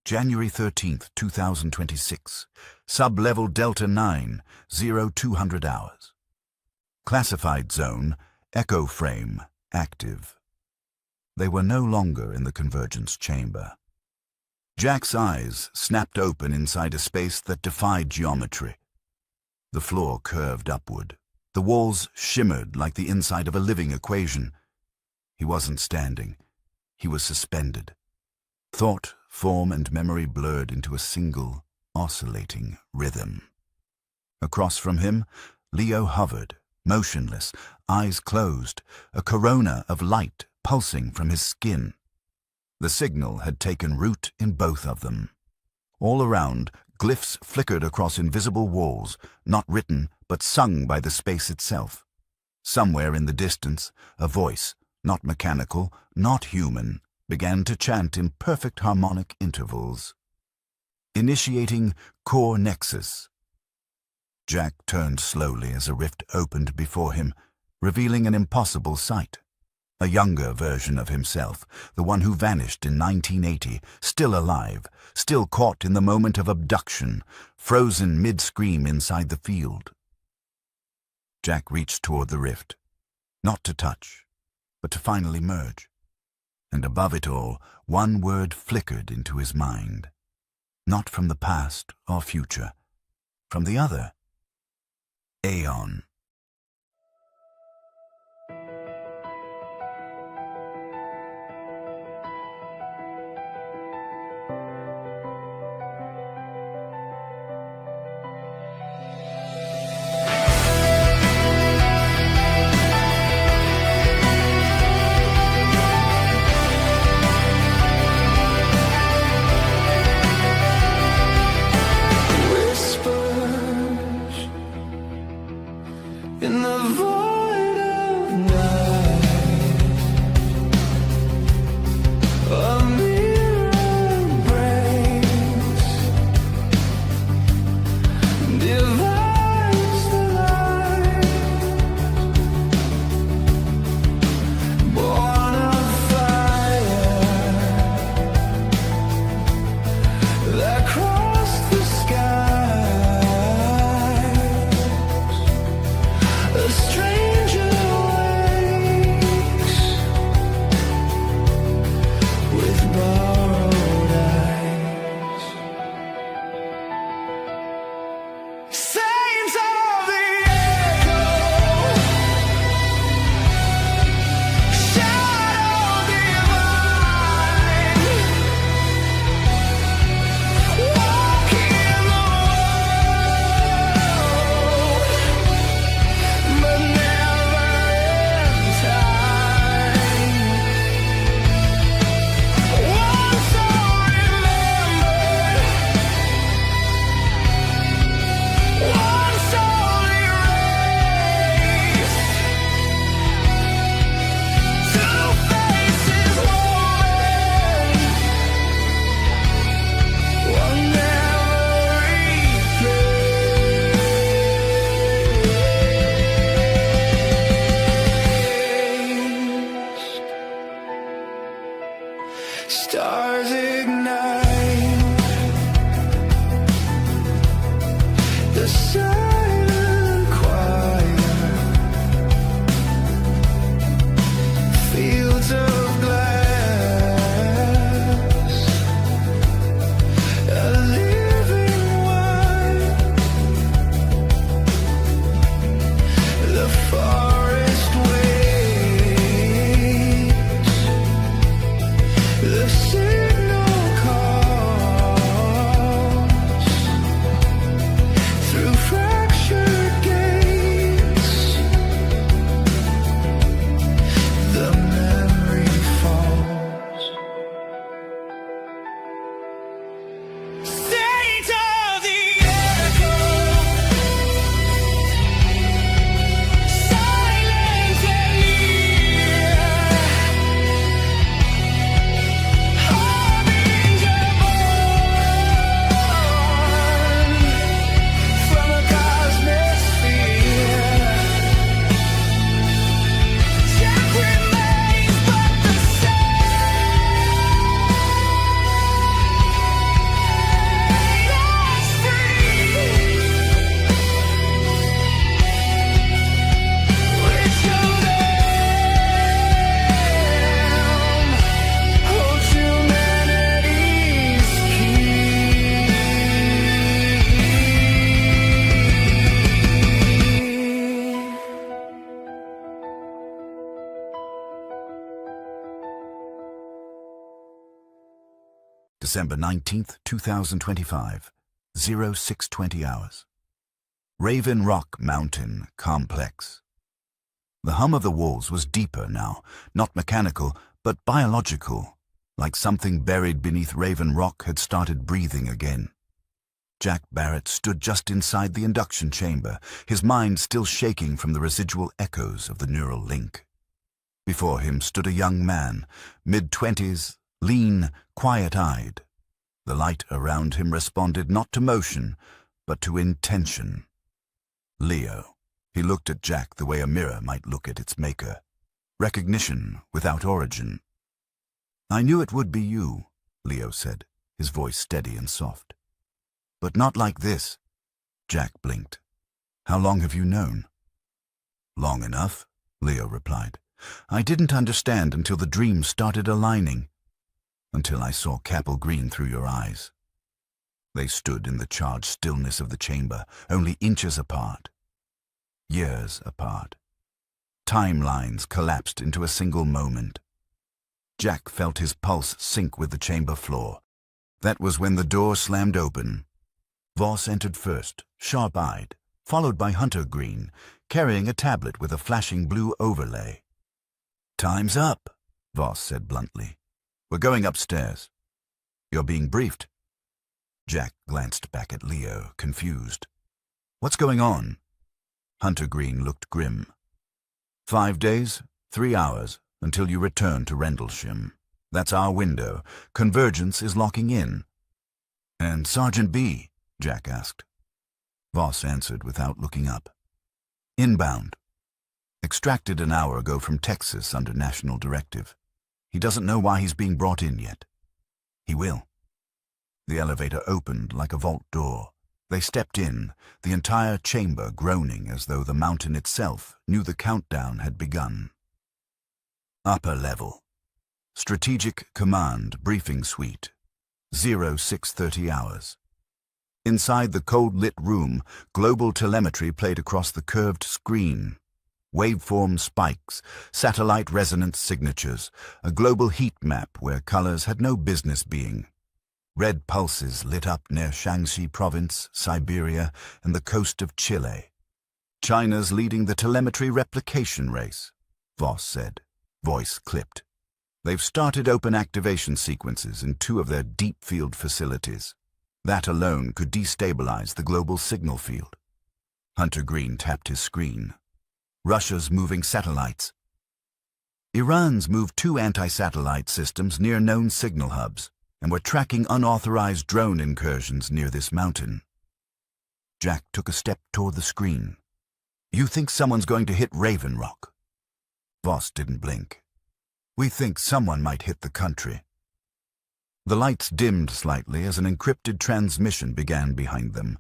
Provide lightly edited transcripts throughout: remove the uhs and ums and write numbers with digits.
January 13th, 2026. Sub-level Delta 9, 0200 hours. Classified zone, echo frame, active. They were no longer in the convergence chamber. Jack's eyes snapped open inside a space that defied geometry. The floor curved upward. The walls shimmered like the inside of a living equation. He wasn't standing. He was suspended. Thought, form, and memory blurred into a single, oscillating rhythm. Across from him, Leo hovered, motionless, eyes closed, a corona of light pulsing from his skin. The signal had taken root in both of them. All around, glyphs flickered across invisible walls, not written but sung by the space itself. Somewhere in the distance, a voice, not mechanical, not human, began to chant in perfect harmonic intervals. Initiating core nexus. Jack turned slowly as a rift opened before him, revealing an impossible sight. A younger version of himself, the one who vanished in 1980, still alive, still caught in the moment of abduction, frozen mid-scream inside the field. Jack reached toward the rift, not to touch, but to finally merge. And above it all, one word flickered into his mind. Not from the past or future, from the other. Aeon. In the void of night, a mirror breaks, divides the light, born of fire that crossed the sky. A stranger wakes with borrowed eyes. Saints of the echo, shadow divine, walk in the world. But now December 19th, 2025, 0620 hours. Raven Rock Mountain Complex. The hum of the walls was deeper now, not mechanical, but biological, like something buried beneath Raven Rock had started breathing again. Jack Barrett stood just inside the induction chamber, his mind still shaking from the residual echoes of the neural link. Before him stood a young man, mid-20s, lean, quiet-eyed. The light around him responded not to motion, but to intention. Leo. He looked at Jack the way a mirror might look at its maker. Recognition without origin. "I knew it would be you," Leo said, his voice steady and soft. "But not like this." Jack blinked. "How long have you known?" "Long enough," Leo replied. "I didn't understand until the dreams started aligning. Until I saw Capel Green through your eyes." They stood in the charged stillness of the chamber, only inches apart. Years apart. Timelines collapsed into a single moment. Jack felt his pulse sink with the chamber floor. That was when the door slammed open. Voss entered first, sharp-eyed, followed by Hunter Green, carrying a tablet with a flashing blue overlay. "Time's up," Voss said bluntly. "We're going upstairs. You're being briefed." Jack glanced back at Leo, confused. "What's going on?" Hunter Green looked grim. 5 days, 3 hours, until you return to Rendlesham. That's our window. Convergence is locking in." "And Sergeant B?" Jack asked. Voss answered without looking up. "Inbound. Extracted an hour ago from Texas under national directive. He doesn't know why he's being brought in yet. He will." The elevator opened like a vault door. They stepped in, the entire chamber groaning as though the mountain itself knew the countdown had begun. Upper level. Strategic Command Briefing Suite. 0630 hours. Inside the cold-lit room, global telemetry played across the curved screen. Waveform spikes, satellite resonance signatures, a global heat map where colors had no business being. Red pulses lit up near Shaanxi Province, Siberia, and the coast of Chile. "China's leading the telemetry replication race," Voss said, voice clipped. "They've started open activation sequences in 2 of their deep field facilities. That alone could destabilize the global signal field." Hunter Green tapped his screen. "Russia's moving satellites. Iran's moved 2 anti-satellite systems near known signal hubs, and we're tracking unauthorized drone incursions near this mountain." Jack took a step toward the screen. "You think someone's going to hit Raven Rock?" Voss didn't blink. "We think someone might hit the country." The lights dimmed slightly as an encrypted transmission began behind them.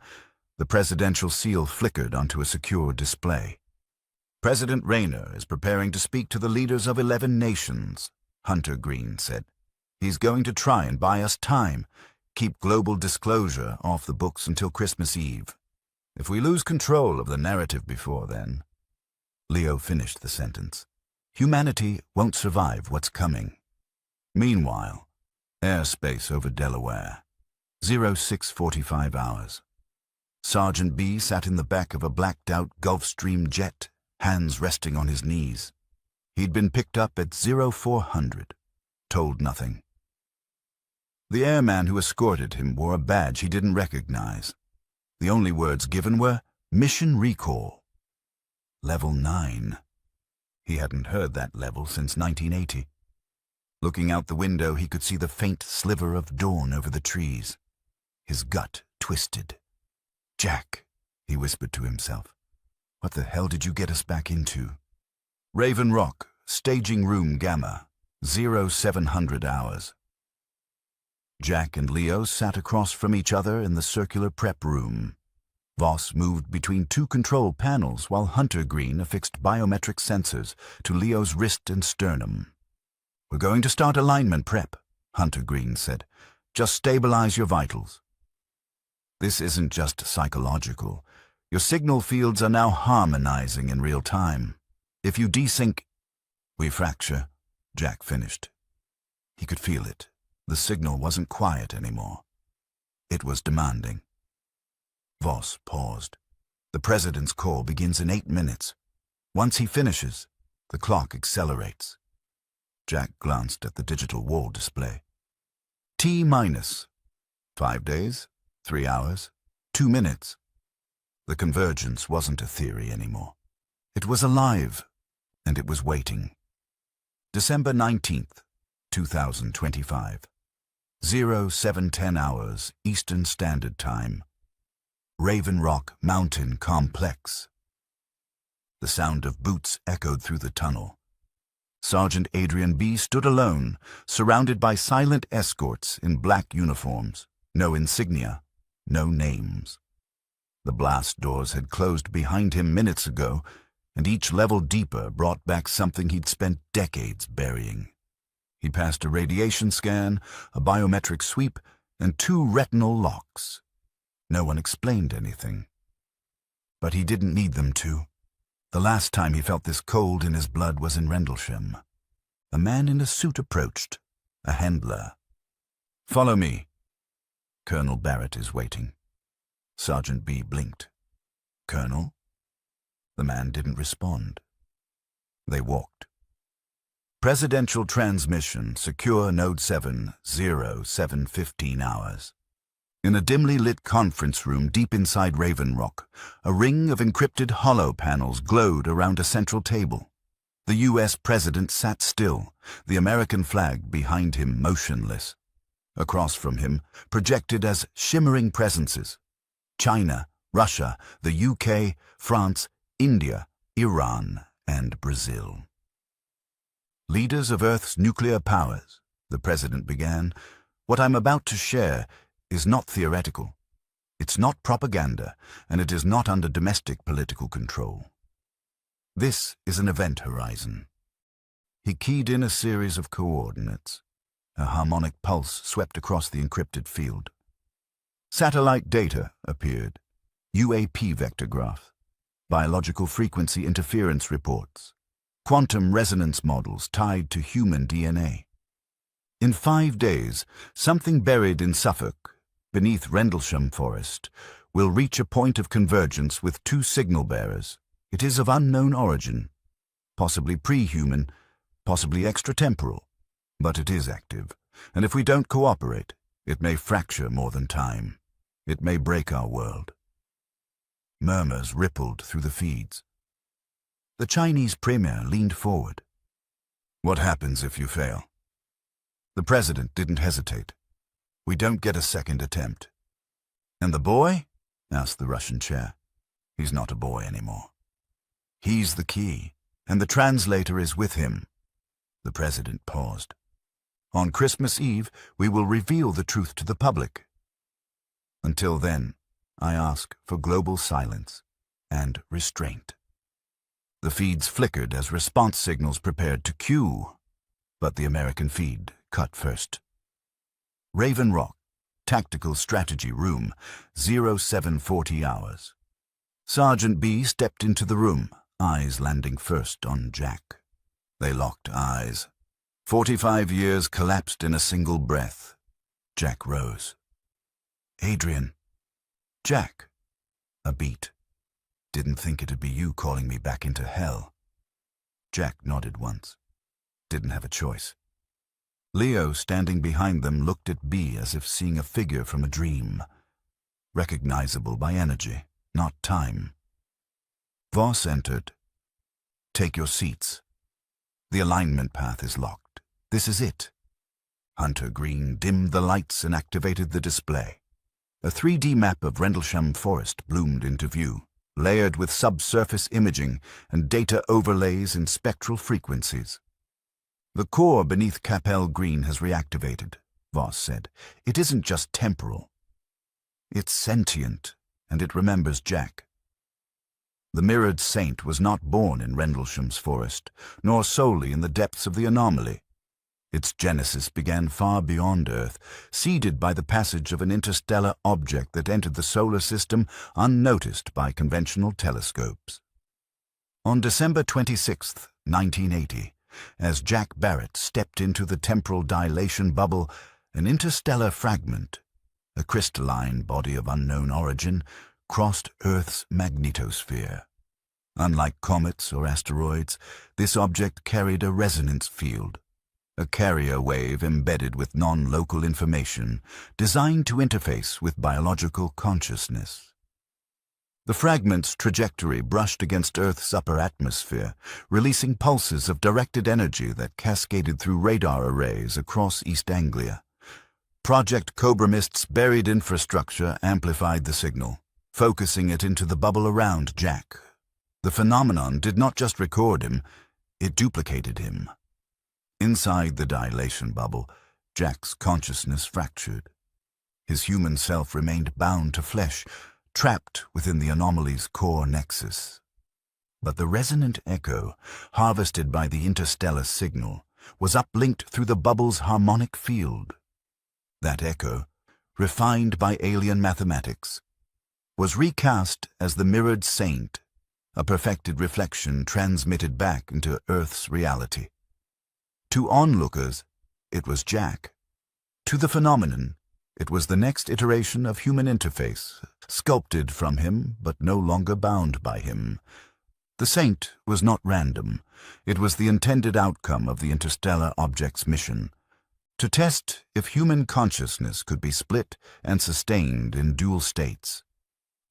The presidential seal flickered onto a secure display. "President Rayner is preparing to speak to the leaders of 11 nations, Hunter Green said. "He's going to try and buy us time, keep global disclosure off the books until Christmas Eve. If we lose control of the narrative before then..." Leo finished the sentence. "Humanity won't survive what's coming." Meanwhile, airspace over Delaware. 0645 hours. Sergeant B sat in the back of a blacked-out Gulfstream jet, hands resting on his knees. He'd been picked up at 0400, told nothing. The airman who escorted him wore a badge he didn't recognize. The only words given were, "Mission Recall." Level 9. He hadn't heard that level since 1980. Looking out the window, he could see the faint sliver of dawn over the trees. His gut twisted. "Jack," he whispered to himself. "What the hell did you get us back into?" Raven Rock, Staging Room Gamma, 0700 hours. Jack and Leo sat across from each other in the circular prep room. Voss moved between 2 control panels while Hunter Green affixed biometric sensors to Leo's wrist and sternum. "We're going to start alignment prep," Hunter Green said. "Just stabilize your vitals. This isn't just psychological. Your signal fields are now harmonizing in real time. If you desync..." "We fracture," Jack finished. He could feel it. The signal wasn't quiet anymore. It was demanding. Voss paused. The president's call begins in 8 minutes. Once he finishes, the clock accelerates. Jack glanced at the digital wall display. T-minus. 5 days, 3 hours, 2 minutes. The convergence wasn't a theory anymore. It was alive, and it was waiting. December 19th, 2025. 0710 hours, Eastern Standard Time. Raven Rock Mountain Complex. The sound of boots echoed through the tunnel. Sergeant Adrian B. stood alone, surrounded by silent escorts in black uniforms. No insignia, no names. The blast doors had closed behind him minutes ago, and each level deeper brought back something he'd spent decades burying. He passed a radiation scan, a biometric sweep, and 2 retinal locks. No one explained anything. But he didn't need them to. The last time he felt this cold in his blood was in Rendlesham. A man in a suit approached, a handler. "Follow me. Colonel Barrett is waiting." Sergeant B blinked. "Colonel?" The man didn't respond. They walked. Presidential transmission, secure node 7, 0715 hours. In a dimly lit conference room deep inside Raven Rock, a ring of encrypted hollow panels glowed around a central table. The U.S. president sat still, the American flag behind him motionless. Across from him, projected as shimmering presences: China, Russia, the UK, France, India, Iran, and Brazil. "Leaders of Earth's nuclear powers," the president began, "what I'm about to share is not theoretical. It's not propaganda, and it is not under domestic political control. This is an event horizon." He keyed in a series of coordinates. A harmonic pulse swept across the encrypted field. Satellite data appeared. UAP vector graph. Biological frequency interference reports. Quantum resonance models tied to human DNA. In 5 days, something buried in Suffolk, beneath Rendlesham Forest, will reach a point of convergence with 2 signal bearers. It is of unknown origin, possibly pre-human, possibly extratemporal, but it is active, and if we don't cooperate, it may fracture more than time. It may break our world. Murmurs rippled through the feeds. The Chinese premier leaned forward. "What happens if you fail?" The president didn't hesitate. "We don't get a second attempt." "And the boy?" asked the Russian chair. "He's not a boy anymore. He's the key, and the translator is with him." The president paused. "On Christmas Eve, we will reveal the truth to the public. Until then, I ask for global silence and restraint." The feeds flickered as response signals prepared to cue, but the American feed cut first. Raven Rock, Tactical Strategy Room, 0740 hours. Sergeant B stepped into the room, eyes landing first on Jack. They locked eyes. 45 years collapsed in a single breath. Jack rose. "Adrian." "Jack." A beat. "Didn't think it'd be you calling me back into hell." Jack nodded once. Didn't have a choice. Leo, standing behind them, looked at B as if seeing a figure from a dream. Recognizable by energy, not time. Voss entered. "Take your seats. The alignment path is locked. This is it." Hunter Green dimmed the lights and activated the display. A 3D map of Rendlesham Forest bloomed into view, layered with subsurface imaging and data overlays in spectral frequencies. "The core beneath Capel Green has reactivated," Voss said. "It isn't just temporal. It's sentient, and it remembers Jack." The mirrored saint was not born in Rendlesham's forest, nor solely in the depths of the anomaly. Its genesis began far beyond Earth, seeded by the passage of an interstellar object that entered the solar system unnoticed by conventional telescopes. On December 26, 1980, as Jack Barrett stepped into the temporal dilation bubble, An interstellar fragment, a crystalline body of unknown origin, crossed Earth's magnetosphere. Unlike comets or asteroids, this object carried a resonance field, a carrier wave embedded with non-local information designed to interface with biological consciousness. The fragment's trajectory brushed against Earth's upper atmosphere, releasing pulses of directed energy that cascaded through radar arrays across East Anglia. Project Cobra Mist's buried infrastructure amplified the signal, focusing it into the bubble around Jack. The phenomenon did not just record him, it duplicated him. Inside the dilation bubble, Jack's consciousness fractured. His human self remained bound to flesh, trapped within the anomaly's core nexus. But the resonant echo, harvested by the interstellar signal, was uplinked through the bubble's harmonic field. That echo, refined by alien mathematics, was recast as the mirrored saint, a perfected reflection transmitted back into Earth's reality. To onlookers, it was Jack. To the phenomenon, it was the next iteration of human interface, sculpted from him but no longer bound by him. The saint was not random. It was the intended outcome of the interstellar object's mission, to test if human consciousness could be split and sustained in dual states,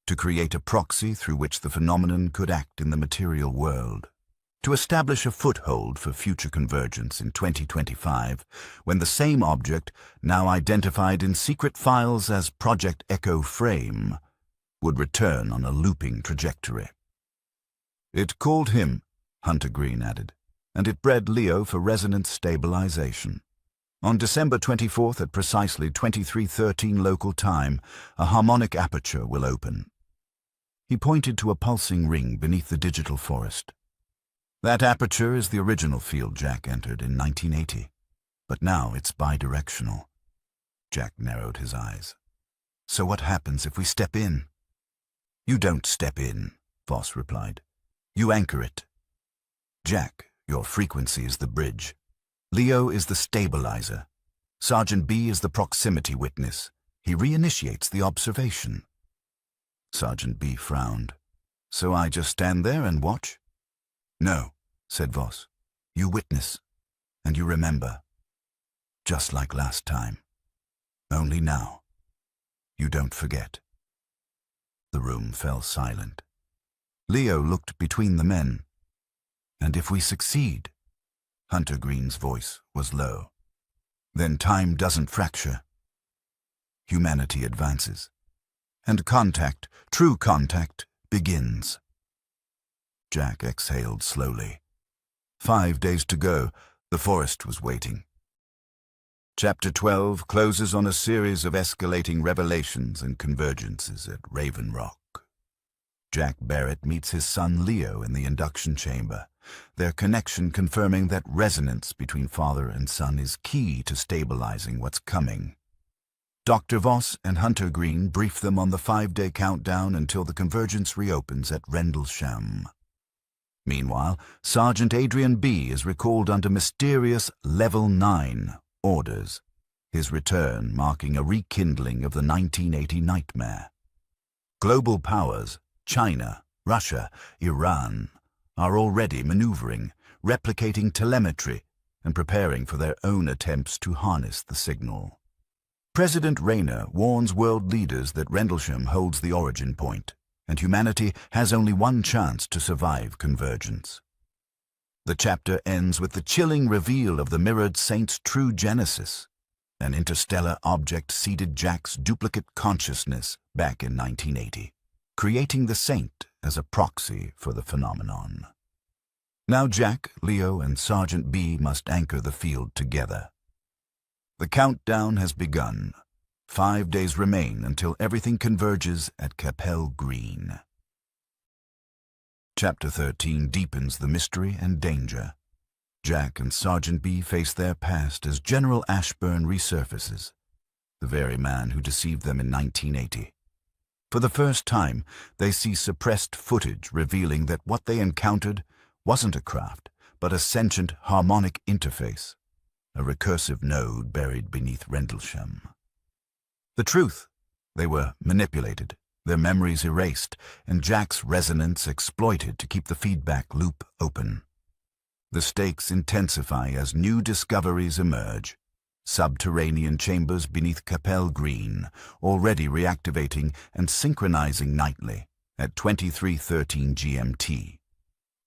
to create a proxy through which the phenomenon could act in the material world, to establish a foothold for future convergence in 2025, when the same object, now identified in secret files as Project Echo Frame, would return on a looping trajectory. It called him, Hunter Green added, and it bred Leo for resonance stabilization. On December 24th at precisely 23:13 local time, a harmonic aperture will open. He pointed to a pulsing ring beneath the digital forest. That aperture is the original field Jack entered in 1980, but now it's bidirectional. Jack narrowed his eyes. So what happens if we step in? You don't step in, Voss replied. You anchor it. Jack, your frequency is the bridge. Leo is the stabilizer. Sergeant B is the proximity witness. He reinitiates the observation. Sergeant B frowned. So I just stand there and watch? No, said Voss. You witness, and you remember. Just like last time. Only now. You don't forget. The room fell silent. Leo looked between the men. And if we succeed? Hunter Green's voice was low. Then time doesn't fracture. Humanity advances. And contact, true contact, begins. Jack exhaled slowly. 5 days to go. The forest was waiting. Chapter 12 closes on a series of escalating revelations and convergences at Raven Rock. Jack Barrett meets his son Leo in the induction chamber, their connection confirming that resonance between father and son is key to stabilizing what's coming. Dr. Voss and Hunter Green brief them on the 5-day countdown until the convergence reopens at Rendlesham. Meanwhile, Sergeant Adrian B is recalled under mysterious Level 9 orders, his return marking a rekindling of the 1980 nightmare. Global powers, China, Russia, Iran, are already maneuvering, replicating telemetry, and preparing for their own attempts to harness the signal. President Rayner warns world leaders that Rendlesham holds the origin point, and humanity has only one chance to survive convergence. The chapter ends with the chilling reveal of the mirrored saint's true genesis. An interstellar object seeded Jack's duplicate consciousness back in 1980, creating the saint as a proxy for the phenomenon. Now Jack, Leo, and Sergeant B must anchor the field together. The countdown has begun. 5 days remain until everything converges at Capel Green. Chapter 13 deepens the mystery and danger. Jack and Sergeant B face their past as General Ashburn resurfaces, the very man who deceived them in 1980. For the first time, they see suppressed footage revealing that what they encountered wasn't a craft, but a sentient harmonic interface. a recursive node buried beneath Rendlesham. The truth: they were manipulated, their memories erased, and Jack's resonance exploited to keep the feedback loop open. The stakes intensify as new discoveries emerge. Subterranean chambers beneath Capel Green, already reactivating and synchronizing nightly at 23:13 GMT.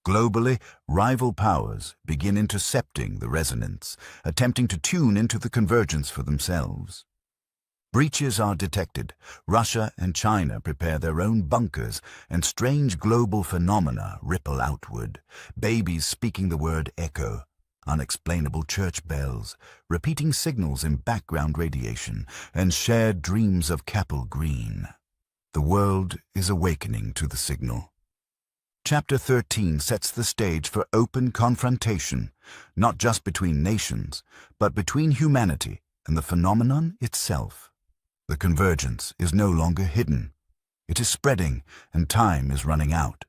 Globally, rival powers begin intercepting the resonance, attempting to tune into the convergence for themselves. Breaches are detected. Russia and China prepare their own bunkers, and strange global phenomena ripple outward. Babies speaking the word echo, unexplainable church bells, repeating signals in background radiation, and shared dreams of Capel Green. The world is awakening to the signal. Chapter 13 sets the stage for open confrontation, not just between nations, but between humanity and the phenomenon itself. The convergence is no longer hidden. It is spreading, and time is running out.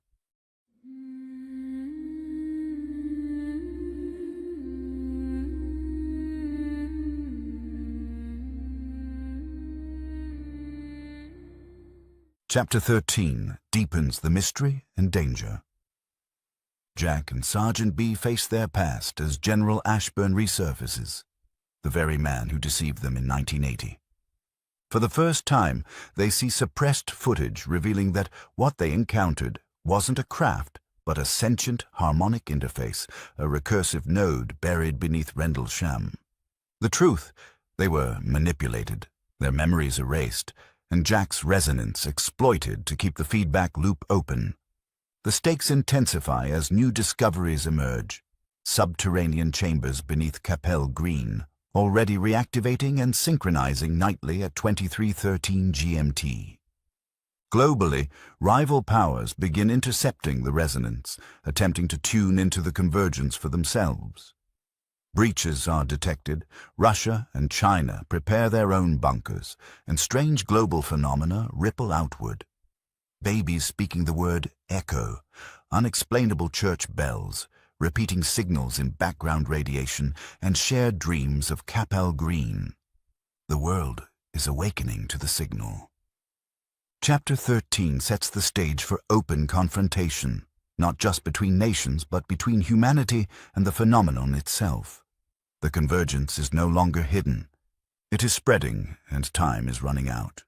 Chapter 13 deepens the mystery and danger. Jack and Sergeant B face their past as General Ashburn resurfaces, the very man who deceived them in 1980. For the first time, they see suppressed footage revealing that what they encountered wasn't a craft, but a sentient harmonic interface, a recursive node buried beneath Rendlesham. The truth: they were manipulated, their memories erased, and Jack's resonance exploited to keep the feedback loop open. The stakes intensify as new discoveries emerge. Subterranean chambers beneath Capel Green, already reactivating and synchronizing nightly at 23:13 GMT. Globally, rival powers begin intercepting the resonance, attempting to tune into the convergence for themselves. Breaches are detected. Russia and China prepare their own bunkers, and strange global phenomena ripple outward. Babies speaking the word echo, unexplainable church bells, repeating signals in background radiation, and shared dreams of Capel Green. The world is awakening to the signal. Chapter 13 sets the stage for open confrontation, not just between nations, but between humanity and the phenomenon itself. The convergence is no longer hidden. It is spreading, and time is running out.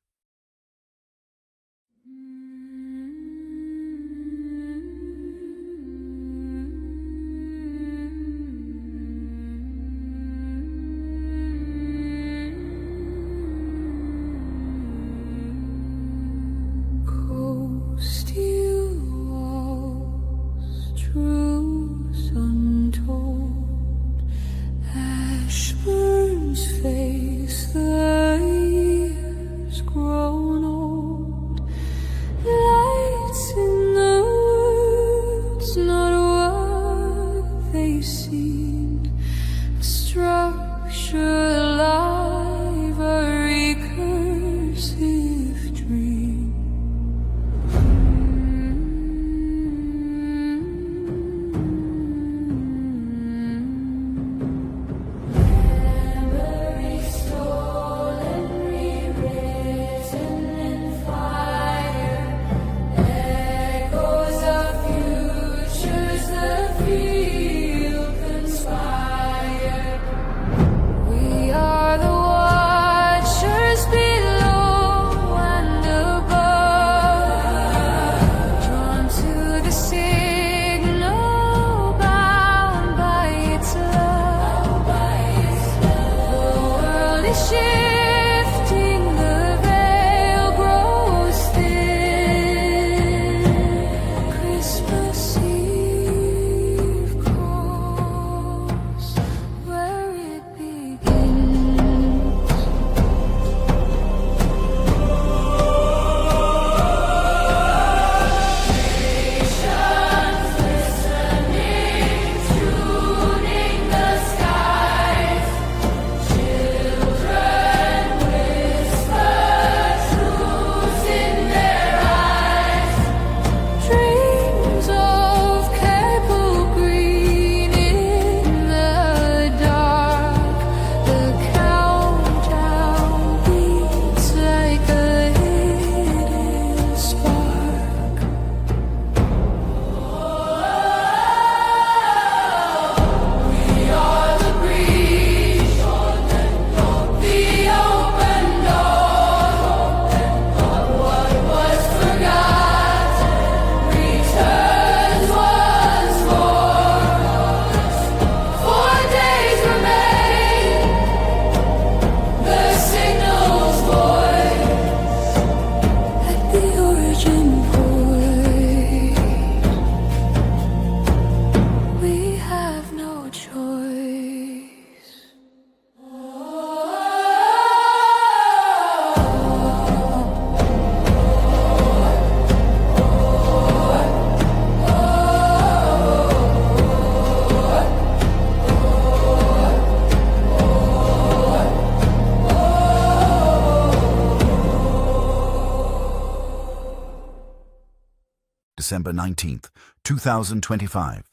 December 19th, 2025,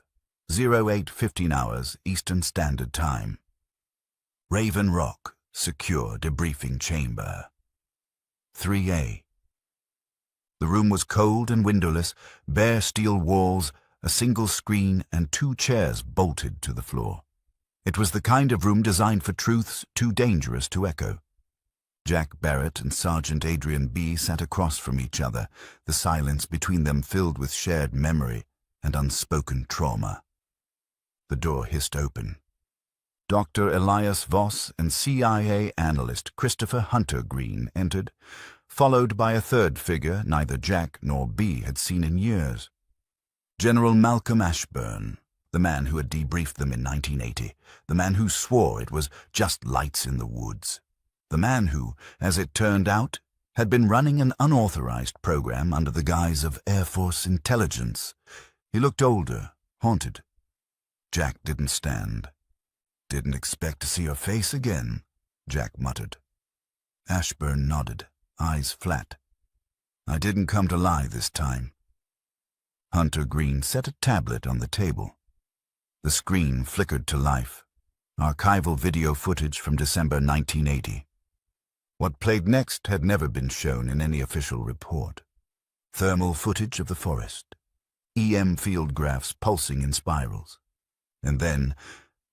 08:15 hours Eastern Standard Time. Raven Rock, secure debriefing chamber. 3A. The room was cold and windowless, bare steel walls, a single screen, and 2 chairs bolted to the floor. It was the kind of room designed for truths too dangerous to echo. Jack Barrett and Sergeant Adrian B. sat across from each other, the silence between them filled with shared memory and unspoken trauma. The door hissed open. Dr. Elias Voss and CIA analyst Christopher Hunter Green entered, followed by a third figure neither Jack nor B had seen in years. General Malcolm Ashburn, the man who had debriefed them in 1980, the man who swore it was just lights in the woods, the man who, as it turned out, had been running an unauthorized program under the guise of Air Force intelligence. He looked older, haunted. Jack didn't stand. "Didn't expect to see your face again," Jack muttered. Ashburn nodded, eyes flat. "I didn't come to lie this time." Hunter Green set a tablet on the table. The screen flickered to life. Archival video footage from December 1980. What played next had never been shown in any official report. Thermal footage of the forest. EM field graphs pulsing in spirals. And then,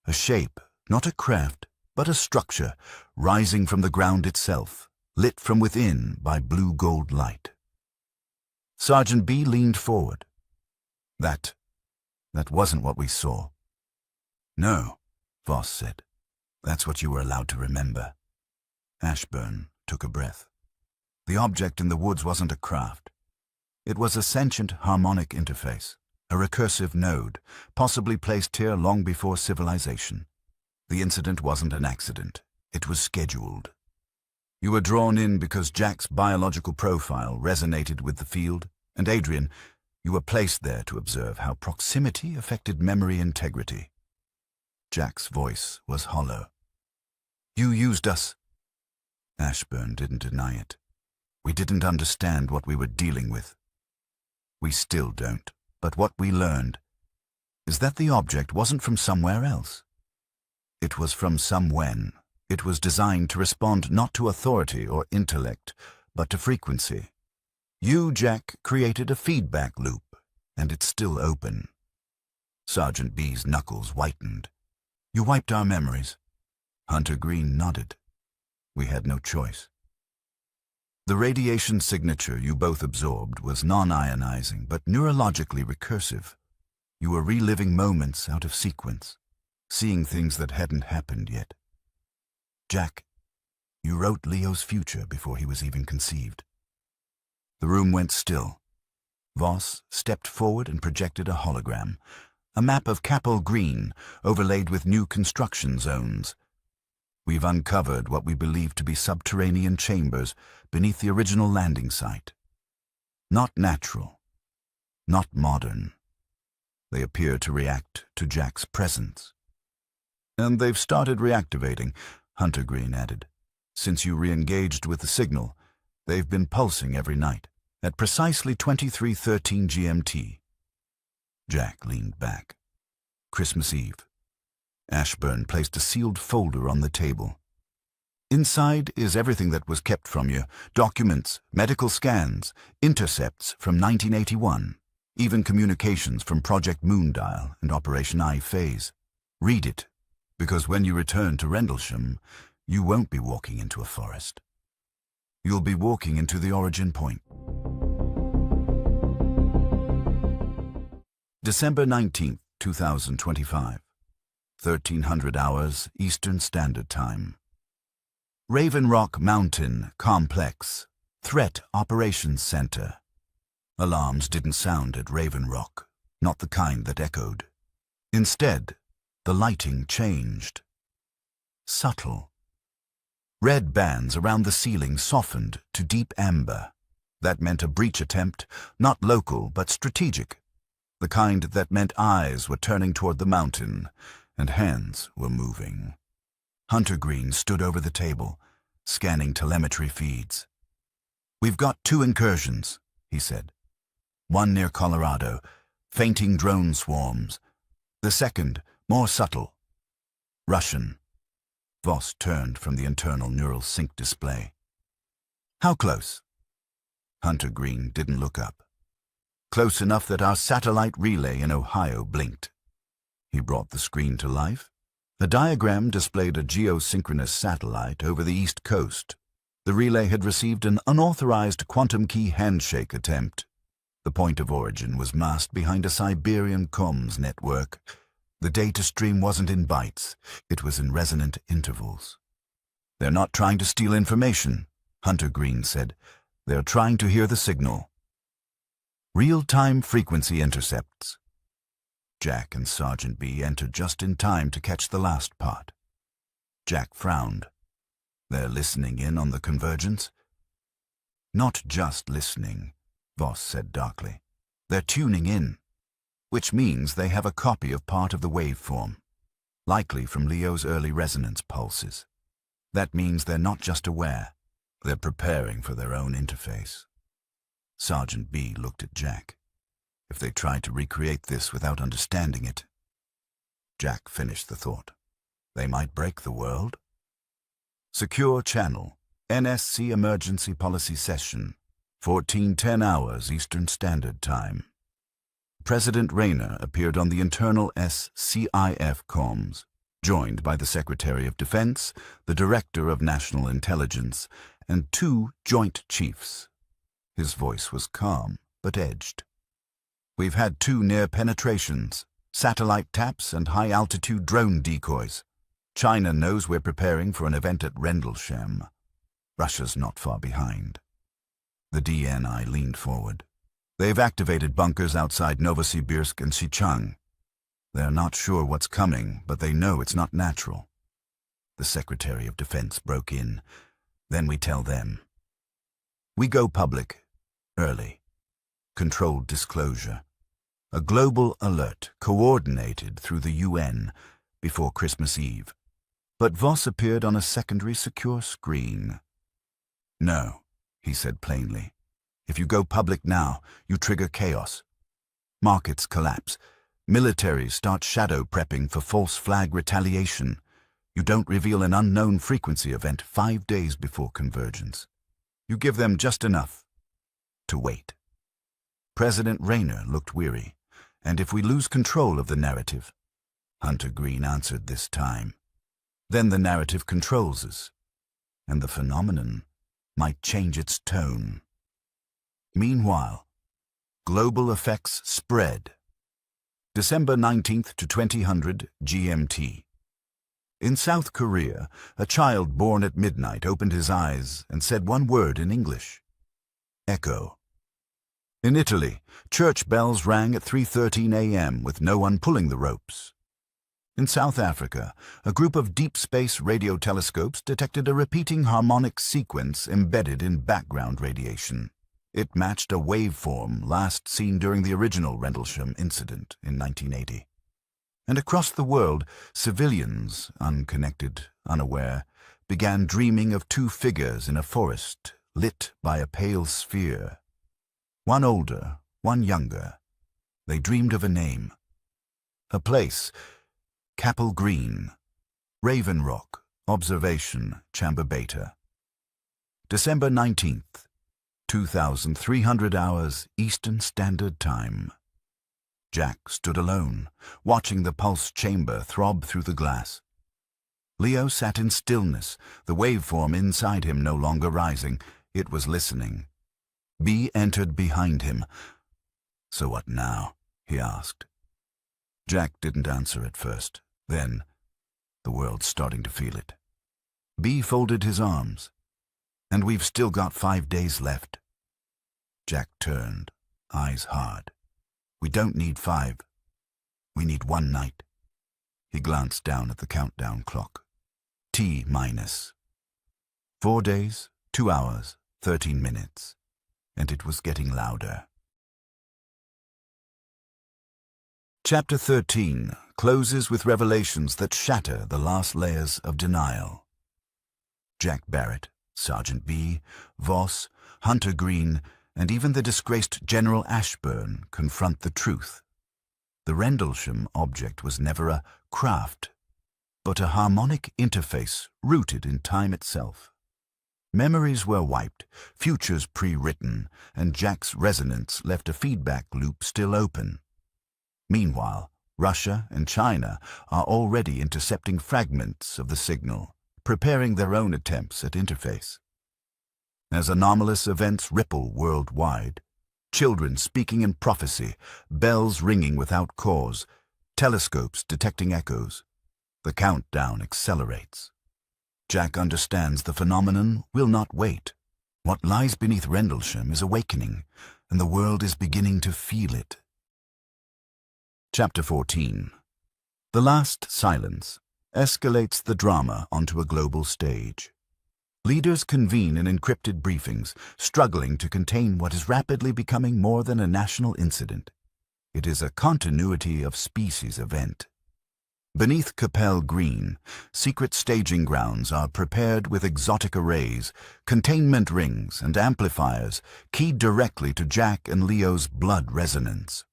a shape, not a craft, but a structure, rising from the ground itself, lit from within by blue-gold light. Sergeant B leaned forward. That wasn't what we saw." "No," Voss said. "That's what you were allowed to remember." Ashburn took a breath. The object in the woods wasn't a craft. It was a sentient harmonic interface, a recursive node, possibly placed here long before civilization. The incident wasn't an accident. It was scheduled. You were drawn in because Jack's biological profile resonated with the field, and Adrian, you were placed there to observe how proximity affected memory integrity. Jack's voice was hollow. "You used us." Ashburn didn't deny it. "We didn't understand what we were dealing with. We still don't, but what we learned is that the object wasn't from somewhere else. It was from somewhen. It was designed to respond not to authority or intellect, but to frequency. You, Jack, created a feedback loop, and it's still open." Sergeant B's knuckles whitened. "You wiped our memories." Hunter Green nodded. "We had no choice." The radiation signature you both absorbed was non-ionizing, but neurologically recursive. You were reliving moments out of sequence, seeing things that hadn't happened yet. Jack, you wrote Leo's future before he was even conceived. The room went still. Voss stepped forward and projected a hologram, a map of Capel Green overlaid with new construction zones. "We've uncovered what we believe to be subterranean chambers beneath the original landing site. Not natural, not modern. They appear to react to Jack's presence." "And they've started reactivating," Hunter Green added. "Since you re-engaged with the signal, they've been pulsing every night, at precisely 23:13 GMT. Jack leaned back. Christmas Eve. Ashburn placed a sealed folder on the table. "Inside is everything that was kept from you, documents, medical scans, intercepts from 1981, even communications from Project Moondial and Operation I-Phase. Read it, because when you return to Rendlesham, you won't be walking into a forest. You'll be walking into the origin point." December 19th, 2025, 1300 hours Eastern Standard Time. Raven Rock Mountain Complex, Threat Operations Center. Alarms didn't sound at Raven Rock, not the kind that echoed. Instead, the lighting changed. Subtle. Red bands around the ceiling softened to deep amber. That meant a breach attempt, not local but strategic. The kind that meant eyes were turning toward the mountain and hands were moving. Hunter Green stood over the table, scanning telemetry feeds. "We've got 2 incursions," he said. One near Colorado, fainting drone swarms. The second, more subtle. Russian. Voss turned from the internal neural sync display. How close? Hunter Green didn't look up. Close enough that our satellite relay in Ohio blinked. He brought the screen to life. A diagram displayed a geosynchronous satellite over the East Coast. The relay had received an unauthorized quantum key handshake attempt. The point of origin was masked behind a Siberian comms network. The data stream wasn't in bytes. It was in resonant intervals. "They're not trying to steal information," Hunter Green said. "They're trying to hear the signal." Real-time frequency intercepts. Jack and Sergeant B entered just in time to catch the last part. Jack frowned. "They're listening in on the convergence?" "Not just listening," Voss said darkly. "They're tuning in, which means they have a copy of part of the waveform, likely from Leo's early resonance pulses. That means they're not just aware, they're preparing for their own interface." Sergeant B looked at Jack. "If they tried to recreate this without understanding it..." Jack finished the thought. "They might break the world." Secure channel, NSC Emergency Policy Session, 14:10 hours Eastern Standard Time. President Rayner appeared on the internal SCIF comms, joined by the Secretary of Defense, the Director of National Intelligence, and 2 Joint Chiefs. His voice was calm, but edged. "We've had 2 near penetrations, satellite taps and high-altitude drone decoys. China knows we're preparing for an event at Rendlesham. Russia's not far behind." The DNI leaned forward. "They've activated bunkers outside Novosibirsk and Xichang. They're not sure what's coming, but they know it's not natural." The Secretary of Defense broke in. "Then we tell them. We go public, early. Controlled disclosure. A global alert, coordinated through the UN, before Christmas Eve." But Voss appeared on a secondary secure screen. "No," he said plainly. "If you go public now, you trigger chaos. Markets collapse. Militaries start shadow prepping for false flag retaliation. You don't reveal an unknown frequency event 5 days before convergence. You give them just enough to wait." President Rayner looked weary. "And if we lose control of the narrative?" Hunter Green answered this time. "Then the narrative controls us, and the phenomenon might change its tone." Meanwhile, global effects spread. December 19th to 2000 GMT. In South Korea, a child born at midnight opened his eyes and said one word in English: echo. In Italy, church bells rang at 3:13 a.m. with no one pulling the ropes. In South Africa, a group of deep space radio telescopes detected a repeating harmonic sequence embedded in background radiation. It matched a waveform last seen during the original Rendlesham incident in 1980. And across the world, civilians, unconnected, unaware, began dreaming of 2 figures in a forest lit by a pale sphere. One older, one younger. They dreamed of a name. A place: Capel Green, Raven Rock, Observation, Chamber Beta. December 19th, 2300 hours Eastern Standard Time. Jack stood alone, watching the pulse chamber throb through the glass. Leo sat in stillness, the waveform inside him no longer rising. It was listening. B entered behind him. "So what now?" he asked. Jack didn't answer at first. Then, the world's starting to feel it. B folded his arms. "And we've still got 5 days left." Jack turned, eyes hard. "We don't need 5. We need 1 night." He glanced down at the countdown clock. T-minus. 4 days, 2 hours, 13 minutes. And it was getting louder. Chapter 13 closes with revelations that shatter the last layers of denial. Jack Barrett, Sergeant B, Voss, Hunter Green, and even the disgraced General Ashburn confront the truth. The Rendlesham object was never a craft, but a harmonic interface rooted in time itself. Memories were wiped, futures pre-written, and Jack's resonance left a feedback loop still open. Meanwhile, Russia and China are already intercepting fragments of the signal, preparing their own attempts at interface. As anomalous events ripple worldwide, children speaking in prophecy, bells ringing without cause, telescopes detecting echoes, the countdown accelerates. Jack understands the phenomenon will not wait. What lies beneath Rendlesham is awakening, and the world is beginning to feel it. Chapter 14. The last silence escalates the drama onto a global stage. Leaders convene in encrypted briefings, struggling to contain what is rapidly becoming more than a national incident. It is a continuity of species event. Beneath Capel Green, secret staging grounds are prepared with exotic arrays, containment rings, and amplifiers keyed directly to Jack and Leo's blood resonance.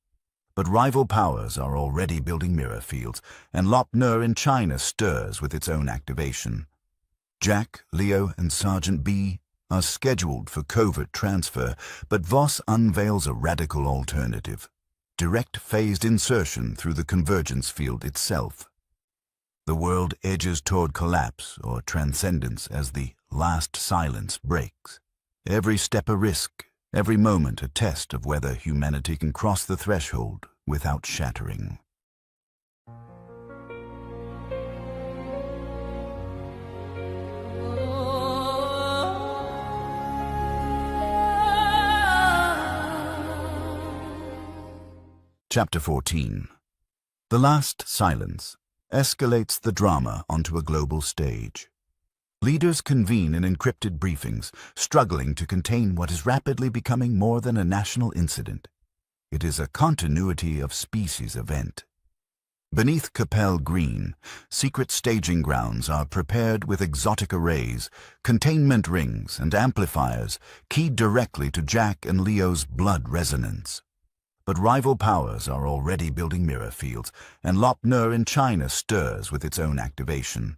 But rival powers are already building mirror fields, and Lopner in China stirs with its own activation. Jack, Leo, and Sergeant B are scheduled for covert transfer, but Voss unveils a radical alternative: direct phased insertion through the convergence field itself. The world edges toward collapse or transcendence as the last silence breaks. Every step a risk, every moment a test of whether humanity can cross the threshold without shattering. Chapter 14. The last silence escalates the drama onto a global stage. Leaders convene in encrypted briefings, struggling to contain what is rapidly becoming more than a national incident. It is a continuity of species event. Beneath Capel Green, secret staging grounds are prepared with exotic arrays, containment rings, and amplifiers keyed directly to Jack and Leo's blood resonance. But rival powers are already building mirror fields, and Lopner in China stirs with its own activation.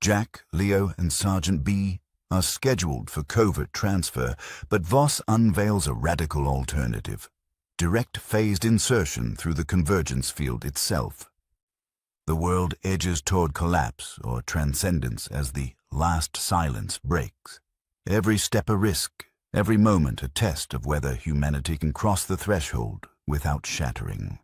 Jack, Leo, and Sergeant B are scheduled for covert transfer, but Voss unveils a radical alternative: direct phased insertion through the convergence field itself. The world edges toward collapse or transcendence as the last silence breaks. Every step a risk, every moment a test of whether humanity can cross the threshold without shattering.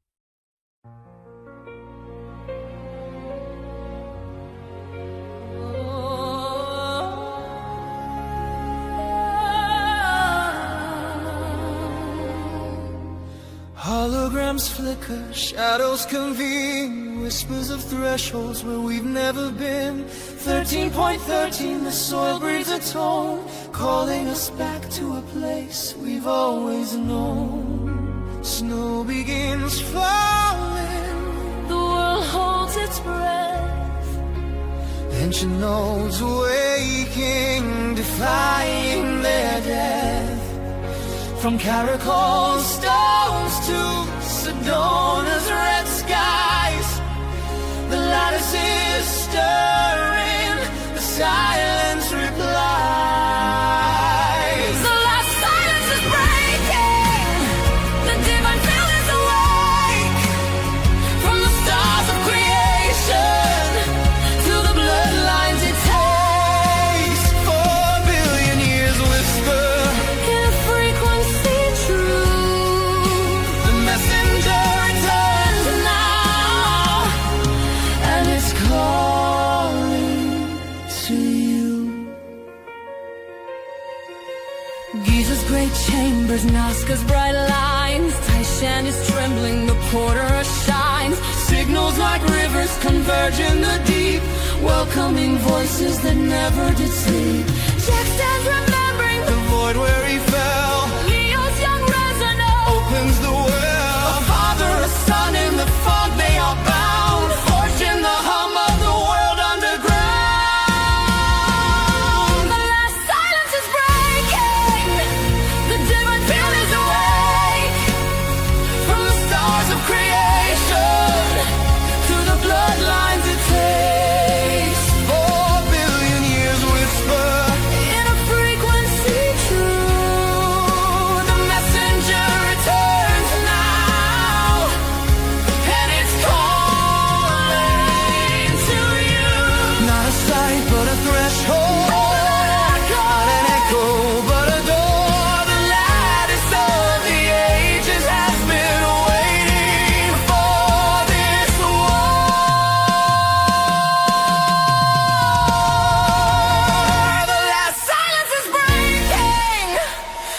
Holograms flicker, shadows convene, whispers of thresholds where we've never been. 13.13, the soil breathes a tone, calling us back to a place we've always known. Snow begins falling, the world holds its breath. Ancient nodes waking, defying their death. From Caracol's stones to Sedona's red skies, the lattice is stirring, the silence replies. The last silence is breaking, the divine field is awake. From the stars of creation to the bloodlines it takes. 4 billion years whisper in a frequency true. The messenger returns now, and it's calling to you. Giza's great chambers, Nazca's bright lines, Taishan is trembling, the porter shines. Signals like rivers converge in the deep, welcoming voices that never did sleep. Jack stands remembering the void where he fell. Leo's young resonant opens the well. A father, a son in the fog, they are bound, forged in the hum of the world underground. The last silence is breaking, the divine field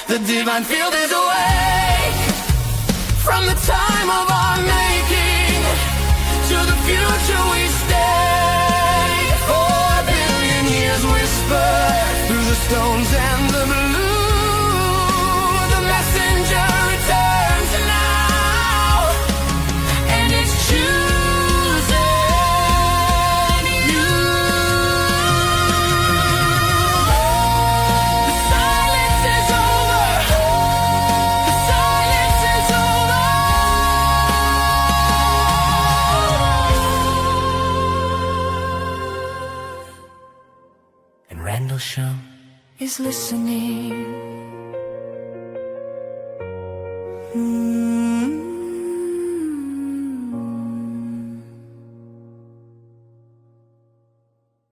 The divine field is awake. From the time of our making to the future we stay. 4 billion years whisper through the stones and the blue. The messenger returns now, and it's choosing you. The silence is over. The silence is over. And Rendlesham is listening.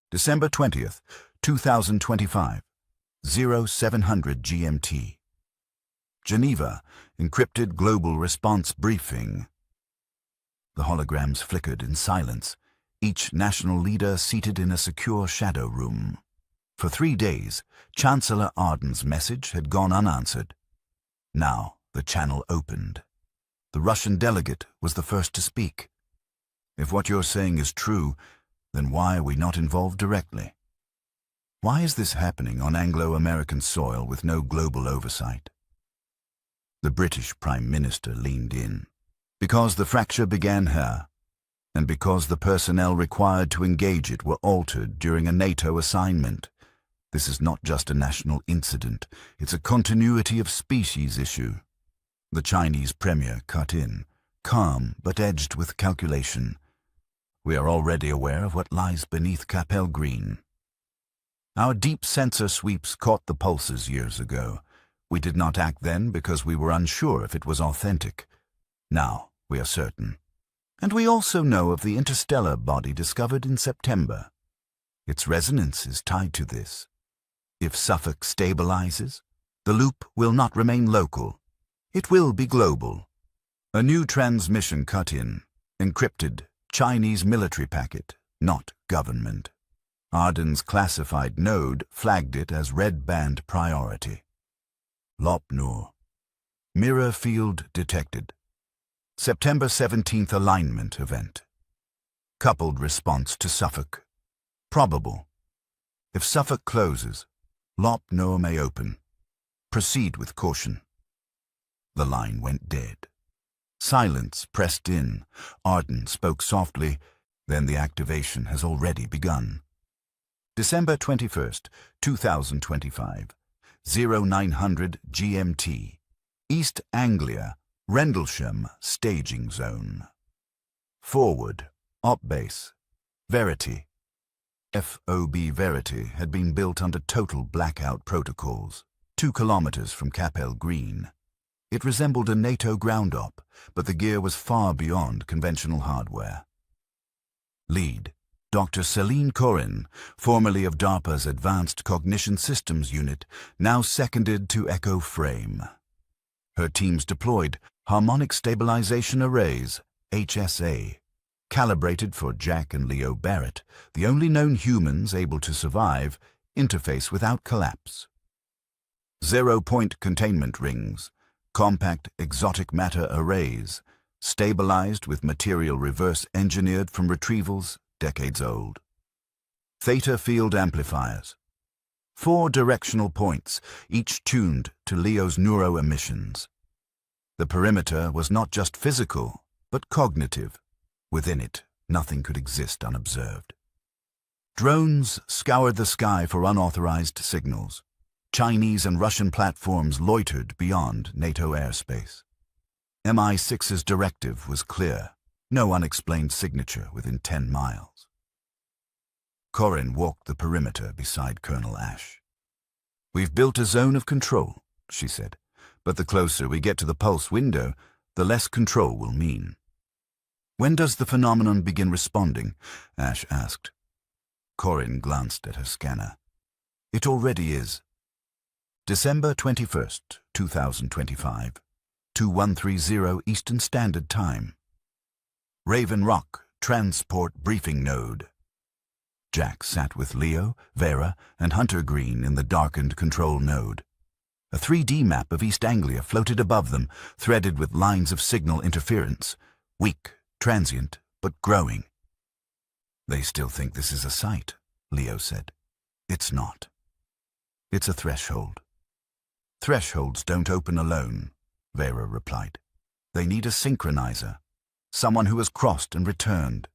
December 20th, 2025, 0700 GMT. Geneva, encrypted global response briefing. The holograms flickered in silence, each national leader seated in a secure shadow room. For 3 days, Chancellor Arden's message had gone unanswered. Now the channel opened. The Russian delegate was the first to speak. If what you're saying is true, then why are we not involved directly? Why is this happening on Anglo-American soil with no global oversight? The British Prime Minister leaned in. Because the fracture began here, and because the personnel required to engage it were altered during a NATO assignment. This is not just a national incident, it's a continuity of species issue. The Chinese premier cut in, calm but edged with calculation. We are already aware of what lies beneath Capel Green. Our deep sensor sweeps caught the pulses years ago. We did not act then because we were unsure if it was authentic. Now we are certain. And we also know of the interstellar body discovered in September. Its resonance is tied to this. If Suffolk stabilizes, the loop will not remain local. It will be global. A new transmission cut in, encrypted, Chinese military packet, not government. Arden's classified node flagged it as red band priority. Lopnur. Mirror field detected. September 17th alignment event. Coupled response to Suffolk. Probable. If Suffolk closes, Lopnur may open. Proceed with caution. The line went dead. Silence pressed in. Arden spoke softly, then the activation has already begun. December 21st, 2025, 0900 GMT. East Anglia, Rendlesham Staging Zone. Forward, Op Base, Verity. FOB Verity had been built under total blackout protocols, 2 kilometers from Capel Green. It resembled a NATO ground op, but the gear was far beyond conventional hardware. Lead, Dr. Celine Corin, formerly of DARPA's Advanced Cognition Systems Unit, now seconded to Echo Frame. Her teams deployed Harmonic Stabilization Arrays, HSA, calibrated for Jack and Leo Barrett, the only known humans able to survive, interface without collapse. 0-point containment rings, compact exotic matter arrays, stabilized with material reverse engineered from retrievals decades old. Theta field amplifiers. 4 directional points, each tuned to Leo's neuroemissions. The perimeter was not just physical, but cognitive. Within it, nothing could exist unobserved. Drones scoured the sky for unauthorized signals. Chinese and Russian platforms loitered beyond NATO airspace. MI6's directive was clear. No unexplained signature within 10 miles. Corin walked the perimeter beside Colonel Ash. "We've built a zone of control," she said, "but the closer we get to the pulse window, the less control will mean." "When does the phenomenon begin responding?" Ash asked. Corin glanced at her scanner. "It already is. December 21st, 2025, 2130 Eastern Standard Time. Raven Rock Transport Briefing Node. Jack sat with Leo, Vera, and Hunter Green in the darkened control node. A 3D map of East Anglia floated above them, threaded with lines of signal interference. Weak, transient, but growing. "They still think this is a site," Leo said. "It's not. It's a threshold." "Thresholds don't open alone," Vera replied. "They need a synchronizer, someone who has crossed and returned.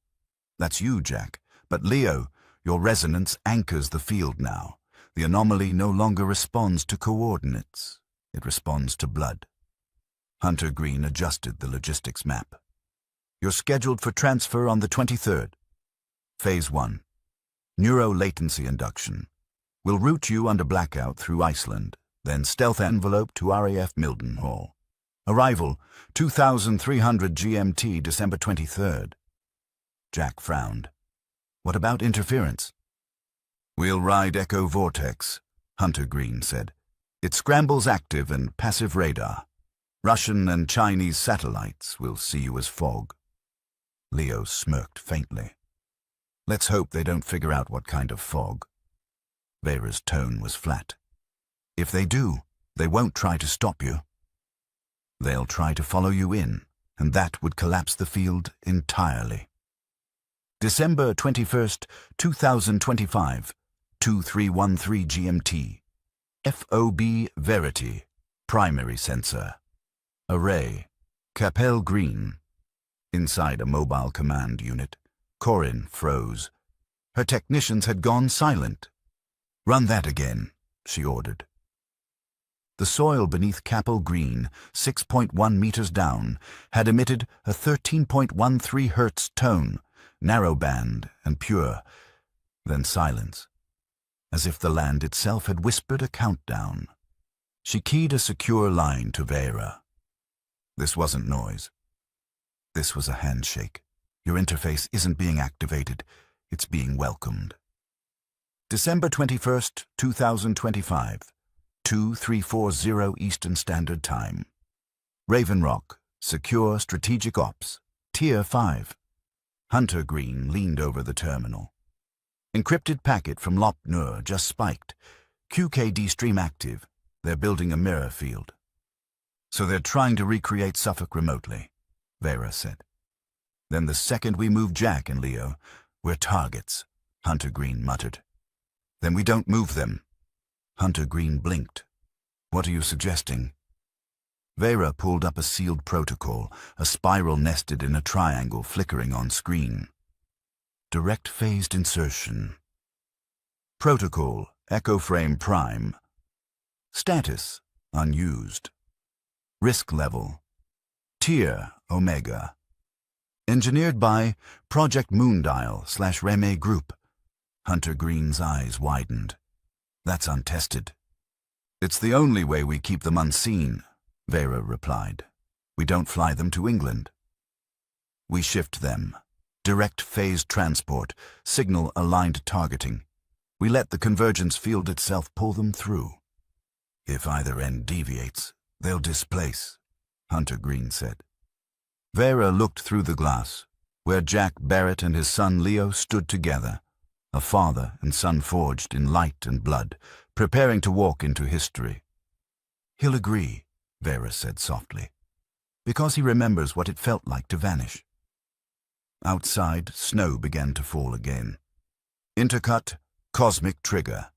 That's you, Jack. But Leo, your resonance anchors the field now. The anomaly no longer responds to coordinates. It responds to blood." Hunter Green adjusted the logistics map. "You're scheduled for transfer on the 23rd. Phase 1. Neuro-latency induction. We'll route you under blackout through Iceland, then stealth envelope to RAF Mildenhall. Arrival, 2300 GMT, December 23rd. Jack frowned. "What about interference?" "We'll ride Echo Vortex," Hunter Green said. "It scrambles active and passive radar. Russian and Chinese satellites will see you as fog." Leo smirked faintly. "Let's hope they don't figure out what kind of fog." Vera's tone was flat. "If they do, they won't try to stop you. They'll try to follow you in, and that would collapse the field entirely." December 21st, 2025, 2313 GMT. FOB Verity, primary sensor. Array, Capel Green. Inside a mobile command unit, Corinne froze. Her technicians had gone silent. "Run that again," she ordered. The soil beneath Capel Green, 6.1 meters down, had emitted a 13.13 Hz tone, narrowband and pure, then silence, as if the land itself had whispered a countdown. She keyed a secure line to Vera. This wasn't noise. This was a handshake. "Your interface isn't being activated, it's being welcomed." December 21st, 2025, 2340 Eastern Standard Time. Raven Rock, Secure Strategic Ops, Tier 5. Hunter Green leaned over the terminal. "Encrypted packet from Lop Nur just spiked. QKD stream active. They're building a mirror field." "So they're trying to recreate Suffolk remotely," Vera said. "Then the second we move Jack and Leo, we're targets," Hunter Green muttered. "Then we don't move them." Hunter Green blinked. "What are you suggesting?" Vera pulled up a sealed protocol, a spiral nested in a triangle flickering on screen. Direct phased insertion. Protocol, Echo Frame Prime. Status, unused. Risk level, Tier, Omega. Engineered by Project Moondial/Reme Group. Hunter Green's eyes widened. "That's untested." "It's the only way we keep them unseen," Vera replied. "We don't fly them to England. We shift them. Direct phased transport, signal-aligned targeting. We let the convergence field itself pull them through. If either end deviates, they'll displace," Hunter Green said. Vera looked through the glass, where Jack Barrett and his son Leo stood together, a father and son forged in light and blood, preparing to walk into history. "He'll agree," Vera said softly, "because he remembers what it felt like to vanish." Outside, snow began to fall again. Intercut, Cosmic Trigger.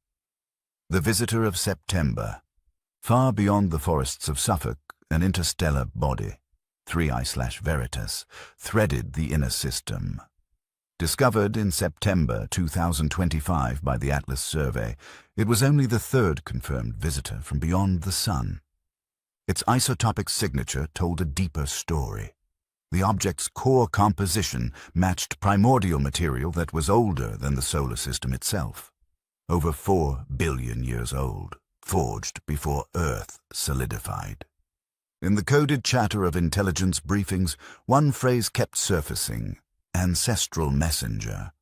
The visitor of September. Far beyond the forests of Suffolk, an interstellar body, 3I/Veritas, threaded the inner system. Discovered in September 2025 by the Atlas Survey, it was only the third confirmed visitor from beyond the sun. Its isotopic signature told a deeper story. The object's core composition matched primordial material that was older than the solar system itself. Over 4 billion years old, forged before Earth solidified. In the coded chatter of intelligence briefings, one phrase kept surfacing: ancestral messenger.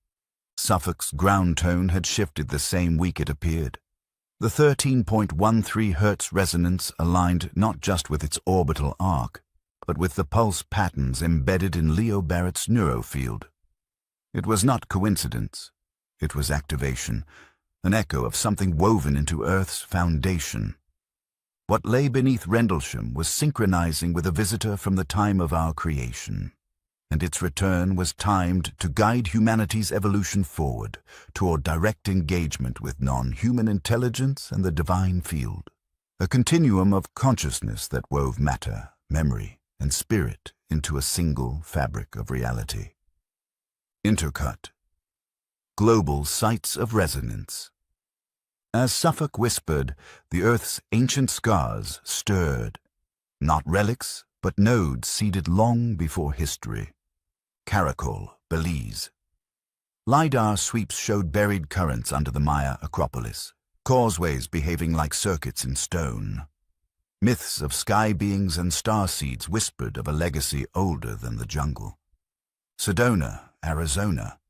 Suffolk's ground tone had shifted the same week it appeared. The 13.13 Hz resonance aligned not just with its orbital arc, but with the pulse patterns embedded in Leo Barrett's neurofield. It was not coincidence. It was activation, an echo of something woven into Earth's foundation. What lay beneath Rendlesham was synchronizing with a visitor from the time of our creation, and its return was timed to guide humanity's evolution forward toward direct engagement with non-human intelligence and the divine field, a continuum of consciousness that wove matter, memory, and spirit into a single fabric of reality. Intercut. Global Sites of Resonance. As Suffolk whispered, the Earth's ancient scars stirred. Not relics, but nodes seeded long before history. Caracol, Belize. LiDAR sweeps showed buried currents under the Maya Acropolis, causeways behaving like circuits in stone. Myths of sky beings and star seeds whispered of a legacy older than the jungle. Sedona, Arizona.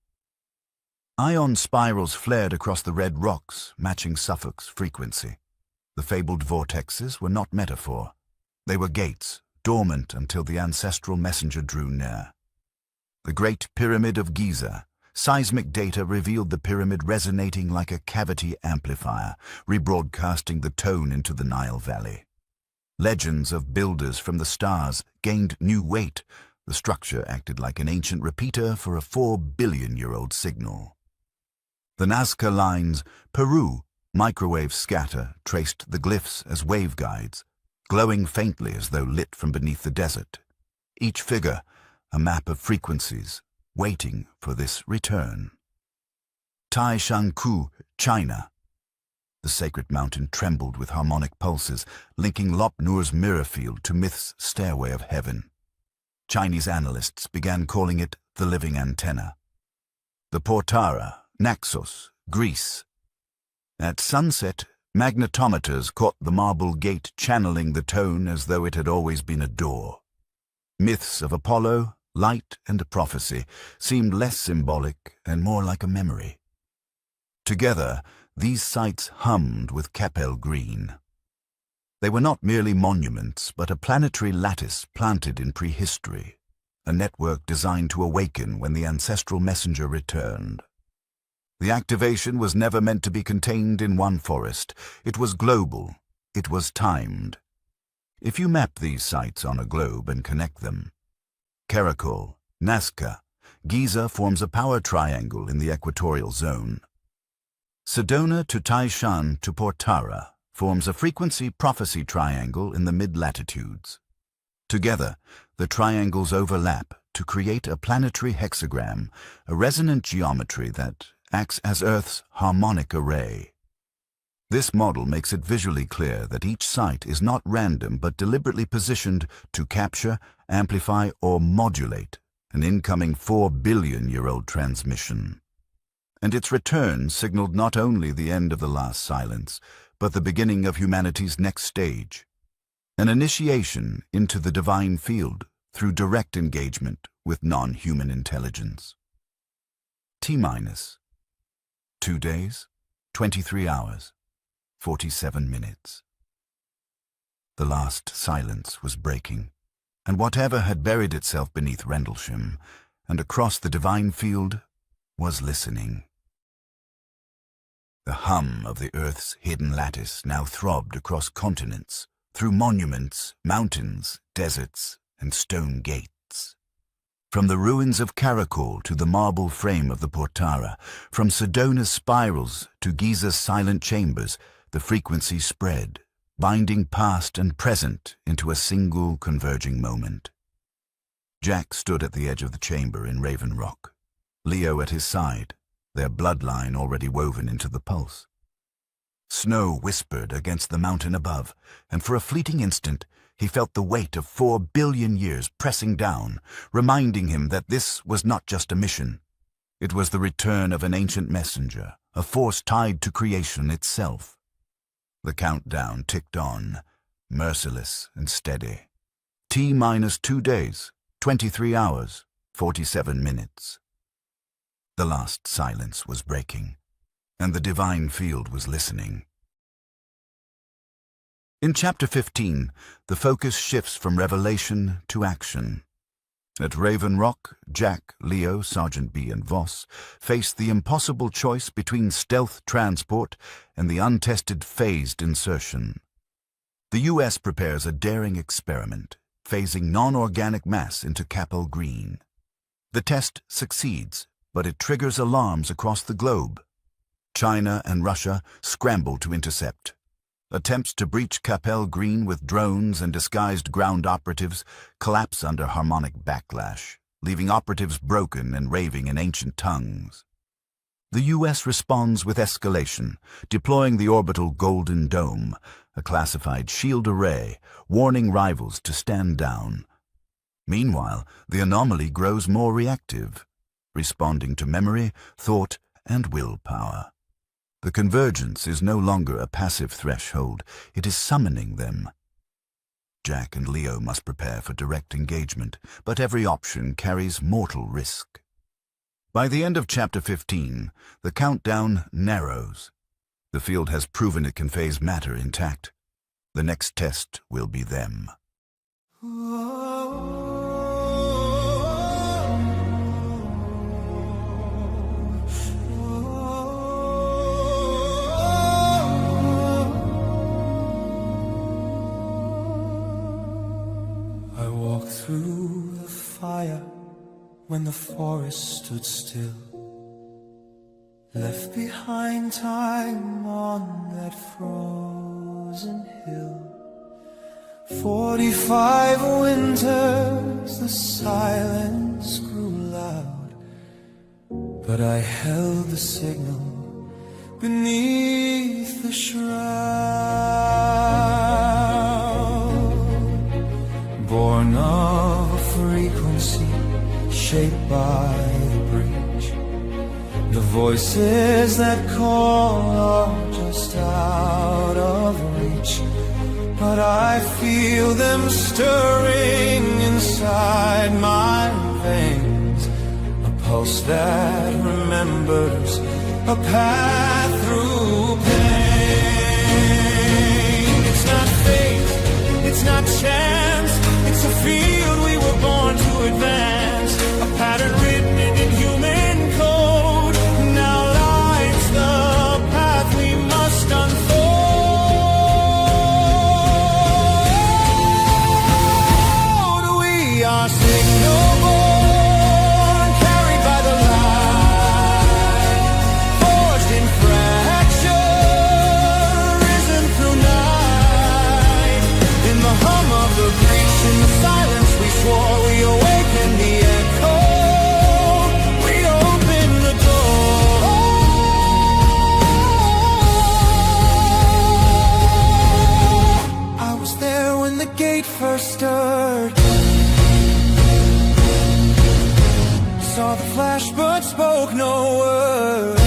Ion spirals flared across the red rocks, matching Suffolk's frequency. The fabled vortexes were not metaphor. They were gates, dormant until the ancestral messenger drew near. The Great Pyramid of Giza. Seismic data revealed the pyramid resonating like a cavity amplifier, rebroadcasting the tone into the Nile Valley. Legends of builders from the stars gained new weight. The structure acted like an ancient repeater for a 4-billion-year-old signal. The Nazca lines, Peru, microwave scatter, traced the glyphs as waveguides, glowing faintly as though lit from beneath the desert. Each figure, a map of frequencies, waiting for this return. Taishanku, China. The sacred mountain trembled with harmonic pulses, linking Lop Nur's mirror field to myth's stairway of heaven. Chinese analysts began calling it the living antenna. The Portara, Naxos, Greece. At sunset, magnetometers caught the marble gate channeling the tone as though it had always been a door. Myths of Apollo, light and prophecy seemed less symbolic and more like a memory. Together, these sites hummed with Capel green. They were not merely monuments, but a planetary lattice planted in prehistory, a network designed to awaken when the ancestral messenger returned. The activation was never meant to be contained in one forest. It was global. It was timed. If you map these sites on a globe and connect them, Caracol, Nazca, Giza forms a power triangle in the equatorial zone. Sedona to Taishan to Portara forms a frequency prophecy triangle in the mid-latitudes. Together, the triangles overlap to create a planetary hexagram, a resonant geometry that acts as Earth's harmonic array. This model makes it visually clear that each site is not random but deliberately positioned to capture, amplify, or modulate an incoming 4-billion-year-old transmission. And its return signaled not only the end of the last silence, but the beginning of humanity's next stage, an initiation into the divine field through direct engagement with non-human intelligence. T-minus 2 days, 23 hours, 47 minutes. The last silence was breaking, and whatever had buried itself beneath Rendlesham and across the divine field was listening. The hum of the Earth's hidden lattice now throbbed across continents, through monuments, mountains, deserts, and stone gates. From the ruins of Caracol to the marble frame of the Portara, from Sedona's spirals to Giza's silent chambers, the frequency spread, binding past and present into a single converging moment. Jack stood at the edge of the chamber in Raven Rock, Leo at his side, their bloodline already woven into the pulse. Snow whispered against the mountain above, and for a fleeting instant he felt the weight of 4 billion years pressing down, reminding him that this was not just a mission. It was the return of an ancient messenger, a force tied to creation itself. The countdown ticked on, merciless and steady. T-minus 2 days, 23 hours, 47 minutes. The last silence was breaking, and the divine field was listening. In Chapter 15, the focus shifts from revelation to action. At Raven Rock, Jack, Leo, Sergeant B, and Voss faced the impossible choice between stealth transport and the untested phased insertion. The U.S. prepares a daring experiment, phasing non-organic mass into Capel green. The test succeeds, but it triggers alarms across the globe. China and Russia scramble to intercept. Attempts to breach Capel green with drones and disguised ground operatives collapse under harmonic backlash, leaving operatives broken and raving in ancient tongues. The U.S. responds with escalation, deploying the orbital Golden Dome, a classified shield array, warning rivals to stand down. Meanwhile, the anomaly grows more reactive, responding to memory, thought, and willpower. The convergence is no longer a passive threshold, it is summoning them. Jack and Leo must prepare for direct engagement, but every option carries mortal risk. By the end of Chapter 15, the countdown narrows. The field has proven it can phase matter intact. The next test will be them. I walked through the fire when the forest stood still, left behind time on that frozen hill. 45 winters, the silence grew loud, but I held the signal beneath the shroud. Born of a frequency shaped by the breach, the voices that call are just out of reach, but I feel them stirring inside my veins, a pulse that remembers a path through pain. It's not fate, it's not chance, it's a field we were born to advance, a pattern written in human code. Now lies the path we must unfold. We are signal born, carried by the light, forged in fracture, risen through night. In the hum of the breach, in the silence we swore, we awaken the echo. We open the door. I was there when the gate first stirred, saw the flash but spoke no word.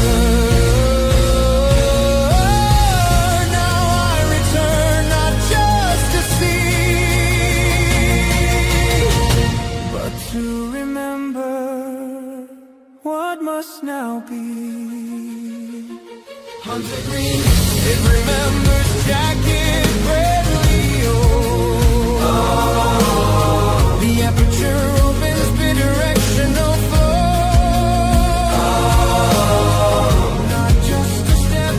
Now I return not just to see, but to remember what must now be. Hunter Green, it remembers jacket red Leo. The aperture opens bidirectional flow. Not just a step,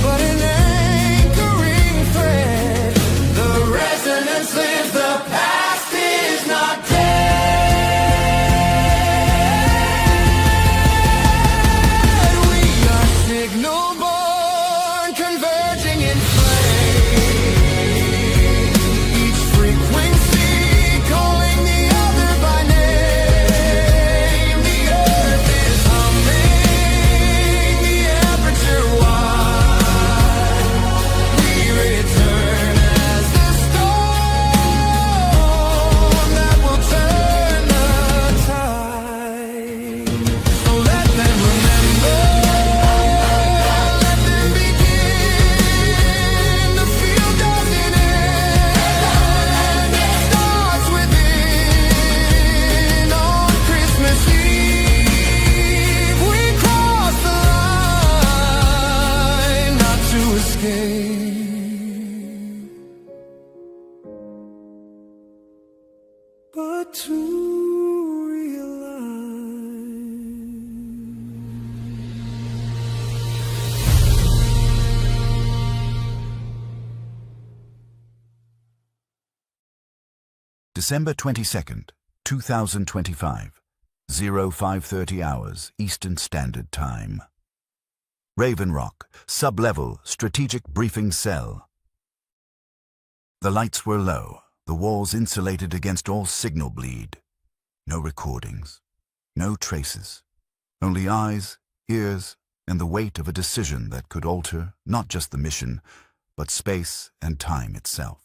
but an anchoring thread. The resonance lives, the past is not dead. We are signal born, converging in flame. Each frequency calling the other by name. The earth is humming, the aperture wide. We return as the storm that will turn the tide. So let them remember, let them begin. The field doesn't end, it starts within. On Christmas Eve, we cross the line, not to escape, but to realize. December 22nd, 2025, 0530 hours Eastern Standard Time. Raven Rock, Sub-Level Strategic Briefing Cell. The lights were low, the walls insulated against all signal bleed. No recordings, no traces, only eyes, ears, and the weight of a decision that could alter not just the mission, but space and time itself.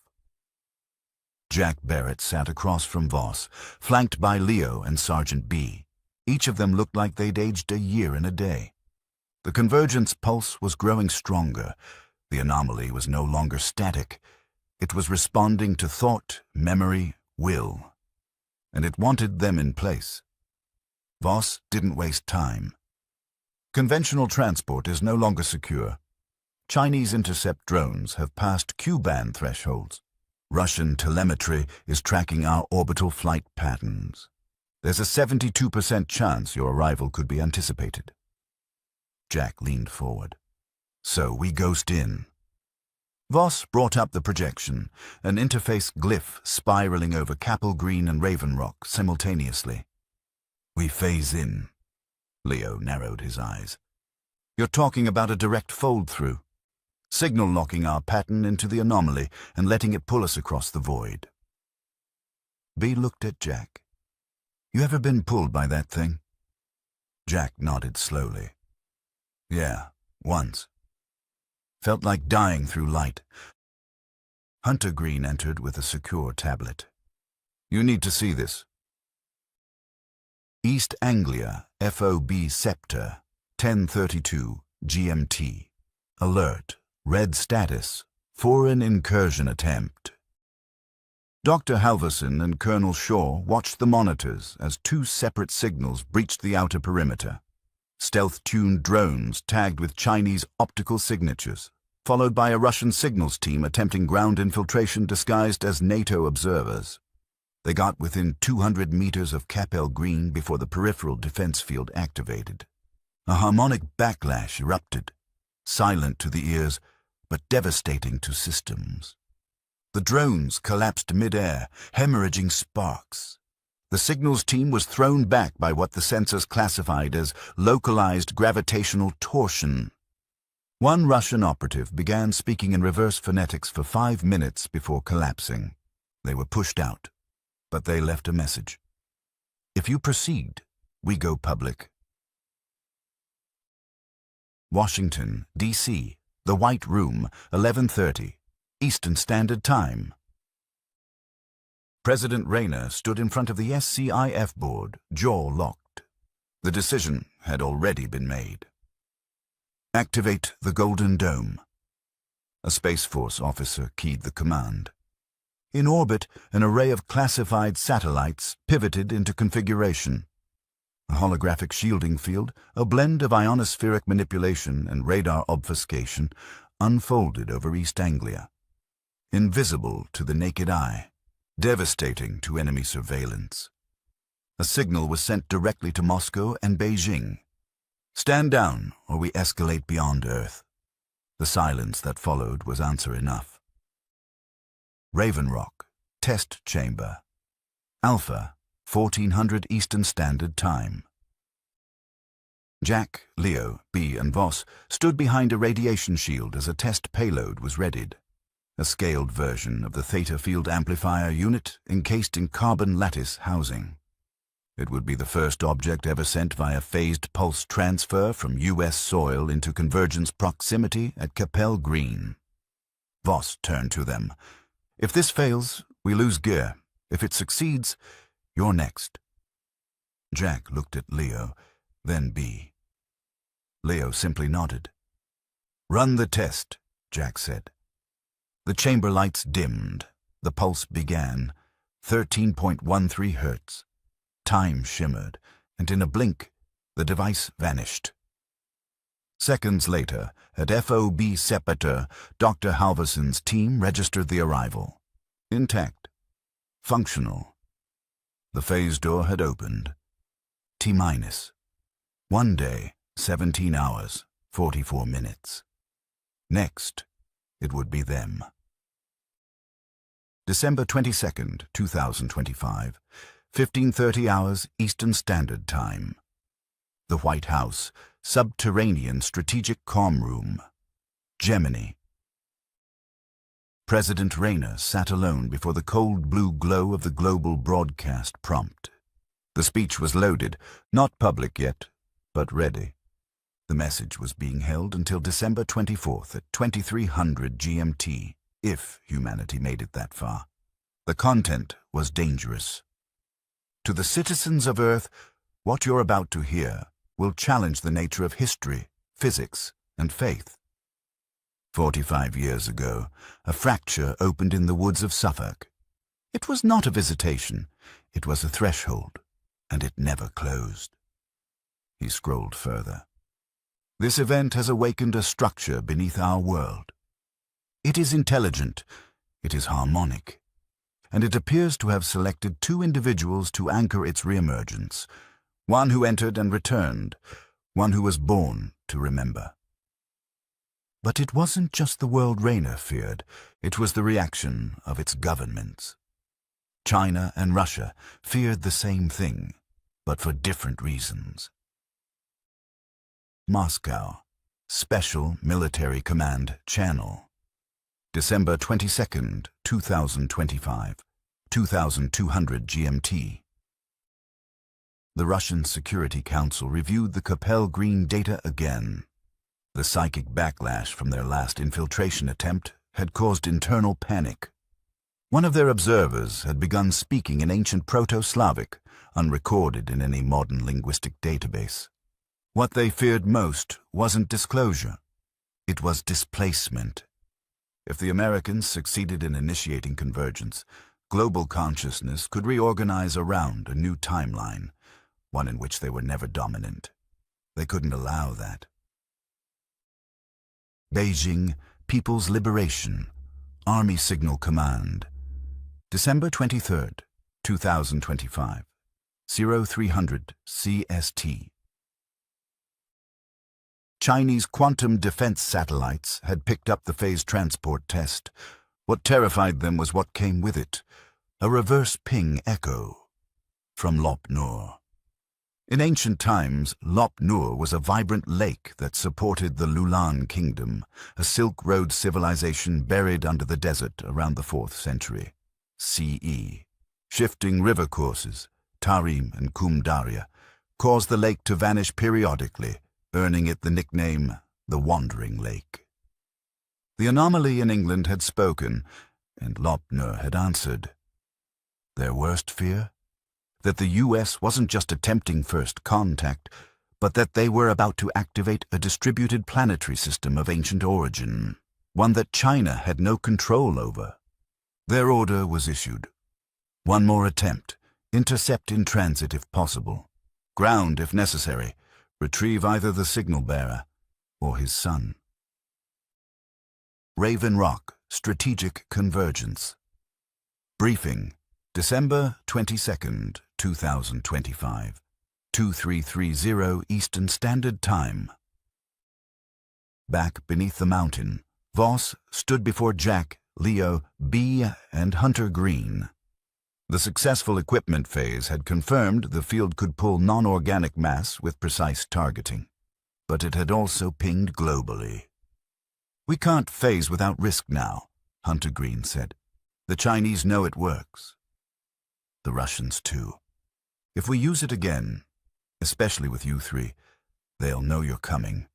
Jack Barrett sat across from Voss, flanked by Leo and Sergeant B. Each of them looked like they'd aged a year and a day. The convergence pulse was growing stronger. The anomaly was no longer static. It was responding to thought, memory, will. And it wanted them in place. Voss didn't waste time. Conventional transport is no longer secure. Chinese intercept drones have passed Q-band thresholds. Russian telemetry is tracking our orbital flight patterns. There's a 72% chance your arrival could be anticipated. Jack leaned forward. So we ghost in. Voss brought up the projection, an interface glyph spiraling over Capel Green and Raven Rock simultaneously. We phase in. Leo narrowed his eyes. You're talking about a direct fold-through. Signal locking our pattern into the anomaly and letting it pull us across the void. B looked at Jack. You ever been pulled by that thing? Jack nodded slowly. Yeah, once. Felt like dying through light. Hunter Green entered with a secure tablet. You need to see this. East Anglia, FOB Scepter, 10:32 GMT. Alert. Red status. Foreign incursion attempt. Dr. Halverson and Colonel Shaw watched the monitors as two separate signals breached the outer perimeter. Stealth-tuned drones tagged with Chinese optical signatures, followed by a Russian signals team attempting ground infiltration disguised as NATO observers. They got within 200 meters of Capel Green before the peripheral defense field activated. A harmonic backlash erupted, silent to the ears, but devastating to systems. The drones collapsed mid-air, hemorrhaging sparks. The signals team was thrown back by what the sensors classified as localized gravitational torsion. One Russian operative began speaking in reverse phonetics for 5 minutes before collapsing. They were pushed out, but they left a message. If you proceed, we go public. Washington, D.C., The White Room, 11:30, Eastern Standard Time. President Rayner stood in front of the SCIF board, jaw locked. The decision had already been made. Activate the Golden Dome. A Space Force officer keyed the command. In orbit, an array of classified satellites pivoted into configuration. A holographic shielding field, a blend of ionospheric manipulation and radar obfuscation, unfolded over East Anglia. Invisible to the naked eye, devastating to enemy surveillance. A signal was sent directly to Moscow and Beijing. Stand down, or we escalate beyond Earth. The silence that followed was answer enough. Raven Rock, Test Chamber. Alpha, 1400 Eastern Standard Time. Jack, Leo, B, and Voss stood behind a radiation shield as a test payload was readied. A scaled version of the Theta Field Amplifier unit encased in carbon lattice housing. It would be the first object ever sent via phased pulse transfer from U.S. soil into convergence proximity at Capel Green. Voss turned to them. If this fails, we lose gear. If it succeeds, you're next. Jack looked at Leo, then B. Leo simply nodded. Run the test, Jack said. The chamber lights dimmed. The pulse began, 13.13 hertz. Time shimmered, and in a blink, the device vanished. Seconds later, at FOB Scepter, Dr. Halverson's team registered the arrival. Intact. Functional. The phase door had opened. T-minus. 1 day, 17 hours, 44 minutes. Next, it would be them. December 22nd, 2025, 15:30 hours Eastern Standard Time. The White House, Subterranean Strategic Comm Room, Gemini. President Rayner sat alone before the cold blue glow of the global broadcast prompt. The speech was loaded, not public yet, but ready. The message was being held until December 24th at 2300 GMT, if humanity made it that far. The content was dangerous. To the citizens of Earth, what you're about to hear will challenge the nature of history, physics, and faith. 45 years ago, a fracture opened in the woods of Suffolk. It was not a visitation, it was a threshold, and it never closed. He scrolled further. This event has awakened a structure beneath our world. It is intelligent, it is harmonic, and it appears to have selected two individuals to anchor its reemergence, one who entered and returned, one who was born to remember. But it wasn't just the world Rayner feared, it was the reaction of its governments. China and Russia feared the same thing, but for different reasons. Moscow, Special Military Command Channel. December 22nd, 2025, 2200 GMT. The Russian Security Council reviewed the Capel Green data again. The psychic backlash from their last infiltration attempt had caused internal panic. One of their observers had begun speaking in ancient Proto-Slavic, unrecorded in any modern linguistic database. What they feared most wasn't disclosure. It was displacement. If the Americans succeeded in initiating convergence, global consciousness could reorganize around a new timeline, one in which they were never dominant. They couldn't allow that. Beijing, People's Liberation, Army Signal Command. December 23rd, 2025, 0300 CST. Chinese quantum defense satellites had picked up the phase transport test. What terrified them was what came with it, a reverse ping echo from Lop Nur. In ancient times, Lop Nur was a vibrant lake that supported the Lulan Kingdom, a Silk Road civilization buried under the desert around the 4th century CE. Shifting river courses, Tarim and Kumdaria, caused the lake to vanish periodically, earning it the nickname the Wandering Lake. The anomaly in England had spoken, and Lop Nur had answered. Their worst fear? That the U.S. wasn't just attempting first contact, but that they were about to activate a distributed planetary system of ancient origin, one that China had no control over. Their order was issued. One more attempt, intercept in transit if possible, ground if necessary, retrieve either the signal-bearer or his son. Raven Rock, Strategic Convergence. Briefing, December 22nd, 2025, 2330 Eastern Standard Time. Back beneath the mountain, Voss stood before Jack, Leo, B, and Hunter Green. The successful equipment phase had confirmed the field could pull non-organic mass with precise targeting, but it had also pinged globally. "We can't phase without risk now," Hunter Green said. "The Chinese know it works. The Russians too. If we use it again, especially with you three, they'll know you're coming.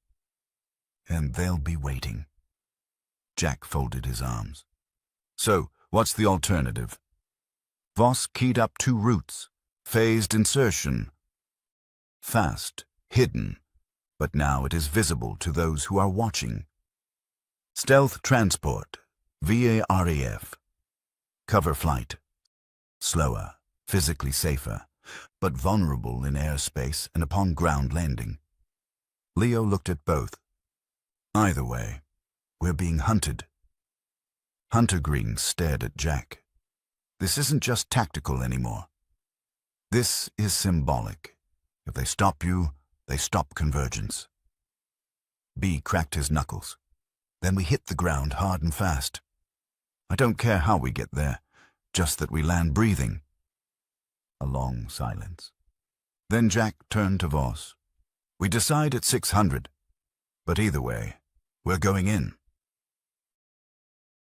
And they'll be waiting." Jack folded his arms. "So, what's the alternative?" Voss keyed up two routes, phased insertion. Fast, hidden, but now it is visible to those who are watching. Stealth transport, VAREF. Cover flight. Slower, physically safer, but vulnerable in airspace and upon ground landing. Leo looked at both. Either way, we're being hunted. Hunter Green stared at Jack. This isn't just tactical anymore. This is symbolic. If they stop you, they stop convergence. B cracked his knuckles. Then we hit the ground hard and fast. I don't care how we get there. just that we land breathing. A long silence. Then Jack turned to Voss. We decide at 600, but either way, we're going in.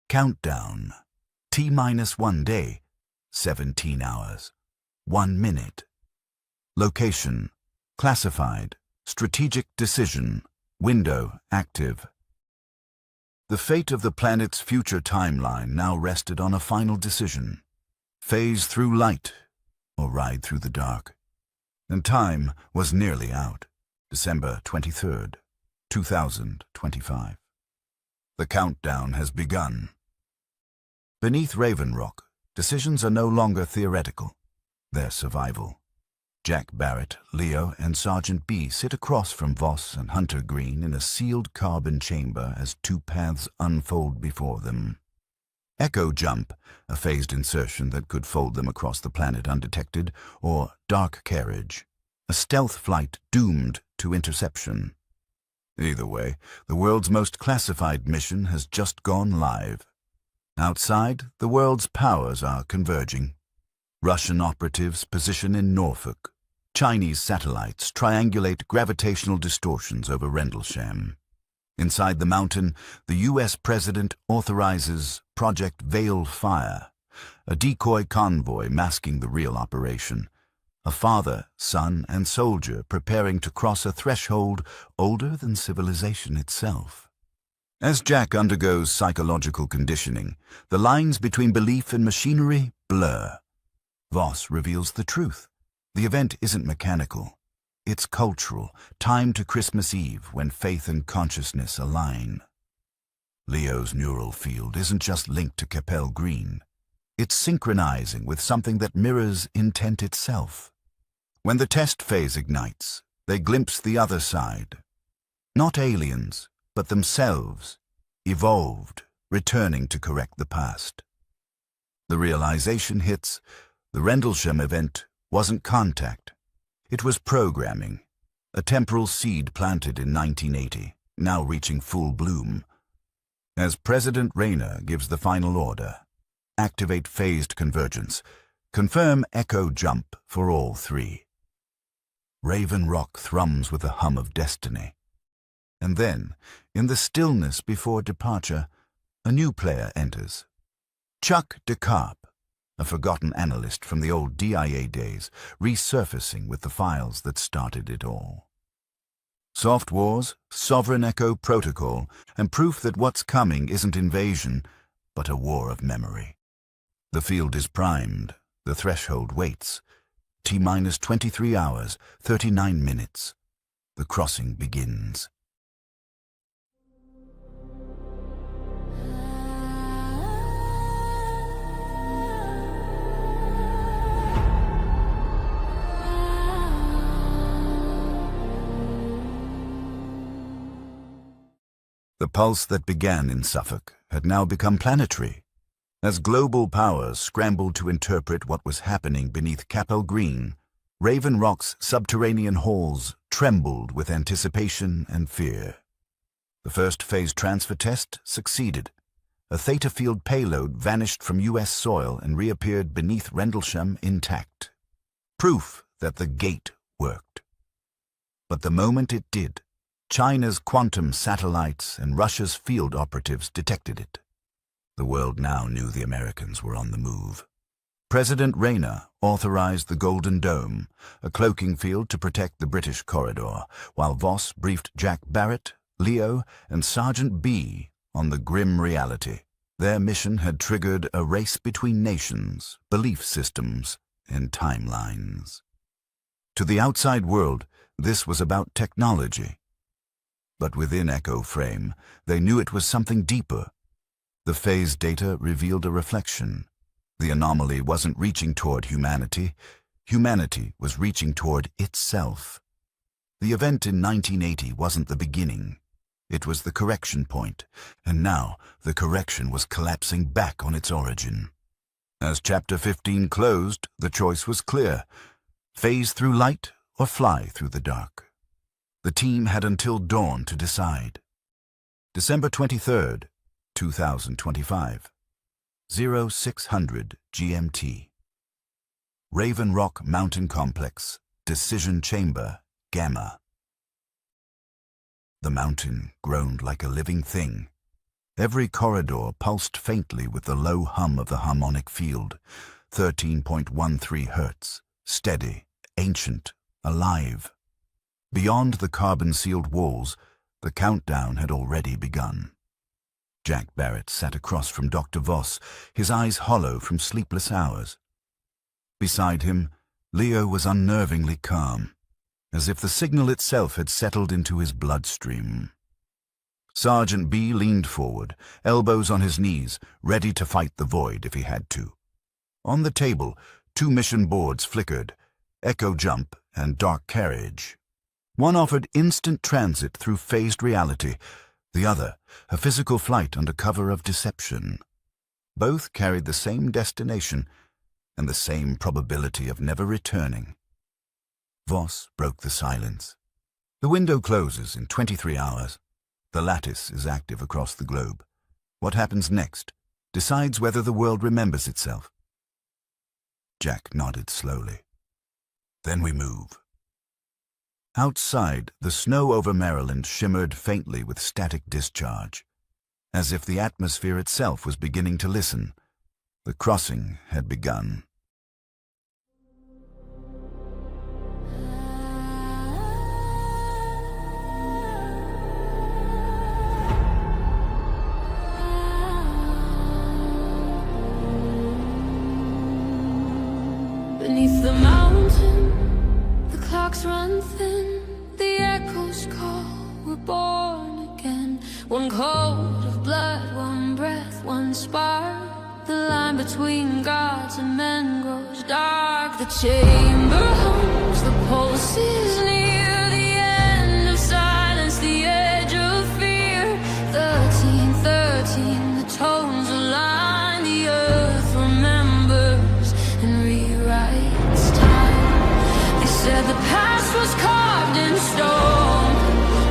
Countdown. T-1 day, 17 hours, 1 minute. Location, classified, strategic decision, window active. The fate of the planet's future timeline now rested on a final decision. Phase through light or ride through the dark. And time was nearly out. December 23rd, 2025. The countdown has begun. Beneath Raven Rock, decisions are no longer theoretical. They're survival. Jack Barrett, Leo, and Sergeant B sit across from Voss and Hunter Green in a sealed carbon chamber as two paths unfold before them. Echo Jump, a phased insertion that could fold them across the planet undetected, or Dark Carriage, a stealth flight doomed to interception. Either way, the world's most classified mission has just gone live. Outside, the world's powers are converging. Russian operatives position in Norfolk. Chinese satellites triangulate gravitational distortions over Rendlesham. Inside the mountain, the U.S. President authorizes Project Veil Fire, a decoy convoy masking the real operation. A father, son, and soldier preparing to cross a threshold older than civilization itself. As Jack undergoes psychological conditioning, the lines between belief and machinery blur. Voss reveals the truth. The event isn't mechanical. It's cultural, timed to Christmas Eve when faith and consciousness align. Leo's neural field isn't just linked to Capel Green. It's synchronizing with something that mirrors intent itself. When the test phase ignites, they glimpse the other side. Not aliens, but themselves, evolved, returning to correct the past. The realization hits. The Rendlesham event wasn't contact. It was programming, a temporal seed planted in 1980, now reaching full bloom. As President Rayner gives the final order, activate phased convergence, confirm Echo Jump for all three. Raven Rock thrums with a hum of destiny. And then, in the stillness before departure, a new player enters. Chuck DeCarp, a forgotten analyst from the old DIA days, resurfacing with the files that started it all. Soft Wars, Sovereign Echo Protocol, and proof that what's coming isn't invasion, but a war of memory. The field is primed. The threshold waits. T-minus 23 hours, 39 minutes. The crossing begins. The pulse that began in Suffolk had now become planetary. As global powers scrambled to interpret what was happening beneath Capel Green, Raven Rock's subterranean halls trembled with anticipation and fear. The first phase transfer test succeeded. A theta field payload vanished from U.S. soil and reappeared beneath Rendlesham intact. Proof that the gate worked. But the moment it did, China's quantum satellites and Russia's field operatives detected it. The world now knew the Americans were on the move. President Rayner authorized the Golden Dome, a cloaking field to protect the British corridor, while Voss briefed Jack Barrett, Leo, and Sergeant B on the grim reality. Their mission had triggered a race between nations, belief systems, and timelines. To the outside world, this was about technology. But within Echo Frame, they knew it was something deeper. The phase data revealed a reflection. The anomaly wasn't reaching toward humanity. Humanity was reaching toward itself. The event in 1980 wasn't the beginning. It was the correction point, and now the correction was collapsing back on its origin. As Chapter 15 closed, the choice was clear. Phase through light or fly through the dark. The team had until dawn to decide. December 23rd, 2025. 0600 GMT. Raven Rock Mountain Complex, Decision Chamber, Gamma. The mountain groaned like a living thing. Every corridor pulsed faintly with the low hum of the harmonic field, 13.13 hertz, steady, ancient, alive. Beyond the carbon-sealed walls, the countdown had already begun. Jack Barrett sat across from Dr. Voss, his eyes hollow from sleepless hours. Beside him, Leo was unnervingly calm, as if the signal itself had settled into his bloodstream. Sergeant B leaned forward, elbows on his knees, ready to fight the void if he had to. On the table, 2 mission boards flickered, Echo Jump and Dark Carriage. One offered instant transit through phased reality, the other, a physical flight under cover of deception. Both carried the same destination and the same probability of never returning. Voss broke the silence. The window closes in 23 hours. The lattice is active across the globe. What happens next decides whether the world remembers itself. Jack nodded slowly. Then we move. Outside, the snow over Maryland shimmered faintly with static discharge, as if the atmosphere itself was beginning to listen. The crossing had begun. Beneath the mountain, the clocks run thin, the echoes call, we're born again. One cold of blood, one breath, one spark. The line between gods and men grows dark. The chamber hums, the pulse is near, the end of silence, the edge of fear. 1313, the tones align, the earth remembers and rewrites time. They said the past was carved in stone,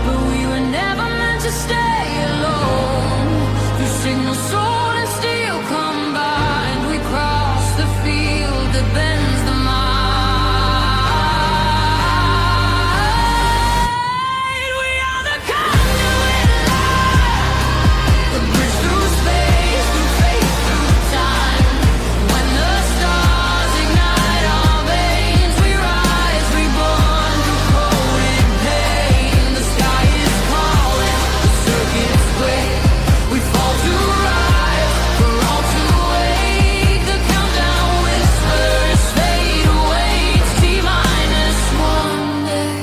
but we were never meant to stay alone. Through signal, sword and steel combined, we cross the field that bends the mind. We are the conduit light, the bridge through space, through faith, through time. When the stars ignite our veins, we rise, reborn through coded pain. The sky is calling, the circuits break. We fall to rise, we're all too late. The countdown whispers fade away. T-1 day,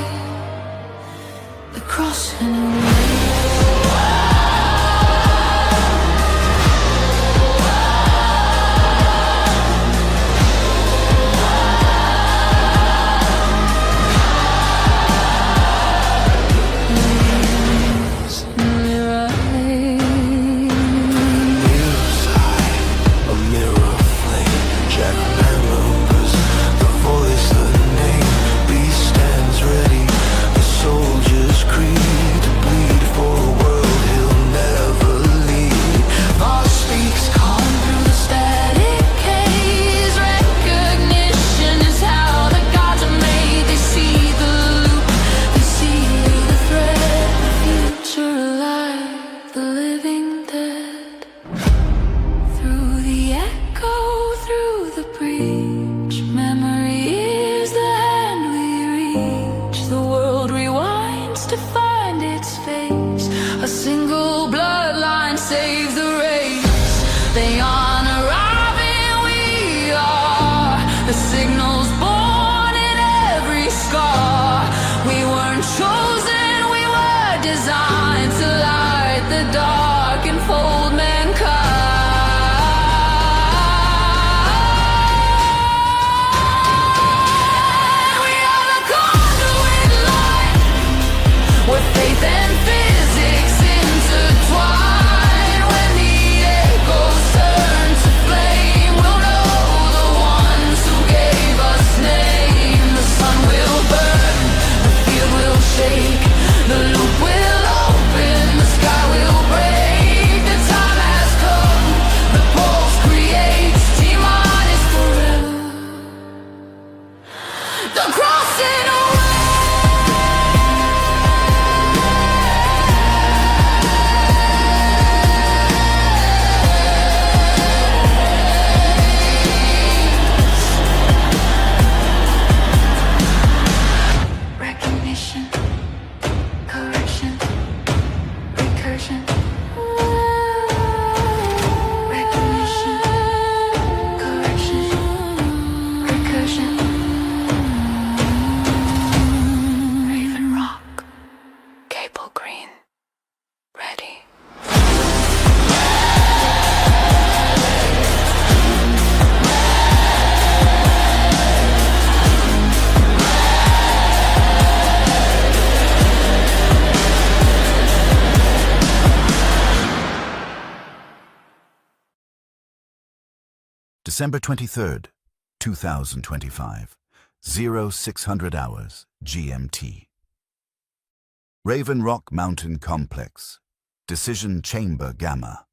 the crossing A mirror flame, Jack remembers the voice, the name. Beast stands ready, the soldier's creed, to bleed for a world he'll never lead. Voss speaks calm through the static haze. Recognition is how the gods are made. They see the loop, they see the thread. The future alive, the living dead. Through the echo, through the breach, memory is the hand we reach. The world rewinds to find its face. A single bloodline saves the race. They honor arriving, we are the signals born in every scar. We weren't chosen, we were designed to light the dark and fold mankind. We are the conduit light, where faith and physics intertwine. When the echoes turn to flame, we'll know the ones who gave us name. The sun will burn, the field will shake, the loop will open, the sky will break. December 23rd, 2025, 0600 hours GMT. Raven Rock Mountain Complex, Decision Chamber Gamma.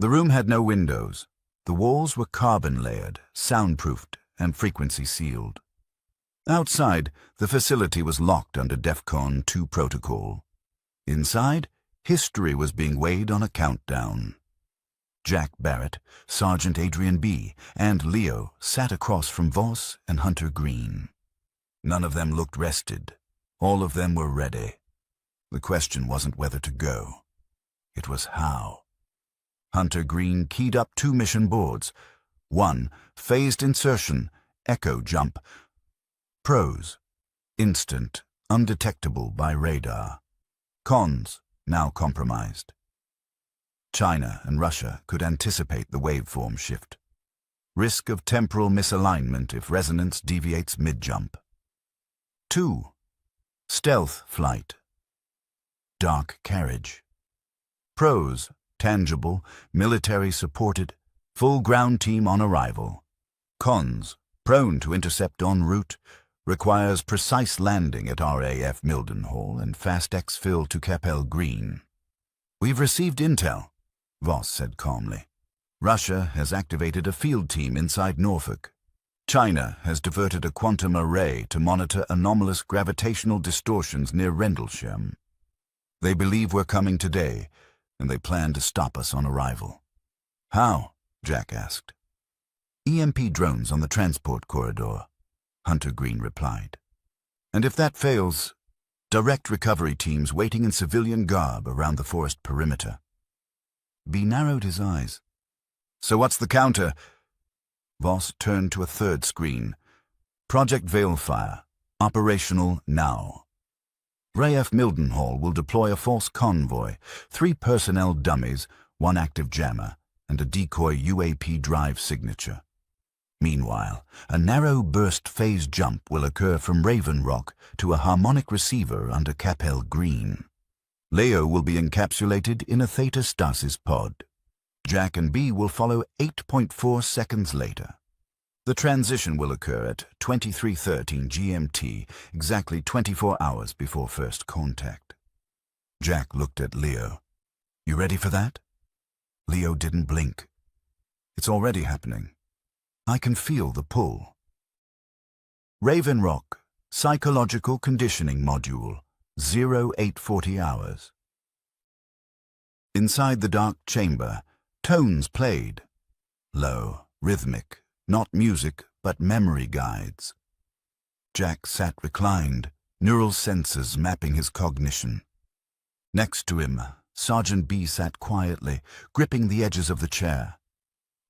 The room had no windows. The walls were carbon-layered, soundproofed, and frequency-sealed. Outside, the facility was locked under DEFCON 2 protocol. Inside, history was being weighed on a countdown. Jack Barrett, Sergeant Adrian B., and Leo sat across from Voss and Hunter Green. None of them looked rested. All of them were ready. The question wasn't whether to go. It was how. Hunter Green keyed up 2 mission boards. 1, phased insertion, echo jump. Pros, instant, undetectable by radar. Cons, now compromised. China and Russia could anticipate the waveform shift. Risk of temporal misalignment if resonance deviates mid-jump. 2, stealth flight. Dark carriage. Pros, tangible, military-supported, full ground team on arrival. Cons, prone to intercept en route, requires precise landing at RAF Mildenhall and fast exfil to Capel Green. We've received intel, Voss said calmly. Russia has activated a field team inside Norfolk. China has diverted a quantum array to monitor anomalous gravitational distortions near Rendlesham. They believe we're coming today, and they plan to stop us on arrival. How? Jack asked. EMP drones on the transport corridor, Hunter Green replied. And if that fails, direct recovery teams waiting in civilian garb around the forest perimeter. B narrowed his eyes. So what's the counter? Voss turned to a third screen. Project Veilfire, operational now. RAF Mildenhall will deploy a false convoy, 3 personnel dummies, 1 active jammer, and a decoy UAP drive signature. Meanwhile, a narrow burst phase jump will occur from Raven Rock to a harmonic receiver under Capel Green. Leo will be encapsulated in a Theta Stasis pod. Jack and B will follow 8.4 seconds later. The transition will occur at 23:13 GMT, exactly 24 hours before first contact. Jack looked at Leo. You ready for that? Leo didn't blink. It's already happening. I can feel the pull. Raven Rock, Psychological Conditioning Module, 0840 hours. Inside the dark chamber, tones played. Low, rhythmic, not music, but memory guides. Jack sat reclined, neural sensors mapping his cognition. Next to him, Sergeant B sat quietly, gripping the edges of the chair.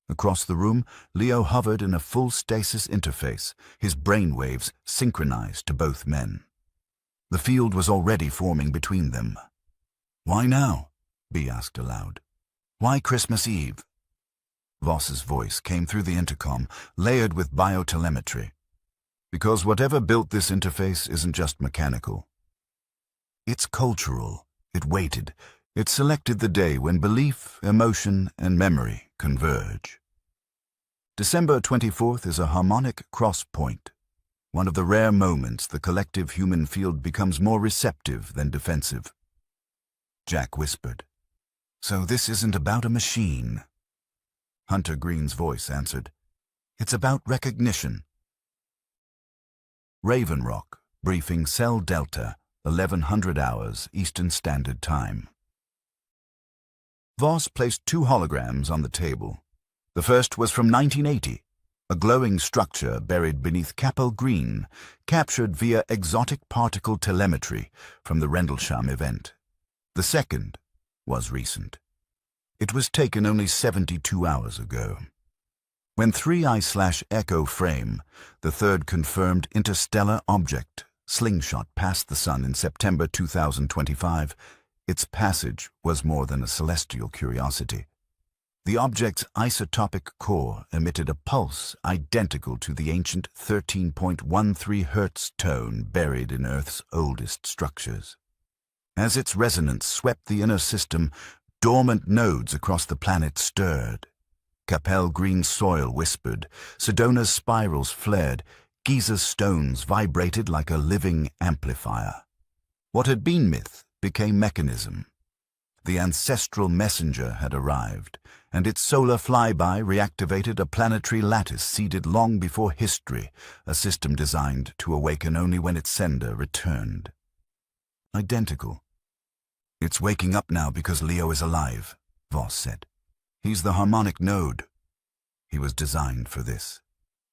Across the room, Leo hovered in a full stasis interface, his brainwaves synchronized to both men. The field was already forming between them. Why now? B asked aloud. Why Christmas Eve? Voss's voice came through the intercom, layered with biotelemetry. Because whatever built this interface isn't just mechanical. It's cultural. It waited. It selected the day when belief, emotion, and memory converge. December 24th is a harmonic cross point, one of the rare moments the collective human field becomes more receptive than defensive. Jack whispered, So this isn't about a machine. Hunter Green's voice answered, It's about recognition. Raven Rock, briefing Cell Delta, 1100 hours Eastern Standard Time. Voss placed 2 holograms on the table. The first was from 1980, a glowing structure buried beneath Capel Green, captured via exotic particle telemetry from the Rendlesham event. The second was recent. It was taken only 72 hours ago. When 3I/Echo frame, the third confirmed interstellar object, slingshot past the Sun in September 2025, its passage was more than a celestial curiosity. The object's isotopic core emitted a pulse identical to the ancient 13.13 Hz tone buried in Earth's oldest structures. As its resonance swept the inner system, dormant nodes across the planet stirred. Capel green soil whispered, Sedona's spirals flared, Giza's stones vibrated like a living amplifier. What had been myth became mechanism. The ancestral messenger had arrived, and its solar flyby reactivated a planetary lattice seeded long before history, a system designed to awaken only when its sender returned. Identical. It's waking up now because Leo is alive, Voss said. He's the harmonic node. He was designed for this.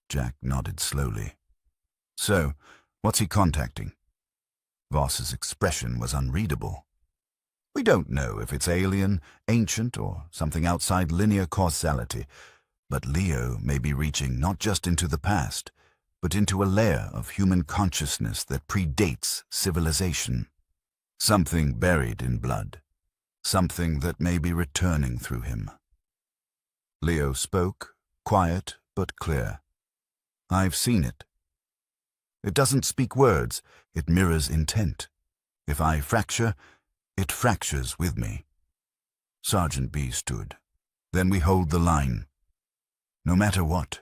Jack nodded slowly. So, what's he contacting? Voss's expression was unreadable. We don't know if it's alien, ancient, or something outside linear causality, but Leo may be reaching not just into the past, but into a layer of human consciousness that predates civilization. Something buried in blood. Something that may be returning through him. Leo spoke, quiet but clear. I've seen it. It doesn't speak words, it mirrors intent. If I fracture, it fractures with me. Sergeant B stood. Then we hold the line. No matter what.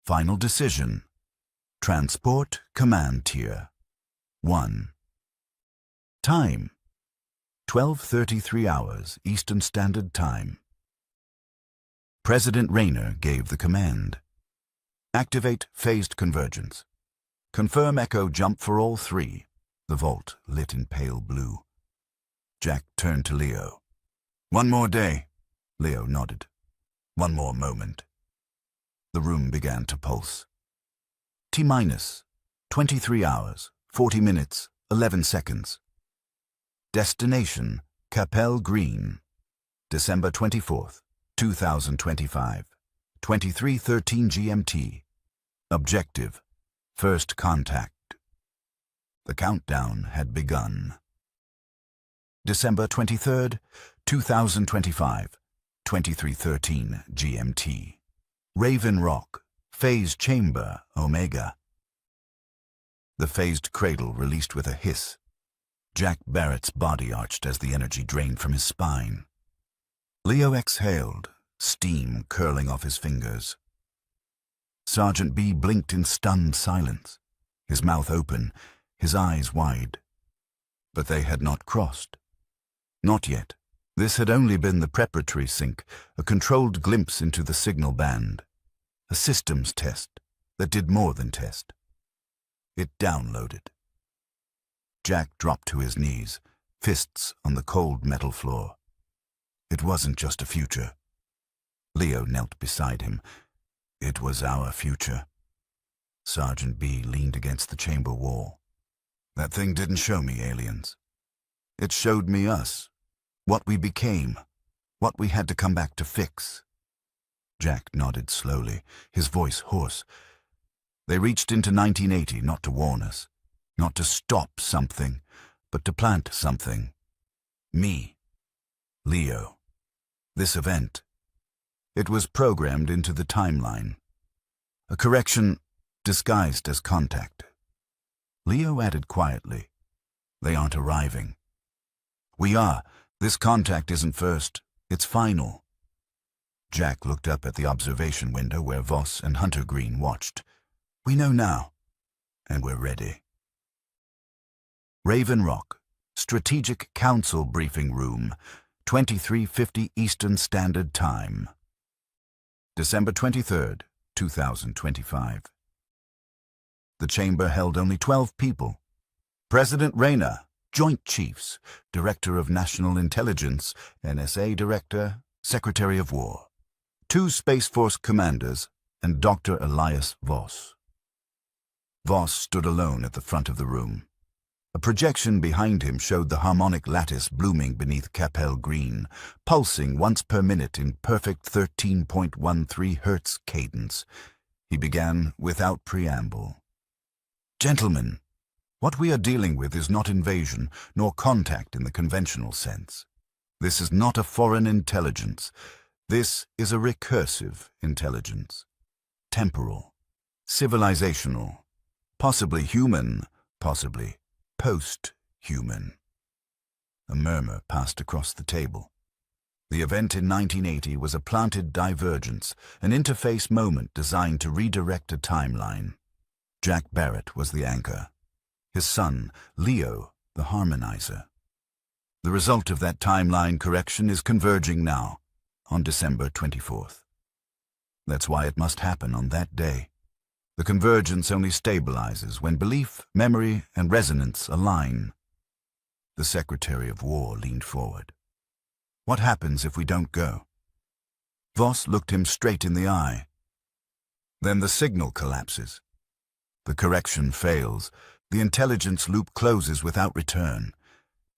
Final decision. Transport Command Tier 1. Time 12:33 hours Eastern Standard Time. President Rayner gave the command. Activate phased convergence. Confirm echo jump for all three. The vault lit in pale blue. Jack turned to Leo. One more day. Leo nodded. One more moment. The room began to pulse. T-minus 23 hours, 40 minutes, 11 seconds. Destination, Capel Green. December 24th, 2025. 23:13 GMT. Objective, first contact. The countdown had begun. December 23rd, 2025. 23:13 GMT. Raven Rock, Phase Chamber, Omega. The phased cradle released with a hiss. Jack Barrett's body arched as the energy drained from his spine. Leo exhaled, steam curling off his fingers. Sergeant B blinked in stunned silence, his mouth open, his eyes wide. But they had not crossed. Not yet. This had only been the preparatory sync, a controlled glimpse into the signal band. A systems test that did more than test. It downloaded. Jack dropped to his knees, fists on the cold metal floor. It wasn't just a future. Leo knelt beside him. It was our future. Sergeant B leaned against the chamber wall. That thing didn't show me aliens. It showed me us. What we became. What we had to come back to fix. Jack nodded slowly, his voice hoarse. They reached into 1980 not to warn us. Not to stop something, but to plant something. Me. Leo. This event. It was programmed into the timeline. A correction disguised as contact. Leo added quietly, They aren't arriving. We are. This contact isn't first. It's final. Jack looked up at the observation window where Voss and Hunter Green watched. We know now, and we're ready. Raven Rock, Strategic Council Briefing Room, 23:50 Eastern Standard Time. December 23rd, 2025. The chamber held only 12 people. President Rayner, Joint Chiefs, Director of National Intelligence, NSA Director, Secretary of War, 2 Space Force commanders, and Dr. Elias Voss. Voss stood alone at the front of the room. A projection behind him showed the harmonic lattice blooming beneath Capel Green, pulsing once per minute in perfect 13.13 Hertz cadence. He began without preamble. Gentlemen, what we are dealing with is not invasion, nor contact in the conventional sense. This is not a foreign intelligence. This is a recursive intelligence. Temporal, civilizational, possibly human, possibly post-human. A murmur passed across the table. The event in 1980 was a planted divergence, an interface moment designed to redirect a timeline. Jack Barrett was the anchor. His son, Leo, the harmonizer. The result of that timeline correction is converging now, on December 24th. That's why it must happen on that day. The convergence only stabilizes when belief, memory, and resonance align. The Secretary of War leaned forward. What happens if we don't go? Voss looked him straight in the eye. Then the signal collapses. The correction fails. The intelligence loop closes without return.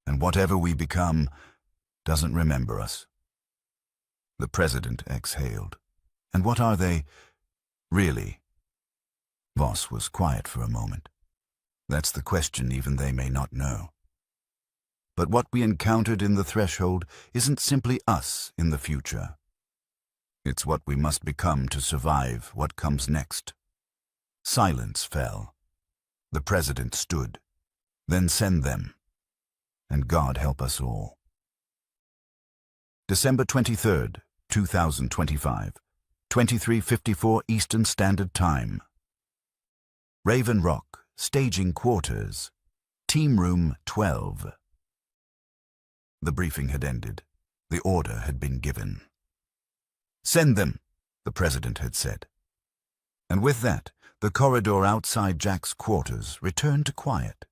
And whatever we become doesn't remember us. The President exhaled. And what are they, really? Voss was quiet for a moment. That's the question even they may not know. But what we encountered in the threshold isn't simply us in the future. It's what we must become to survive what comes next. Silence fell. The President stood. Then send them. And God help us all. December 23rd, 2025, 23:54 Eastern Standard Time. Raven Rock, Staging Quarters, Team Room 12. The briefing had ended. The order had been given. Send them, the President had said. And with that, the corridor outside Jack's quarters returned to quiet.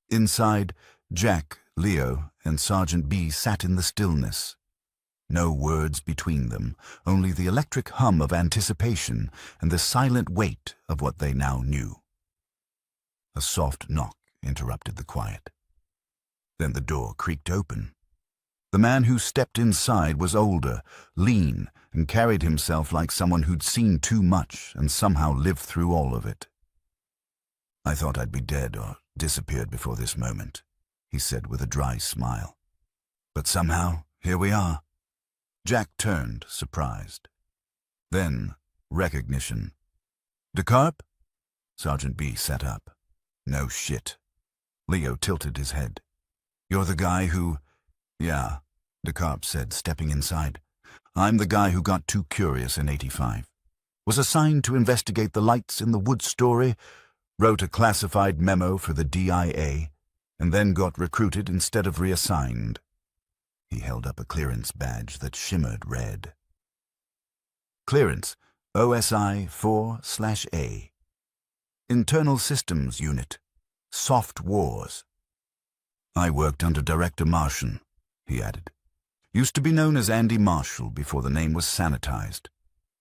Inside, Jack, Leo, and Sergeant B sat in the stillness. No words between them, only the electric hum of anticipation and the silent weight of what they now knew. A soft knock interrupted the quiet. Then the door creaked open. The man who stepped inside was older, lean, and carried himself like someone who'd seen too much and somehow lived through all of it. I thought I'd be dead or disappeared before this moment, he said with a dry smile. But somehow, here we are. Jack turned, surprised. Then, recognition. DeCarp? Sergeant B sat up. No shit. Leo tilted his head. You're the guy who... Yeah, DeCarp said, stepping inside. I'm the guy who got too curious in '85. Was assigned to investigate the lights in the wood story, wrote a classified memo for the DIA, and then got recruited instead of reassigned. He held up a clearance badge that shimmered red. Clearance, OSI 4/A. Internal Systems Unit. Soft Wars. I worked under Director Martian, he added. Used to be known as Andy Marshall before the name was sanitized.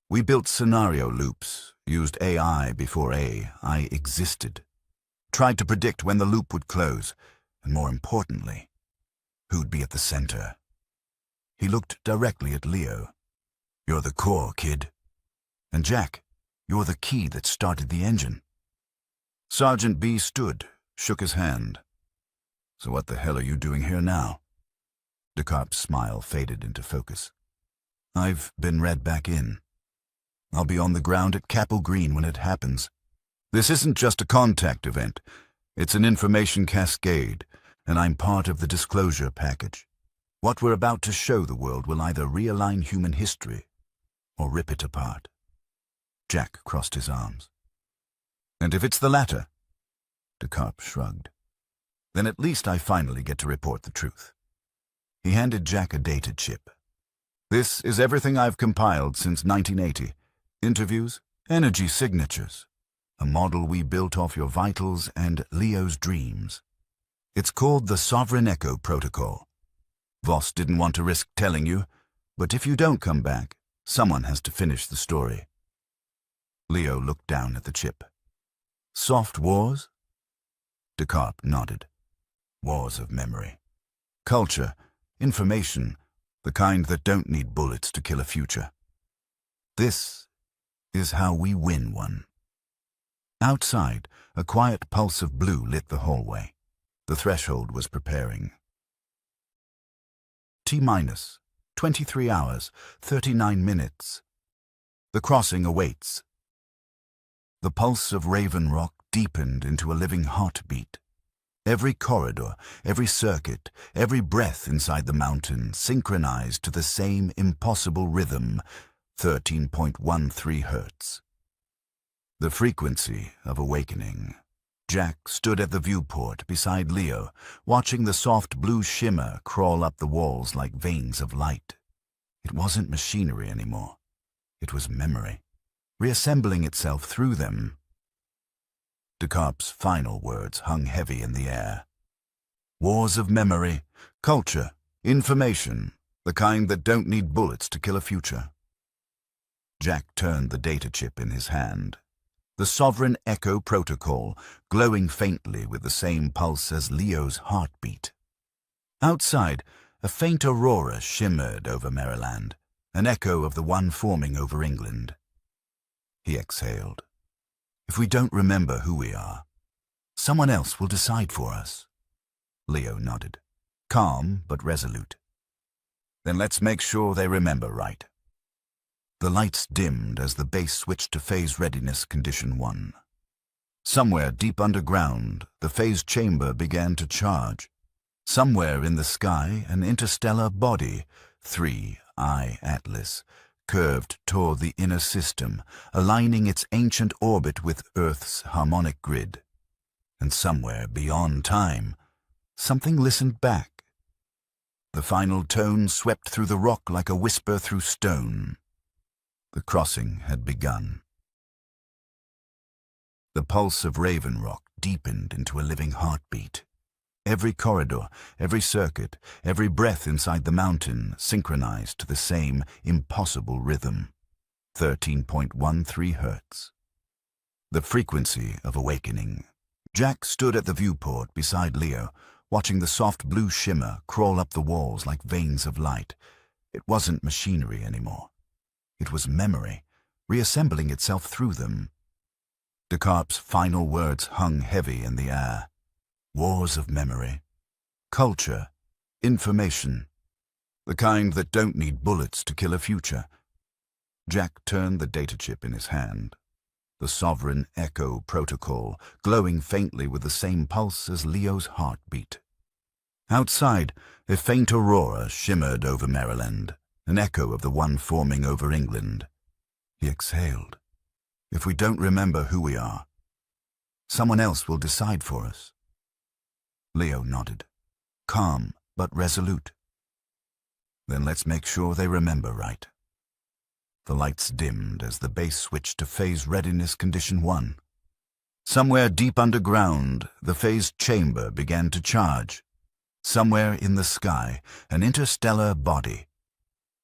We built scenario loops, used AI before AI existed. Tried to predict when the loop would close, and more importantly, who'd be at the center. He looked directly at Leo. You're the core, kid. And Jack, you're the key that started the engine. Sergeant B stood, shook his hand. So what the hell are you doing here now? DeCarp's smile faded into focus. I've been read back in. I'll be on the ground at Capel Green when it happens. This isn't just a contact event. It's an information cascade, and I'm part of the disclosure package. What we're about to show the world will either realign human history or rip it apart. Jack crossed his arms. And if it's the latter? DeCarp shrugged. Then at least I finally get to report the truth. He handed Jack a data chip. This is everything I've compiled since 1980. Interviews, energy signatures. A model we built off your vitals and Leo's dreams. It's called the Sovereign Echo Protocol. Voss didn't want to risk telling you, but if you don't come back, someone has to finish the story. Leo looked down at the chip. Soft wars? DeCarp nodded. Wars of memory. Culture, information, the kind that don't need bullets to kill a future. This is how we win one. Outside, a quiet pulse of blue lit the hallway. The threshold was preparing. T-minus, 23 hours, 39 minutes. The crossing awaits. The pulse of Raven Rock deepened into a living heartbeat. Every corridor, every circuit, every breath inside the mountain synchronized to the same impossible rhythm, 13.13 hertz. The frequency of awakening. Jack stood at the viewport beside Leo, watching the soft blue shimmer crawl up the walls like veins of light. It wasn't machinery anymore. It was memory, reassembling itself through them. Descartes' final words hung heavy in the air. Wars of memory, culture, information, the kind that don't need bullets to kill a future. Jack turned the data chip in his hand. The sovereign echo protocol, glowing faintly with the same pulse as Leo's heartbeat. Outside, a faint aurora shimmered over Maryland, an echo of the one forming over England. He exhaled. If we don't remember who we are, someone else will decide for us. Leo nodded, calm but resolute. Then let's make sure they remember right. The lights dimmed as the base switched to phase readiness condition 1. Somewhere deep underground, the phase chamber began to charge. Somewhere in the sky, an interstellar body, 3I Atlas, curved toward the inner system, aligning its ancient orbit with Earth's harmonic grid. And somewhere beyond time, something listened back. The final tone swept through the rock like a whisper through stone. The crossing had begun. The pulse of Raven Rock deepened into a living heartbeat. Every corridor, every circuit, every breath inside the mountain synchronized to the same impossible rhythm, 13.13 hertz. The frequency of awakening. Jack stood at the viewport beside Leo, watching the soft blue shimmer crawl up the walls like veins of light. It wasn't machinery anymore. It was memory, reassembling itself through them. Descartes' final words hung heavy in the air. Wars of memory, culture, information, the kind that don't need bullets to kill a future. Jack turned the data chip in his hand. The sovereign echo protocol, glowing faintly with the same pulse as Leo's heartbeat. Outside, a faint aurora shimmered over Maryland, an echo of the one forming over England. He exhaled. If we don't remember who we are, someone else will decide for us. Leo nodded, calm but resolute. Then let's make sure they remember right. The lights dimmed as the base switched to phase readiness condition 1. Somewhere deep underground, the phase chamber began to charge. Somewhere in the sky, an interstellar body,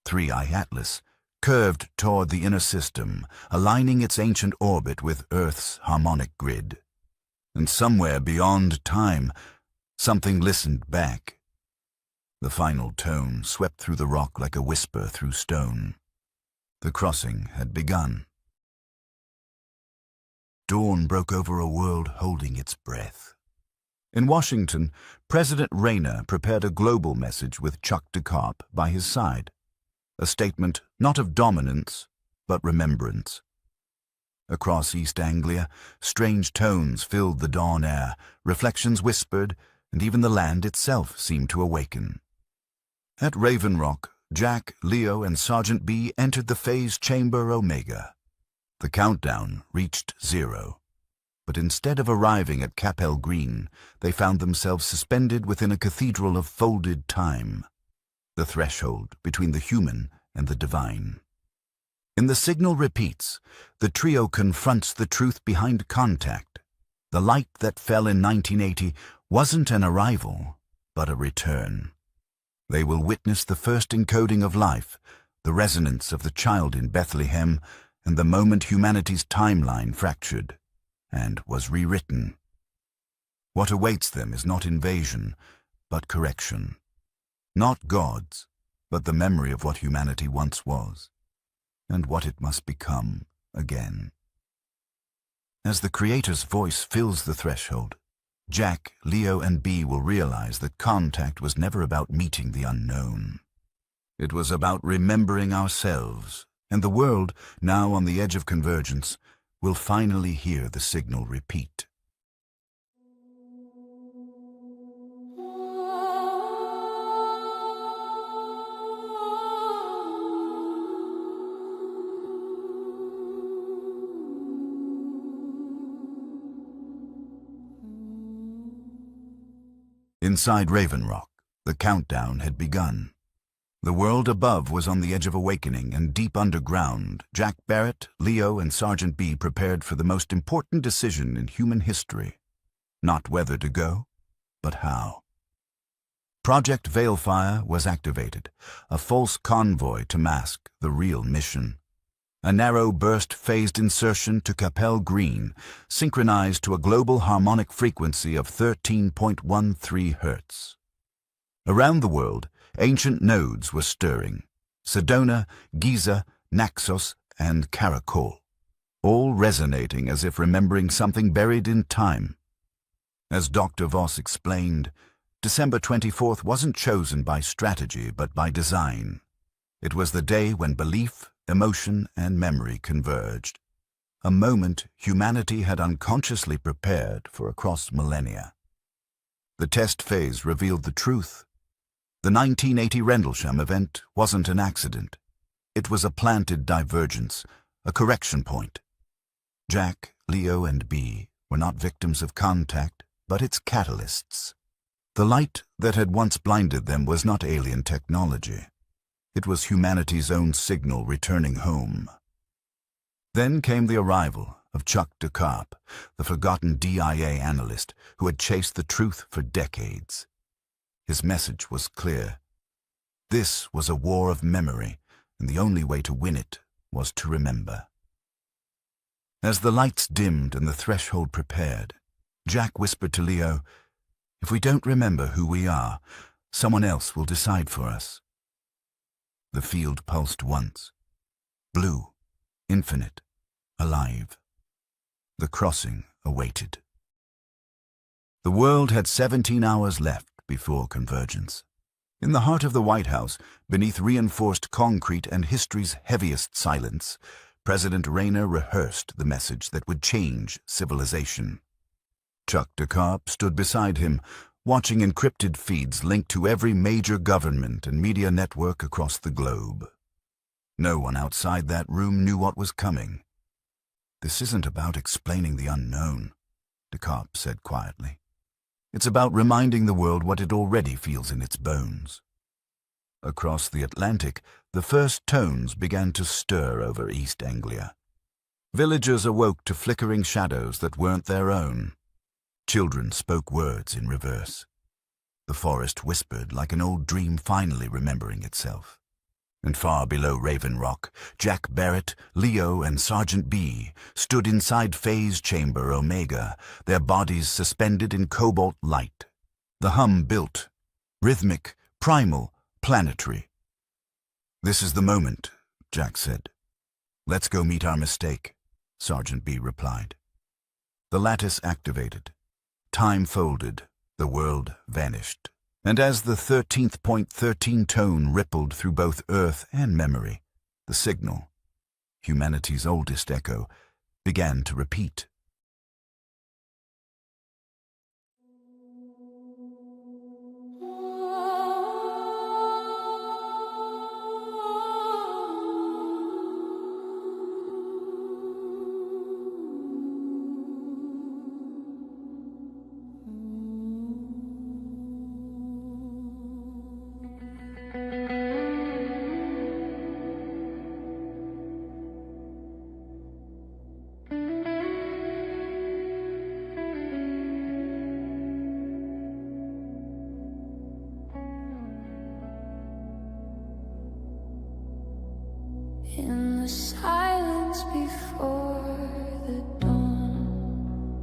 3I Atlas, curved toward the inner system, aligning its ancient orbit with Earth's harmonic grid. And somewhere beyond time, something listened back. The final tone swept through the rock like a whisper through stone. The crossing had begun. Dawn broke over a world holding its breath. In Washington, President Rayner prepared a global message with Chuck Descartes by his side. A statement not of dominance, but remembrance. Across East Anglia, strange tones filled the dawn air, reflections whispered, and even the land itself seemed to awaken. At Raven Rock, Jack, Leo, and Sergeant B entered the phase chamber Omega. The countdown reached 0. But instead of arriving at Capel Green, they found themselves suspended within a cathedral of folded time. The threshold between the human and the divine. In the signal repeats, the trio confronts the truth behind contact. The light that fell in 1980 wasn't an arrival, but a return. They will witness the first encoding of life, the resonance of the child in Bethlehem, and the moment humanity's timeline fractured and was rewritten. What awaits them is not invasion, but correction. Not gods, but the memory of what humanity once was, and what it must become again. As the Creator's voice fills the threshold, Jack, Leo, and B will realize that contact was never about meeting the unknown. It was about remembering ourselves, and the world, now on the edge of convergence, will finally hear the signal repeat. Inside Raven Rock, the countdown had begun. The world above was on the edge of awakening, and deep underground, Jack Barrett, Leo, and Sergeant B prepared for the most important decision in human history. Not whether to go, but how. Project Veilfire was activated, a false convoy to mask the real mission. A narrow burst phased insertion to Capel Green, synchronized to a global harmonic frequency of 13.13 Hertz. Around the world, ancient nodes were stirring: Sedona, Giza, Naxos, and Caracol, all resonating as if remembering something buried in time. As Dr. Voss explained, December 24th wasn't chosen by strategy but by design. It was the day when belief, emotion, and memory converged, a moment humanity had unconsciously prepared for across millennia. The test phase revealed the truth. The 1980 Rendlesham event wasn't an accident. It was a planted divergence, a correction point. Jack, Leo, and B were not victims of contact, but its catalysts. The light that had once blinded them was not alien technology. It was humanity's own signal returning home. Then came the arrival of Chuck DeCarp, the forgotten DIA analyst who had chased the truth for decades. His message was clear. This was a war of memory, and the only way to win it was to remember. As the lights dimmed and the threshold prepared, Jack whispered to Leo, "If we don't remember who we are, someone else will decide for us." The field pulsed once. Blue, infinite, alive. The crossing awaited. The world had 17 hours left before convergence. In the heart of the White House, beneath reinforced concrete and history's heaviest silence, President Rayner rehearsed the message that would change civilization. Chuck DeCarp stood beside him, watching encrypted feeds linked to every major government and media network across the globe. No one outside that room knew what was coming. "This isn't about explaining the unknown," DeCarp said quietly. "It's about reminding the world what it already feels in its bones." Across the Atlantic, the first tones began to stir over East Anglia. Villagers awoke to flickering shadows that weren't their own. Children spoke words in reverse. The forest whispered like an old dream finally remembering itself. And far below Raven Rock, Jack Barrett, Leo, and Sergeant B stood inside Phase Chamber Omega, their bodies suspended in cobalt light. The hum built, rhythmic, primal, planetary. "This is the moment," Jack said. "Let's go meet our mistake," Sergeant B replied. The lattice activated. Time folded, the world vanished. And as the 13.13 tone rippled through both Earth and memory, the signal, humanity's oldest echo, began to repeat. In the silence before the dawn,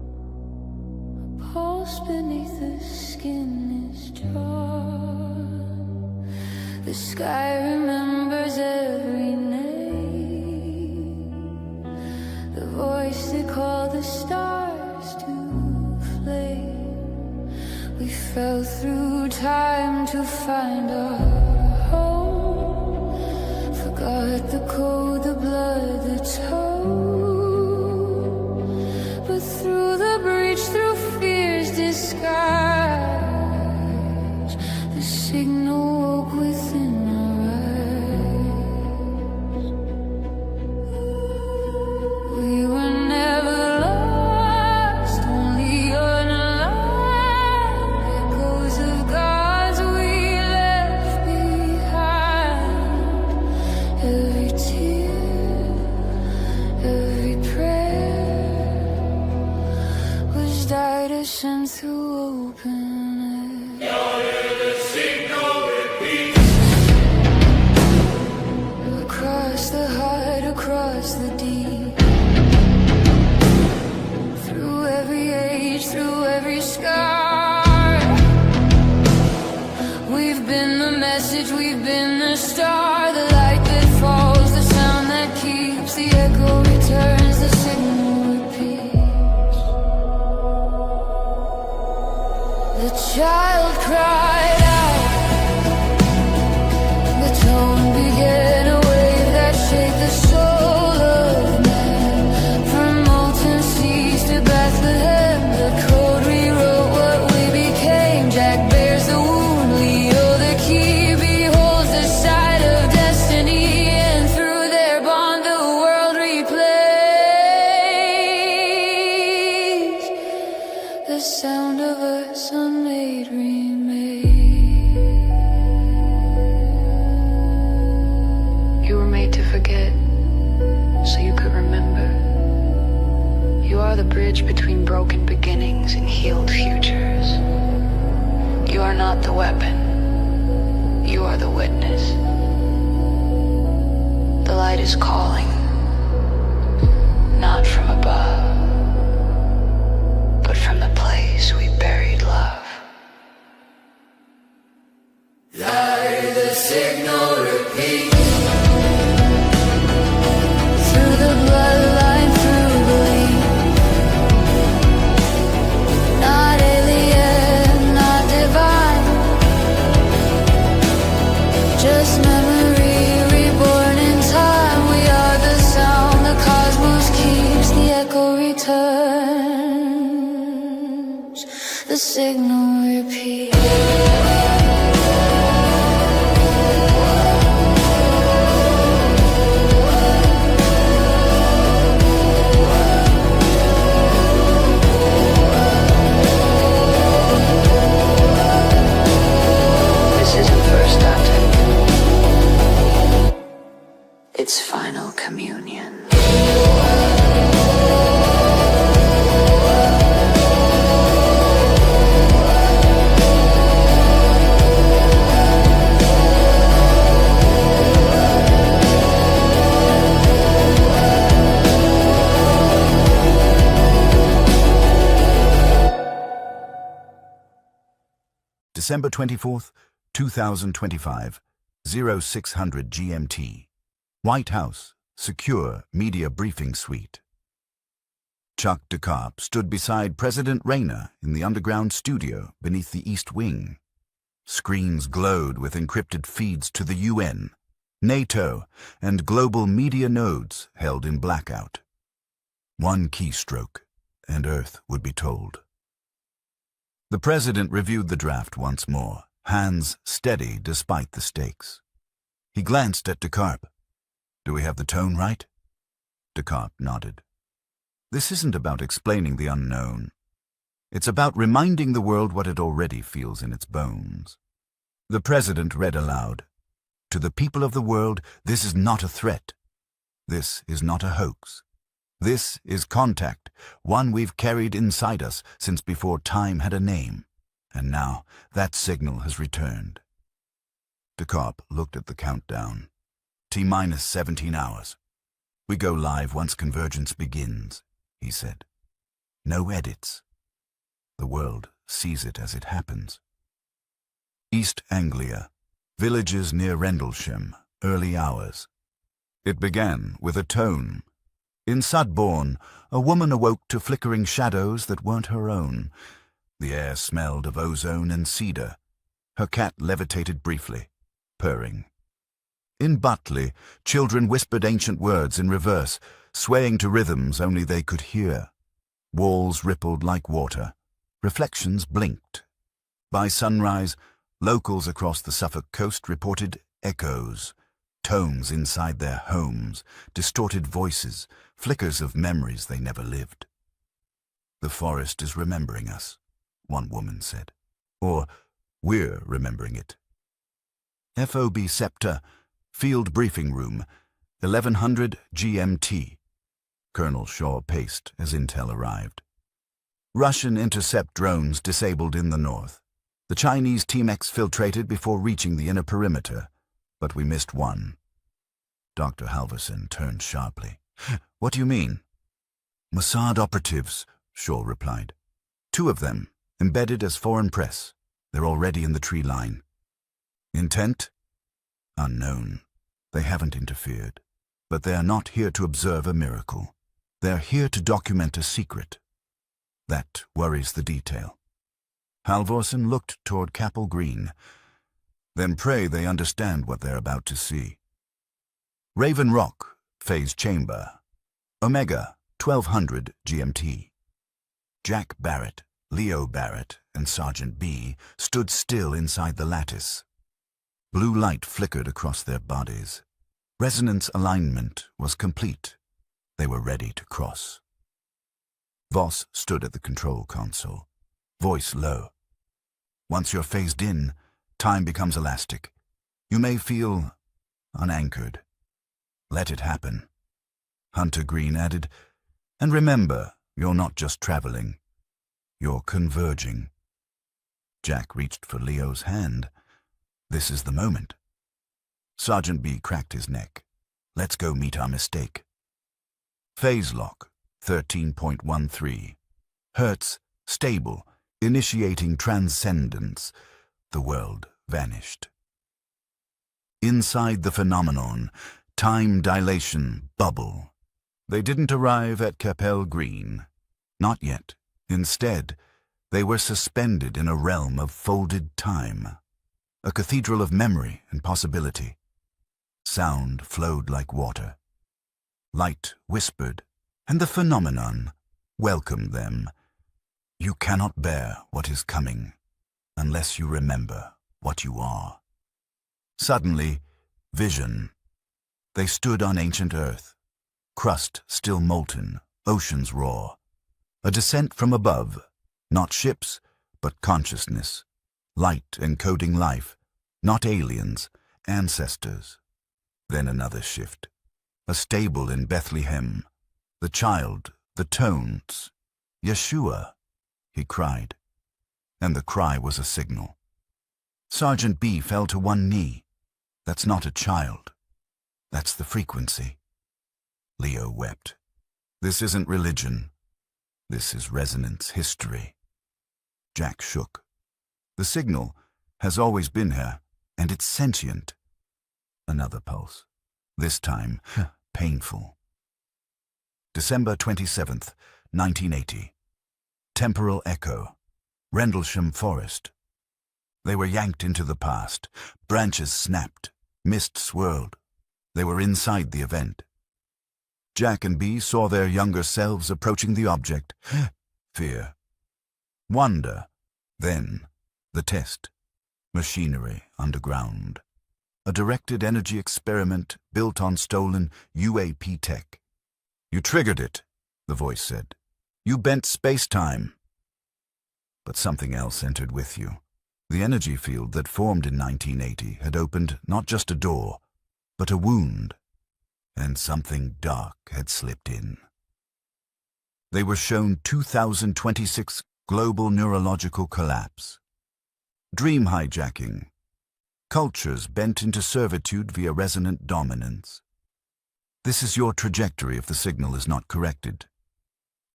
a pulse beneath the skin is drawn. The sky remembers every name, the voice that called the stars to flame. We fell through time to find our home. Forgot the code, the blood, the tone. But through the breach, through fear's disguise, the signal woke within our eyes. We were never lost, only unalive. Echoes of message, we've been the star, the light that falls, the sound that keeps, the echo returns, the signal repeats. The child cried out, the tone began a wave that shake the soul of man. From molten seas to Bethlehem, the code rewrote what we became. Jack bears the wound, Leo the key, beholds the side of destiny, and through their bond the world replays the sound of us unmade remade. You were made to forget, so you could remember. You are the bridge between broken beginnings and healed futures. You are not the weapon, you are the witness. The light is calling, not from above, but from the place we buried love. The signal repeats through the bloodline, through belief. Not alien, not divine, just memory reborn in time. We are the sound the cosmos keeps, the echo returns, the signal repeats. This isn't first contact. It's final communion. December 24th, 2025, 0600 GMT. White House, secure media briefing suite. Chuck DeCarp stood beside President Rayner in the underground studio beneath the East Wing. Screens glowed with encrypted feeds to the UN, NATO, and global media nodes held in blackout. One keystroke, and Earth would be told. The President reviewed the draft once more, hands steady despite the stakes. He glanced at DeCarp. "Do we have the tone right?" DeCarp nodded. "This isn't about explaining the unknown. It's about reminding the world what it already feels in its bones." The President read aloud, "To the people of the world, this is not a threat. This is not a hoax. This is contact, one we've carried inside us since before time had a name. And now that signal has returned." DeCarp looked at the countdown. T-minus 17 hours. "We go live once convergence begins," he said. "No edits. The world sees it as it happens." East Anglia, villages near Rendlesham, early hours. It began with a tone. In Sudbourne, a woman awoke to flickering shadows that weren't her own. The air smelled of ozone and cedar. Her cat levitated briefly, purring. In Butley, children whispered ancient words in reverse, swaying to rhythms only they could hear. Walls rippled like water. Reflections blinked. By sunrise, locals across the Suffolk coast reported echoes, tones inside their homes, distorted voices, flickers of memories they never lived. "The forest is remembering us," one woman said. Or, "We're remembering it." FOB Scepter, Field Briefing Room, 1100 GMT. Colonel Shaw paced as intel arrived. Russian intercept drones disabled in the north. The Chinese Team exfiltrated before reaching the inner perimeter, but we missed one. Dr. Halverson turned sharply. "What do you mean?" "Mossad operatives," Shaw replied. "Two of them, embedded as foreign press. They're already in the tree line." Intent? Unknown. They haven't interfered. But they are not here to observe a miracle. They're here to document a secret. That worries the detail. Halvorsen looked toward Capel Green. Then pray they understand what they're about to see. Raven Rock, Phase Chamber. Omega, 1200 GMT. Jack Barrett, Leo Barrett, and Sergeant B stood still inside the lattice. Blue light flickered across their bodies. Resonance alignment was complete. They were ready to cross. Voss stood at the control console, voice low. Once you're phased in, time becomes elastic. You may feel unanchored. Let it happen. Hunter Green added, and remember, you're not just traveling. You're converging. Jack reached for Leo's hand. This is the moment. Sergeant B cracked his neck. Let's go meet our mistake. Phase lock, 13.13. Hertz, stable, initiating transcendence. The world vanished. Inside the phenomenon, time dilation bubble. They didn't arrive at Capel Green. Not yet. Instead, they were suspended in a realm of folded time. A cathedral of memory and possibility. Sound flowed like water. Light whispered, and the phenomenon welcomed them. You cannot bear what is coming unless you remember what you are. Suddenly, vision. They stood on ancient earth. Crust still molten, oceans raw. A descent from above, not ships, but consciousness. Light encoding life, not aliens, ancestors. Then another shift. A stable in Bethlehem. The child, the tones. Yeshua, he cried. And the cry was a signal. Sergeant B fell to one knee. That's not a child. That's the frequency. Leo wept. This isn't religion. This is resonance history. Jack shook. The signal has always been here, and it's sentient. Another pulse. This time, painful. December 27th, 1980. Temporal echo. Rendlesham Forest. They were yanked into the past. Branches snapped. Mist swirled. They were inside the event. Jack and B saw their younger selves approaching the object. Fear. Wonder. Then, the test. Machinery underground. A directed energy experiment built on stolen UAP tech. You triggered it, the voice said. You bent space-time. But something else entered with you. The energy field that formed in 1980 had opened not just a door, but a wound. And something dark had slipped in. They were shown 2026 global neurological collapse. Dream hijacking. Cultures bent into servitude via resonant dominance. This is your trajectory if the signal is not corrected.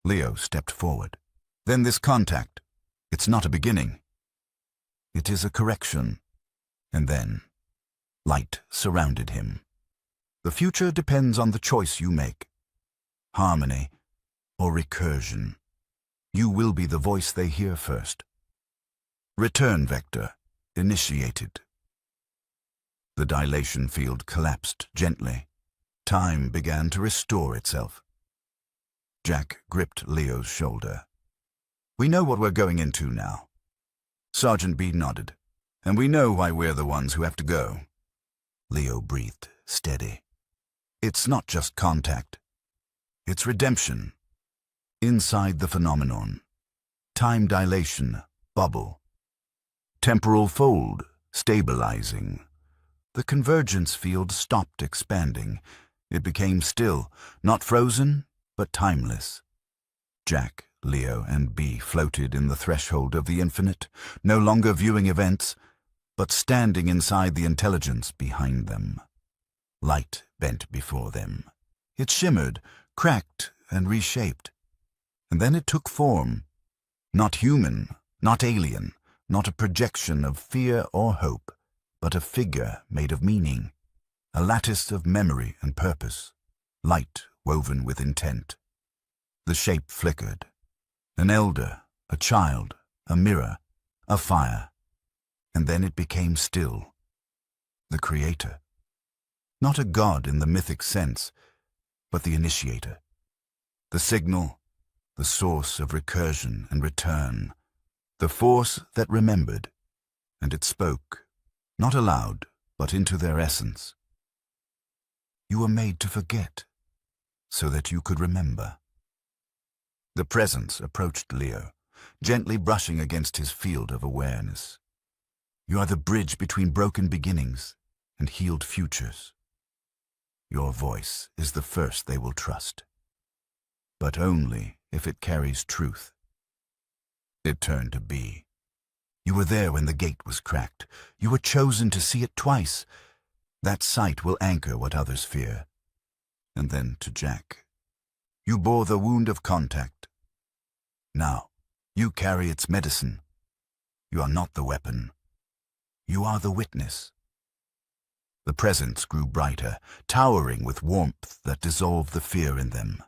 Leo stepped forward. Then this contact. It's not a beginning. It is a correction. And then, light surrounded him. The future depends on the choice you make. Harmony or recursion. You will be the voice they hear first. Return vector initiated. The dilation field collapsed gently. Time began to restore itself. Jack gripped Leo's shoulder. We know what we're going into now. Sergeant B nodded. And we know why we're the ones who have to go. Leo breathed, steady. It's not just contact. It's redemption. Inside the phenomenon. Time dilation, bubble. Temporal fold, stabilizing. The convergence field stopped expanding. It became still, not frozen, but timeless. Jack, Leo, and B floated in the threshold of the infinite, no longer viewing events, but standing inside the intelligence behind them. Light bent before them. It shimmered, cracked, and reshaped. And then it took form. Not human, not alien, not a projection of fear or hope, but a figure made of meaning, a lattice of memory and purpose, light woven with intent. The shape flickered. An elder, a child, a mirror, a fire. And then it became still. The creator. Not a god in the mythic sense, but the initiator. The signal, the source of recursion and return. The force that remembered, and it spoke, not aloud, but into their essence. You were made to forget, so that you could remember. The presence approached Leo, gently brushing against his field of awareness. You are the bridge between broken beginnings and healed futures. Your voice is the first they will trust, but only if it carries truth. It turned to be. You were there when the gate was cracked. You were chosen to see it twice. That sight will anchor what others fear. And then to Jack. You bore the wound of contact. Now, you carry its medicine. You are not the weapon. You are the witness. The presence grew brighter, towering with warmth that dissolved the fear in them.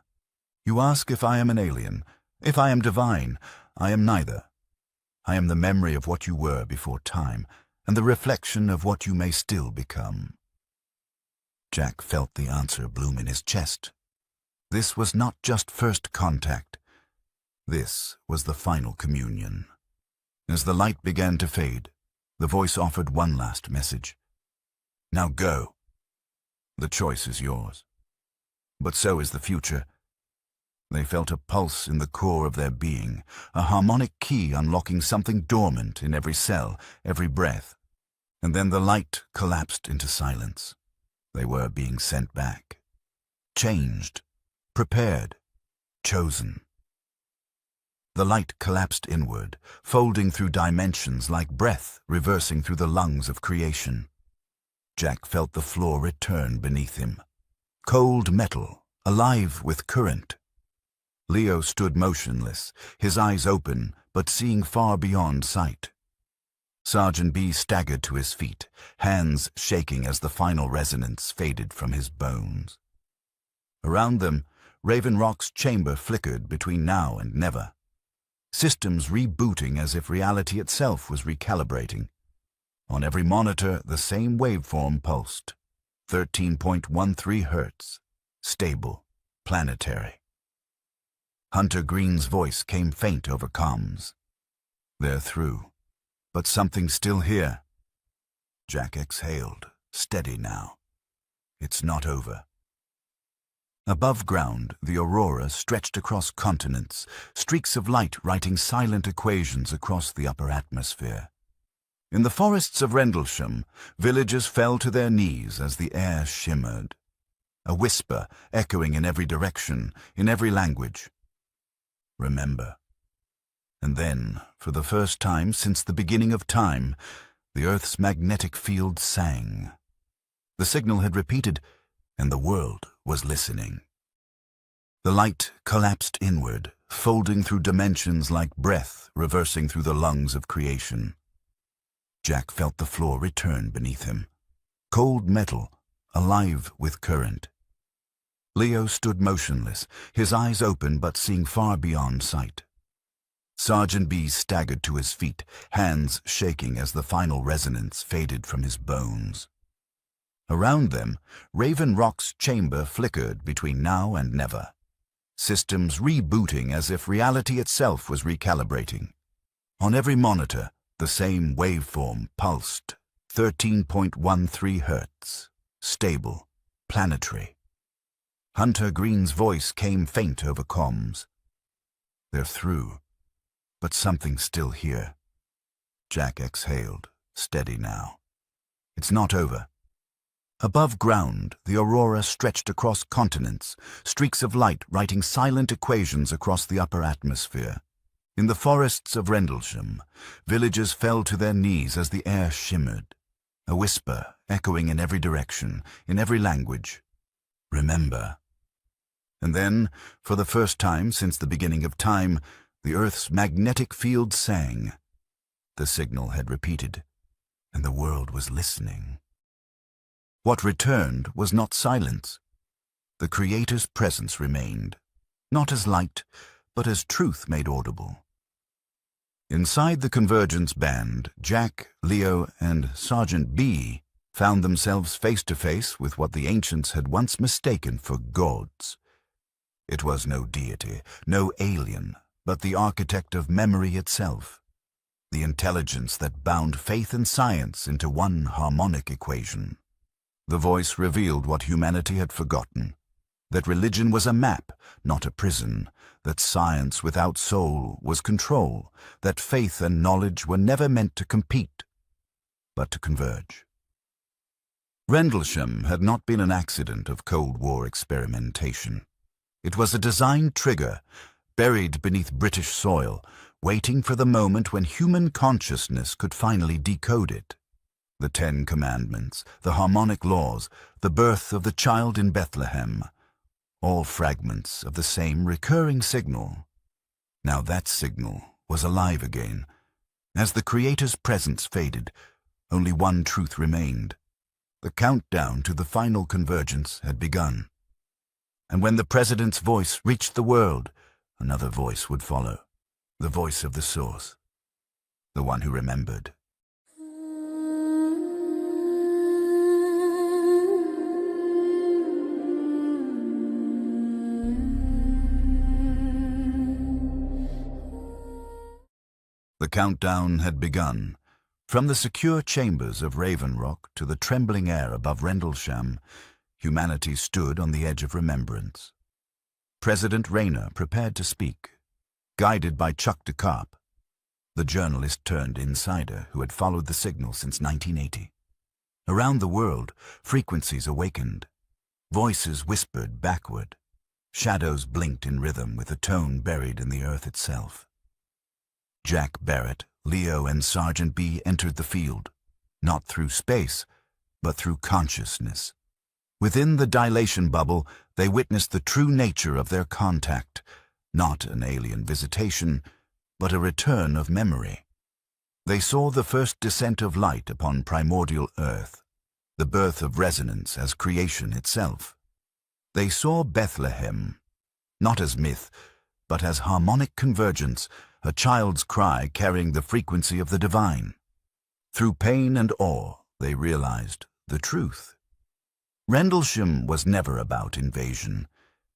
You ask if I am an alien, if I am divine. I am neither. I am the memory of what you were before time, and the reflection of what you may still become. Jack felt the answer bloom in his chest. This was not just first contact. This was the final communion. As the light began to fade, the voice offered one last message. Now go. The choice is yours. But so is the future. They felt a pulse in the core of their being, a harmonic key unlocking something dormant in every cell, every breath. And then the light collapsed into silence. They were being sent back. Changed. Prepared. Chosen. The light collapsed inward, folding through dimensions like breath reversing through the lungs of creation. Jack felt the floor return beneath him. Cold metal, alive with current. Leo stood motionless, his eyes open, but seeing far beyond sight. Sergeant B staggered to his feet, hands shaking as the final resonance faded from his bones. Around them, Raven Rock's chamber flickered between now and never. Systems rebooting as if reality itself was recalibrating. On every monitor, the same waveform pulsed. 13.13 hertz. Stable. Planetary. Hunter Green's voice came faint over comms. They're through. But something's still here. Jack exhaled, steady now. It's not over. Above ground, the aurora stretched across continents, streaks of light writing silent equations across the upper atmosphere. In the forests of Rendlesham, villagers fell to their knees as the air shimmered. A whisper echoing in every direction, in every language. Remember. And then, for the first time since the beginning of time, the Earth's magnetic field sang. The signal had repeated, and the world was listening. The light collapsed inward, folding through dimensions like breath reversing through the lungs of creation. Jack felt the floor return beneath him. Cold metal, alive with current. Leo stood motionless, his eyes open but seeing far beyond sight. Sergeant B staggered to his feet, hands shaking as the final resonance faded from his bones. Around them, Raven Rock's chamber flickered between now and never. Systems rebooting as if reality itself was recalibrating. On every monitor, the same waveform pulsed. 13.13 hertz. Stable. Planetary. Hunter Green's voice came faint over comms. They're through. But something's still here. Jack exhaled, steady now. It's not over. Above ground, the aurora stretched across continents, streaks of light writing silent equations across the upper atmosphere. In the forests of Rendlesham, villagers fell to their knees as the air shimmered. A whisper echoing in every direction, in every language. Remember. And then, for the first time since the beginning of time, the Earth's magnetic field sang. The signal had repeated, and the world was listening. What returned was not silence. The Creator's presence remained, not as light, but as truth made audible. Inside the Convergence band, Jack, Leo, and Sergeant B found themselves face to face with what the ancients had once mistaken for gods. It was no deity, no alien, but the architect of memory itself, the intelligence that bound faith and science into one harmonic equation. The voice revealed what humanity had forgotten, that religion was a map, not a prison, that science without soul was control, that faith and knowledge were never meant to compete, but to converge. Rendlesham had not been an accident of Cold War experimentation. It was a design trigger, buried beneath British soil, waiting for the moment when human consciousness could finally decode it. The 10 Commandments, the harmonic laws, the birth of the child in Bethlehem, all fragments of the same recurring signal. Now that signal was alive again. As the Creator's presence faded, only one truth remained. The countdown to the final convergence had begun. And when the President's voice reached the world, another voice would follow, the voice of the Source, the one who remembered. The countdown had begun. From the secure chambers of Raven Rock to the trembling air above Rendlesham, humanity stood on the edge of remembrance. President Rayner prepared to speak, guided by Chuck DeCarp, the journalist turned insider who had followed the signal since 1980. Around the world, frequencies awakened. Voices whispered backward. Shadows blinked in rhythm with a tone buried in the earth itself. Jack Barrett, Leo, and Sergeant B entered the field, not through space, but through consciousness. Within the dilation bubble, they witnessed the true nature of their contact, not an alien visitation, but a return of memory. They saw the first descent of light upon primordial Earth, the birth of resonance as creation itself. They saw Bethlehem, not as myth, but as harmonic convergence, a child's cry carrying the frequency of the divine. Through pain and awe, they realized the truth. Rendlesham was never about invasion.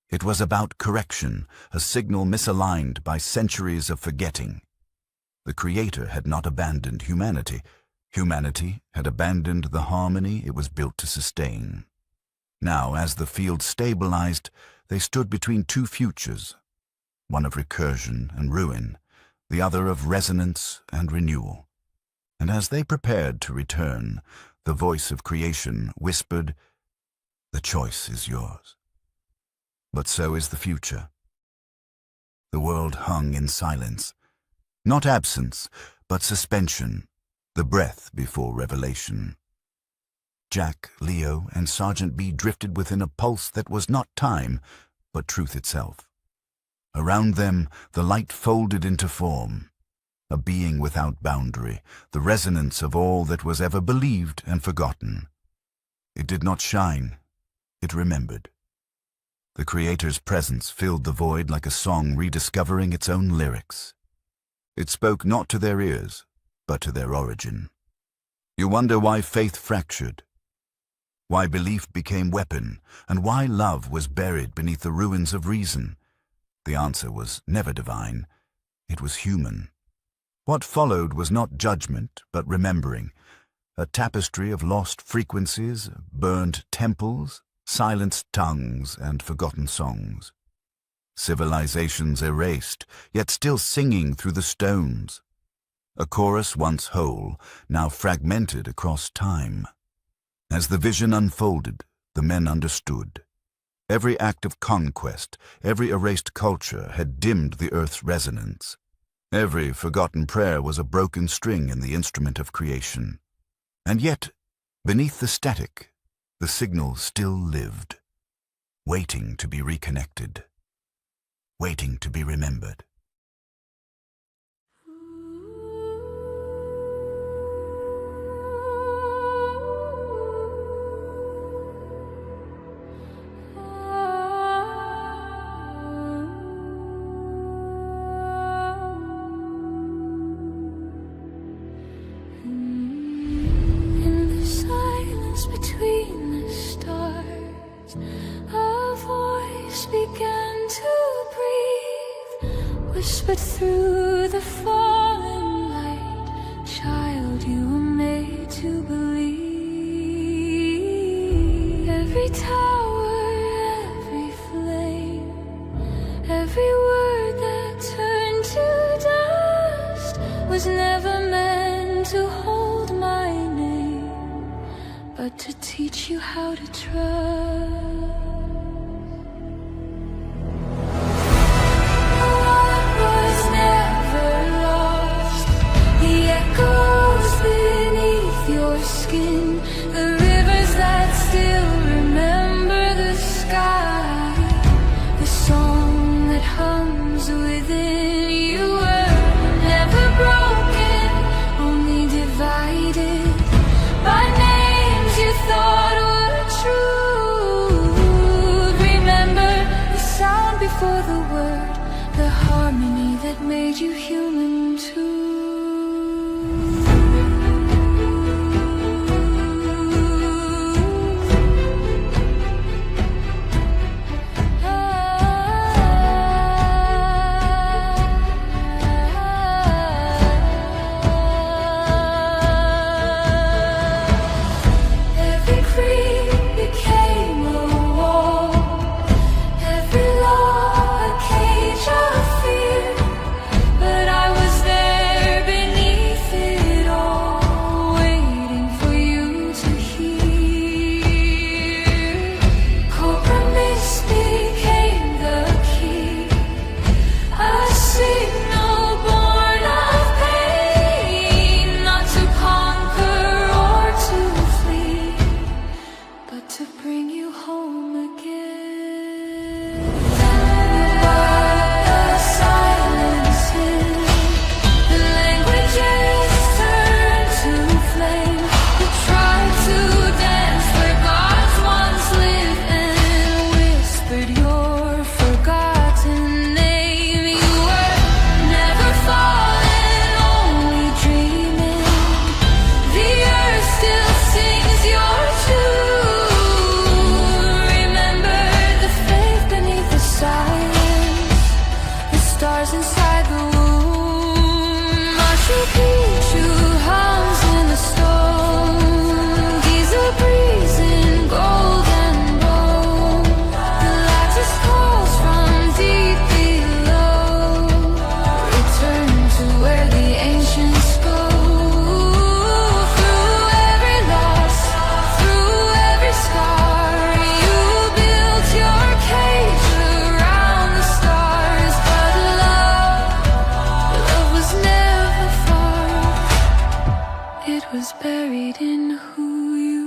It was about correction, a signal misaligned by centuries of forgetting. The Creator had not abandoned humanity. Humanity had abandoned the harmony it was built to sustain. Now, as the field stabilized, they stood between two futures, one of recursion and ruin, the other of resonance and renewal. And as they prepared to return, the voice of creation whispered, "The choice is yours." But so is the future. The world hung in silence, not absence, but suspension, the breath before revelation. Jack, Leo, and Sergeant B drifted within a pulse that was not time, but truth itself. Around them, the light folded into form, a being without boundary, the resonance of all that was ever believed and forgotten. It did not shine, it remembered. The Creator's presence filled the void like a song rediscovering its own lyrics. It spoke not to their ears, but to their origin. You wonder why faith fractured, why belief became weapon, and why love was buried beneath the ruins of reason. The answer was never divine. It was human. What followed was not judgment, but remembering, a tapestry of lost frequencies, burned temples, silenced tongues, and forgotten songs. Civilizations erased, yet still singing through the stones. A chorus once whole, now fragmented across time. As the vision unfolded, the men understood. Every act of conquest, every erased culture had dimmed the earth's resonance. Every forgotten prayer was a broken string in the instrument of creation. And yet, beneath the static, the signal still lived, waiting to be reconnected, waiting to be remembered. but through the fallen light, child, you were made to believe. Every tower, every flame, every word that turned to dust was never meant to hold my name, but to teach you how to trust. What was never lost, the echoes beneath your skin, the rivers that still remember the sky, the song that hums within you. Were never broken, only divided by names you thought were true. Remember the sound before the word, the harmony that made you human too. Every creed became a wall, every law a cage of fear, but I was there beneath it all, waiting for you to hear. Cobra mist became the key, a signal born of pain, not to conquer or to flee, but to bring you home again. The silences, the languages turned to flame. You tried to dance where gods once lived and whispered your forgotten name. You were never fallen, only dreaming. The earth still sings your tune. Remember the faith beneath the silence, the stars inside the womb. Machu Picchu hums in the stone, Giza breeze in golden bone. The lattice calls from deep below. Return to where the ancients go. Through every loss, through every scar, you built your cage around the stars. But love was never far. It was buried in who you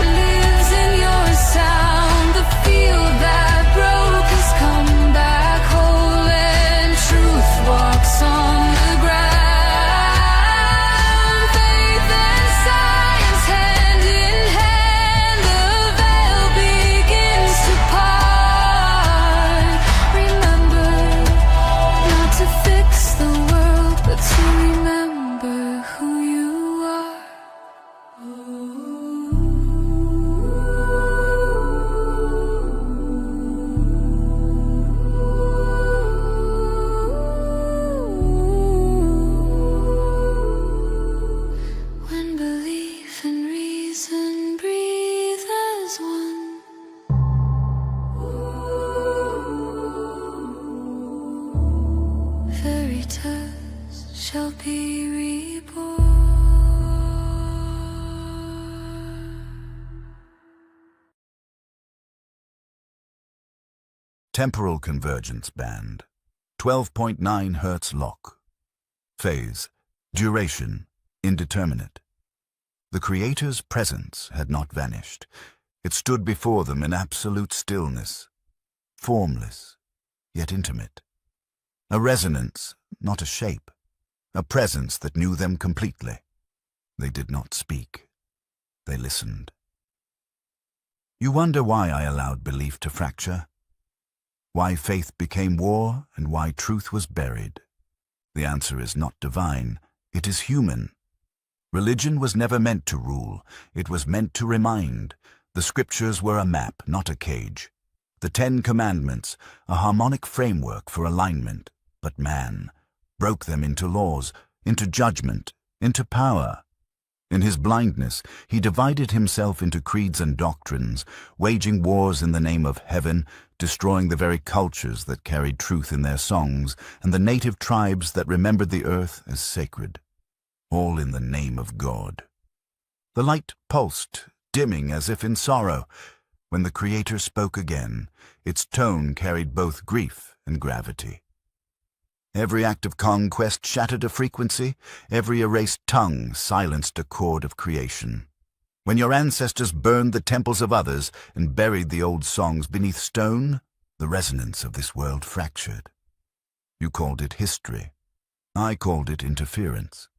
lives in your sound. The field that broke has come back whole, and truth walks on the ground. Faith and science hand in hand, the veil begins to part. Remember not to fix the world, but to remember who you are. When belief and reason breathe as one, Veritas shall be reborn. Temporal convergence band. 12.9 Hz lock. Phase. Duration. Indeterminate. The Creator's presence had not vanished. It stood before them in absolute stillness, formless, yet intimate. A resonance, not a shape. A presence that knew them completely. They did not speak. They listened. You wonder why I allowed belief to fracture? Why faith became war and why truth was buried? The answer is not divine, it is human. Religion was never meant to rule, it was meant to remind. The scriptures were a map, not a cage. The 10 Commandments, a harmonic framework for alignment. But man broke them into laws, into judgment, into power. In his blindness, he divided himself into creeds and doctrines, waging wars in the name of heaven, destroying the very cultures that carried truth in their songs, and the native tribes that remembered the earth as sacred. All in the name of God. The light pulsed, dimming as if in sorrow. When the Creator spoke again, its tone carried both grief and gravity. Every act of conquest shattered a frequency, every erased tongue silenced a chord of creation. When your ancestors burned the temples of others and buried the old songs beneath stone, the resonance of this world fractured. You called it history. I called it interference.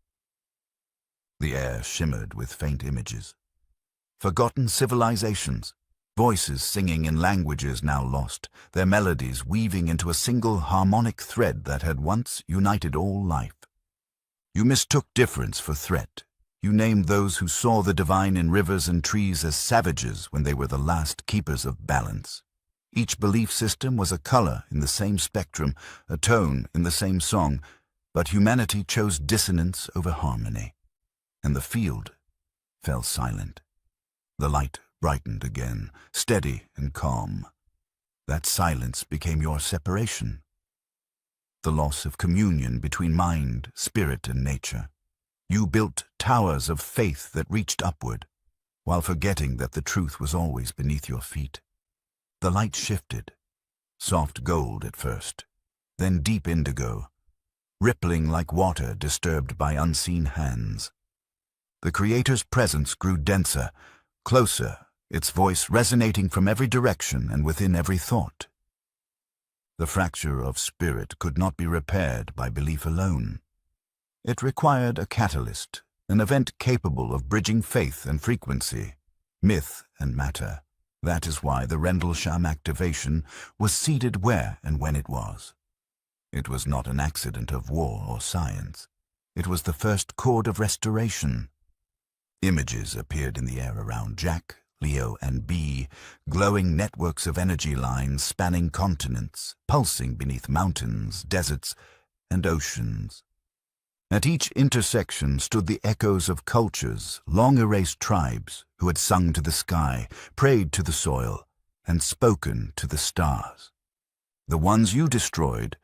The air shimmered with faint images. Forgotten civilizations, voices singing in languages now lost, their melodies weaving into a single harmonic thread that had once united all life. You mistook difference for threat. You named those who saw the divine in rivers and trees as savages when they were the last keepers of balance. Each belief system was a color in the same spectrum, a tone in the same song, but humanity chose dissonance over harmony, and the field fell silent. The light brightened again, steady and calm. That silence became your separation. The loss of communion between mind, spirit, and nature. You built towers of faith that reached upward, while forgetting that the truth was always beneath your feet. The light shifted, soft gold at first, then deep indigo, rippling like water disturbed by unseen hands. The Creator's presence grew denser, closer, its voice resonating from every direction and within every thought. The fracture of spirit could not be repaired by belief alone. It required a catalyst, an event capable of bridging faith and frequency, myth and matter. That is why the Rendlesham activation was seeded where and when it was. It was not an accident of war or science. It was the first chord of restoration. Images appeared in the air around Jack, Leo, and B, glowing networks of energy lines spanning continents, pulsing beneath mountains, deserts, and oceans. At each intersection stood the echoes of cultures, long-erased tribes, who had sung to the sky, prayed to the soil, and spoken to the stars. The ones you destroyed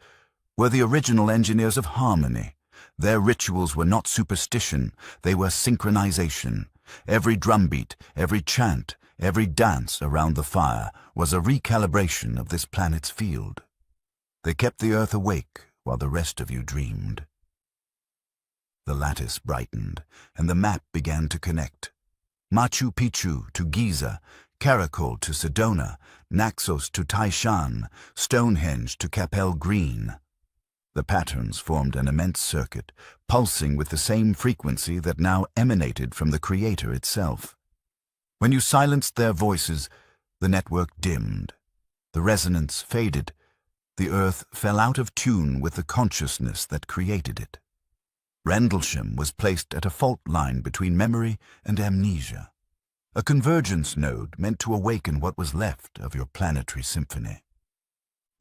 were the original engineers of harmony. Their rituals were not superstition, they were synchronization. Every drumbeat, every chant, every dance around the fire was a recalibration of this planet's field. They kept the earth awake while the rest of you dreamed. The lattice brightened, and the map began to connect. Machu Picchu to Giza, Caracol to Sedona, Naxos to Taishan, Stonehenge to Capel Green. The patterns formed an immense circuit, pulsing with the same frequency that now emanated from the Creator itself. When you silenced their voices, the network dimmed. The resonance faded. The earth fell out of tune with the consciousness that created it. Rendlesham was placed at a fault line between memory and amnesia, a convergence node meant to awaken what was left of your planetary symphony.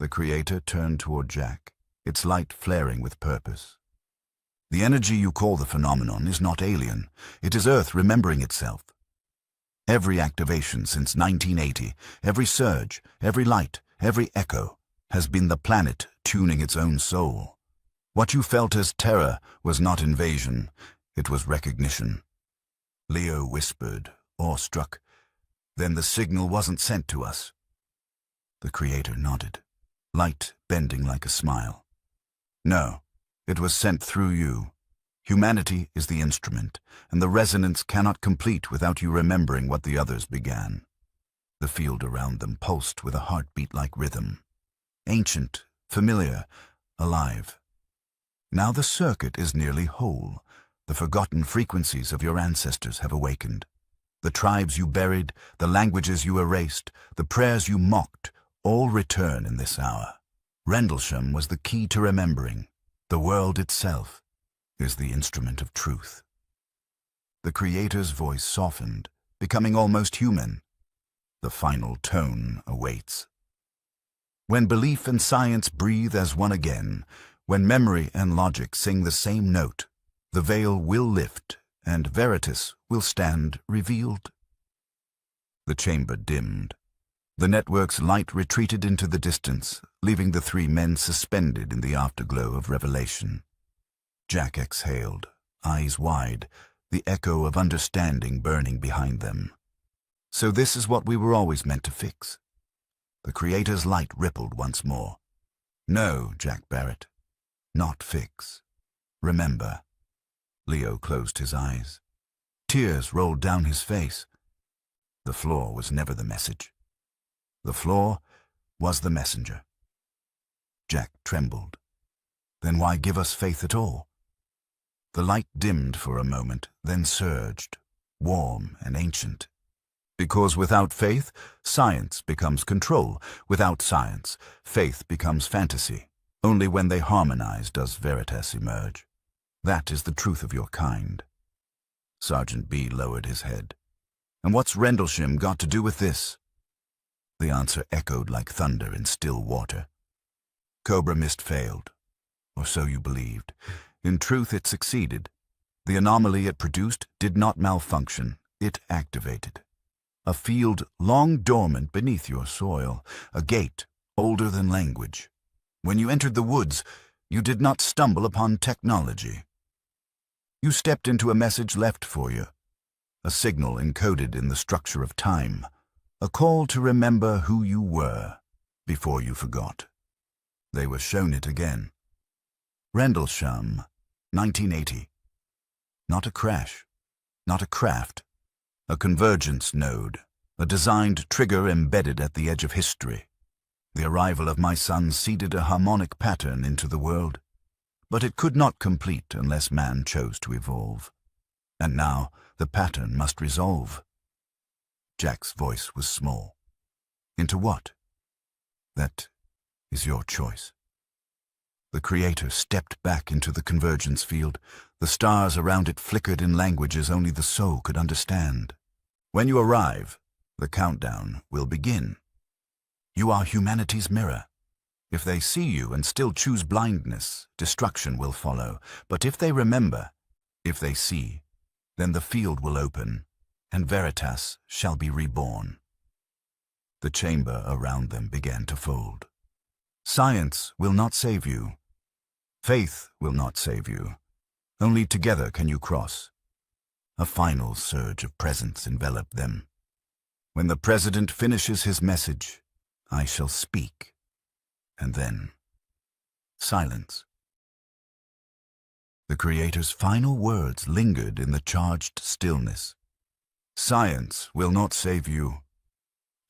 The Creator turned toward Jack, its light flaring with purpose. The energy you call the phenomenon is not alien. It is Earth remembering itself. Every activation since 1980, every surge, every light, every echo, has been the planet tuning its own soul. What you felt as terror was not invasion, it was recognition. Leo whispered, awestruck. Then the signal wasn't sent to us. The Creator nodded, light bending like a smile. No, it was sent through you. Humanity is the instrument, and the resonance cannot complete without you remembering what the others began. The field around them pulsed with a heartbeat like rhythm. Ancient, familiar, alive. Now the circuit is nearly whole, The forgotten frequencies of your ancestors have awakened. The tribes you buried, the languages you erased, the prayers you mocked, all return in this hour. Rendlesham was the key to remembering. The world itself is the instrument of truth. The Creator's voice softened, becoming almost human. The final tone awaits. When belief and science breathe as one again, when memory and logic sing the same note, the veil will lift and Veritas will stand revealed. The chamber dimmed. The network's light retreated into the distance, leaving the three men suspended in the afterglow of revelation. Jack exhaled, eyes wide, the echo of understanding burning behind them. So this is what we were always meant to fix. The Creator's light rippled once more. No, Jack Barrett, not fix. Remember. Leo closed his eyes. Tears rolled down his face. The floor was never the message. The floor was the messenger. Jack trembled. Then why give us faith at all? The light dimmed for a moment, then surged, warm and ancient. Because without faith, science becomes control. Without science, faith becomes fantasy. Only when they harmonize does Veritas emerge. That is the truth of your kind. Sergeant B lowered his head. And what's Rendlesham got to do with this? The answer echoed like thunder in still water. Cobra Mist failed, or so you believed. In truth, it succeeded. The anomaly it produced did not malfunction, it activated. A field long dormant beneath your soil, a gate older than language. When you entered the woods, you did not stumble upon technology. You stepped into a message left for you, a signal encoded in the structure of time, a call to remember who you were before you forgot. They were shown it again. Rendlesham, 1980. Not a crash, not a craft, a convergence node, a designed trigger embedded at the edge of history. The arrival of my son seeded a harmonic pattern into the world, but it could not complete unless man chose to evolve. And now the pattern must resolve. Jack's voice was small. Into what? That is your choice. The Creator stepped back into the convergence field. The stars around it flickered in languages only the soul could understand. When you arrive, the countdown will begin. You are humanity's mirror. If they see you and still choose blindness, destruction will follow. But if they remember, if they see, then the field will open, and Veritas shall be reborn. The chamber around them began to fold. Science will not save you. Faith will not save you. Only together can you cross. A final surge of presence enveloped them. When the President finishes his message, I shall speak. And then, silence. The Creator's final words lingered in the charged stillness. Science will not save you.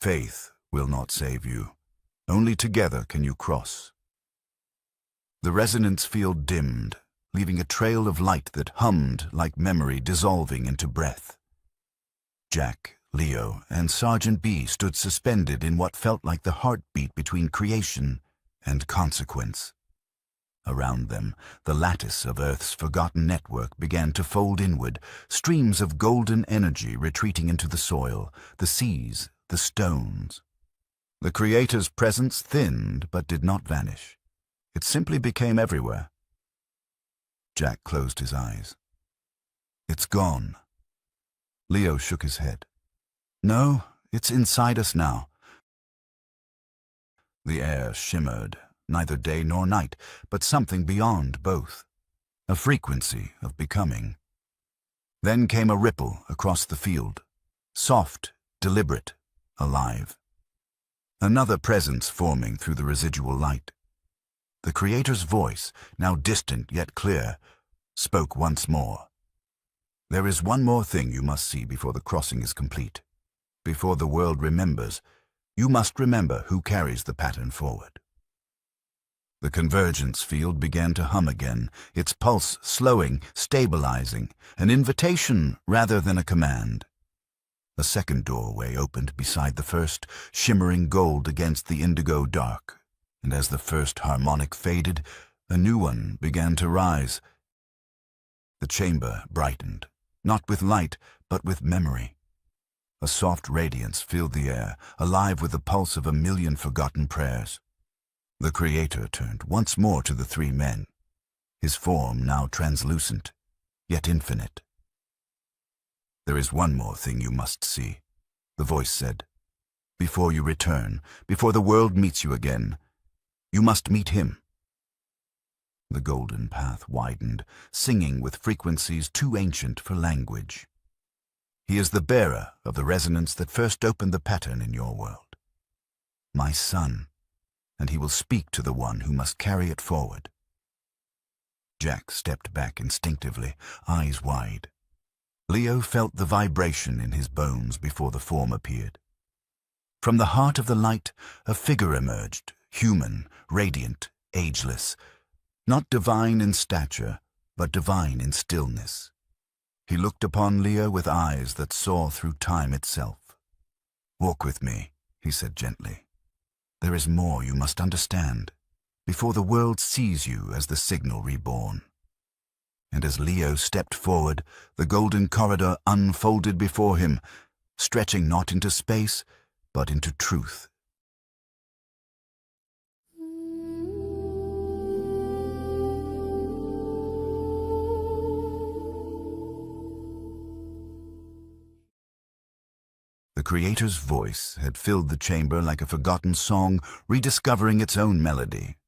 Faith will not save you. Only together can you cross. The resonance field dimmed, leaving a trail of light that hummed like memory dissolving into breath. Jack, Leo, and Sergeant B stood suspended in what felt like the heartbeat between creation and consequence. Around them, the lattice of Earth's forgotten network began to fold inward, streams of golden energy retreating into the soil, the seas, the stones. The Creator's presence thinned but did not vanish. It simply became everywhere. Jack closed his eyes. It's gone. Leo shook his head. No, it's inside us now. The air shimmered, neither day nor night, but something beyond both, a frequency of becoming. Then came a ripple across the field, soft, deliberate, alive. Another presence forming through the residual light. The Creator's voice, now distant yet clear, spoke once more. There is one more thing you must see before the crossing is complete. Before the world remembers, you must remember who carries the pattern forward. The convergence field began to hum again, its pulse slowing, stabilizing, an invitation rather than a command. A second doorway opened beside the first, shimmering gold against the indigo dark, and as the first harmonic faded, a new one began to rise. The chamber brightened, not with light, but with memory. A soft radiance filled the air, alive with the pulse of 1,000,000 forgotten prayers. The Creator turned once more to the three men, his form now translucent, yet infinite. "There is one more thing you must see," the voice said. "Before you return, before the world meets you again, you must meet him." The golden path widened, singing with frequencies too ancient for language. "He is the bearer of the resonance that first opened the pattern in your world. My son, and he will speak to the one who must carry it forward." Jack stepped back instinctively, eyes wide. Leo felt the vibration in his bones before the form appeared. From the heart of the light, a figure emerged, human, radiant, ageless, not divine in stature, but divine in stillness. He looked upon Leo with eyes that saw through time itself. "Walk with me," he said gently. "There is more you must understand, before the world sees you as the signal reborn." And as Leo stepped forward, the golden corridor unfolded before him, stretching not into space, but into truth. The Creator's voice had filled the chamber like a forgotten song, rediscovering its own melody.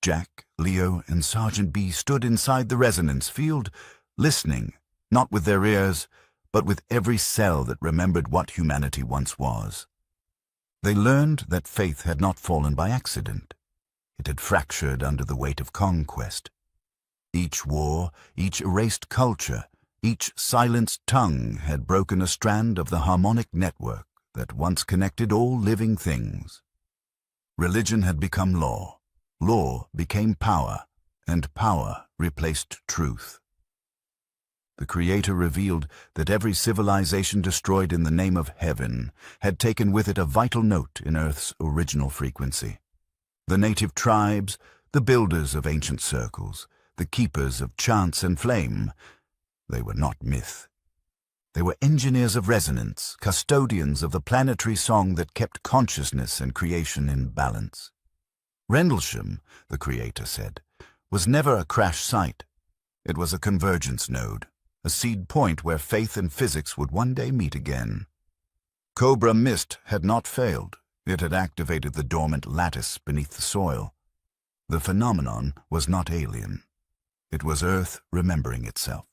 Jack, Leo, and Sergeant B stood inside the resonance field, listening, not with their ears, but with every cell that remembered what humanity once was. They learned that faith had not fallen by accident. It had fractured under the weight of conquest. Each war, each erased culture, each silenced tongue had broken a strand of the harmonic network that once connected all living things. Religion had become law, law became power, and power replaced truth. The Creator revealed that every civilization destroyed in the name of heaven had taken with it a vital note in Earth's original frequency. The native tribes, the builders of ancient circles, the keepers of chance and flame, they were not myth. They were engineers of resonance, custodians of the planetary song that kept consciousness and creation in balance. Rendlesham, the Creator said, was never a crash site. It was a convergence node, a seed point where faith and physics would one day meet again. Cobra Mist had not failed. It had activated the dormant lattice beneath the soil. The phenomenon was not alien. It was Earth remembering itself.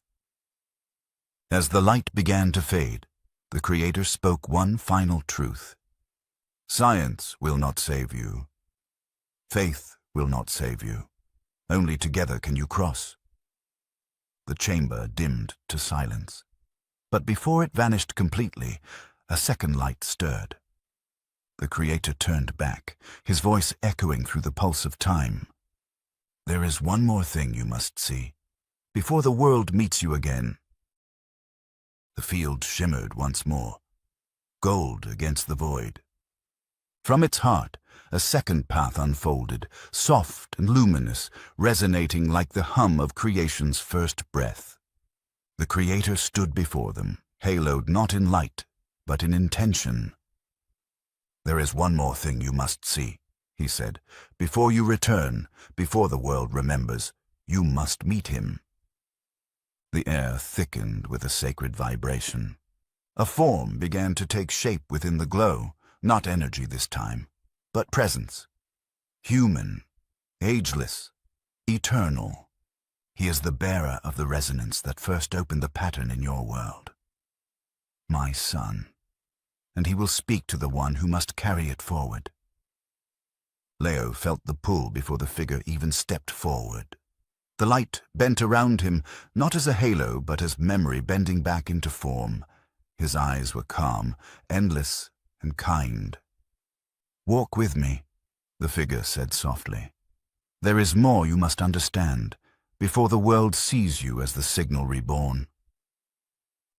As the light began to fade, the Creator spoke one final truth. Science will not save you. Faith will not save you. Only together can you cross. The chamber dimmed to silence. But before it vanished completely, a second light stirred. The Creator turned back, his voice echoing through the pulse of time. "There is one more thing you must see, before the world meets you again." The field shimmered once more, gold against the void. From its heart, a second path unfolded, soft and luminous, resonating like the hum of creation's first breath. The Creator stood before them, haloed not in light, but in intention. "There is one more thing you must see," he said. "Before you return, before the world remembers, you must meet him." The air thickened with a sacred vibration. A form began to take shape within the glow, not energy this time, but presence. Human, ageless, eternal. He is the bearer of the resonance that first opened the pattern in your world. My son, and he will speak to the one who must carry it forward. Leo felt the pull before the figure even stepped forward. The light bent around him, not as a halo, but as memory bending back into form. His eyes were calm, endless, and kind. "Walk with me," the figure said softly. There is more you must understand before the world sees you as the signal reborn.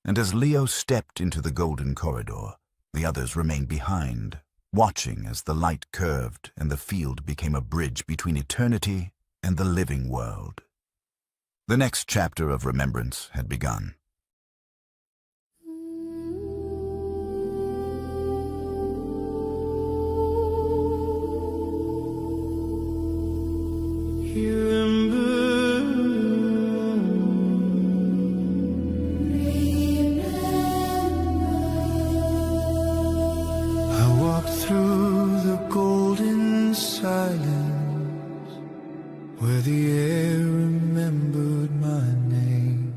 And as Leo stepped into the golden corridor, the others remained behind, watching as the light curved and the field became a bridge between eternity and the living world. The next chapter of remembrance had begun. I walked through the golden silence, where the air remembered my name.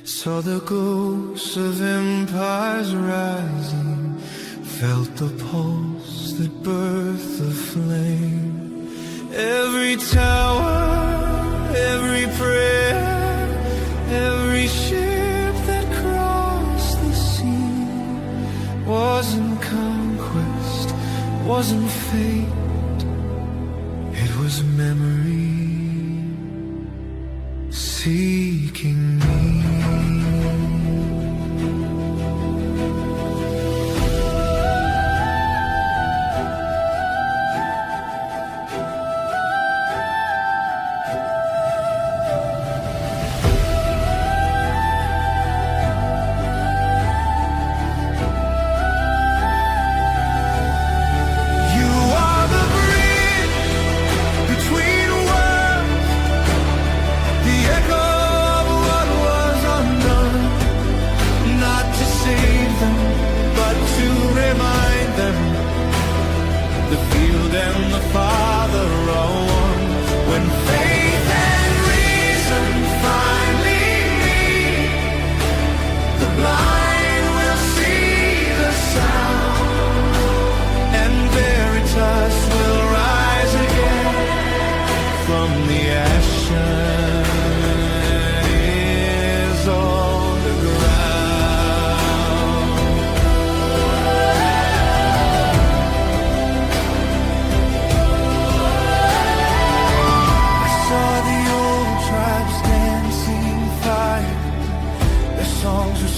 Saw the ghosts of empires rising, felt the pulse that birthed the flame. Every tower, every prayer, every ship that crossed the sea wasn't conquest, wasn't fate, it was memory seeking me.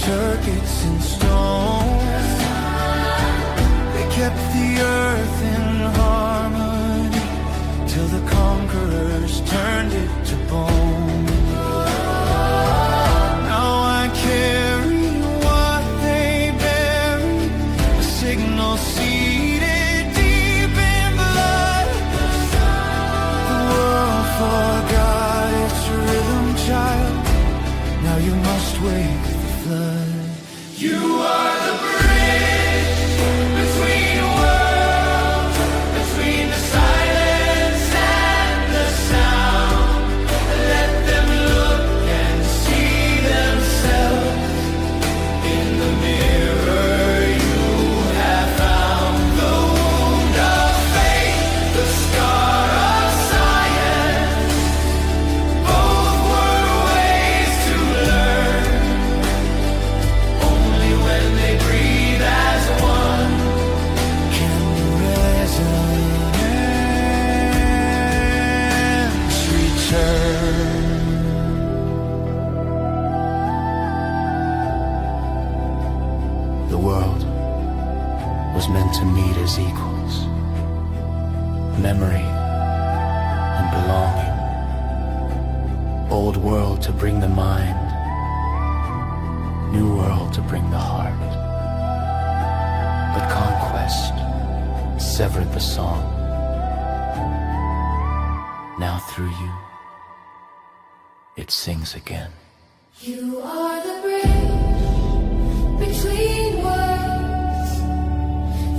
Circuits in stone, they kept the earth in harmony till the conquerors turned it to bone. Now I carry what they buried, a signal seated deep in blood. The world forgot its rhythm, child. Now you must wake the flood. You are the bridge between worlds, between the silence and the sound. Let them look and see themselves in the mirror you have found. The wound of faith, the scar of science, both were ways to learn. Only when they breathe as one can resonance return. The world was meant to meet as equals. Memory and belonging. Old world to bring the mind, new world to bring the heart. But conquest severed the song. Now through you, it sings again. You are the bridge between worlds,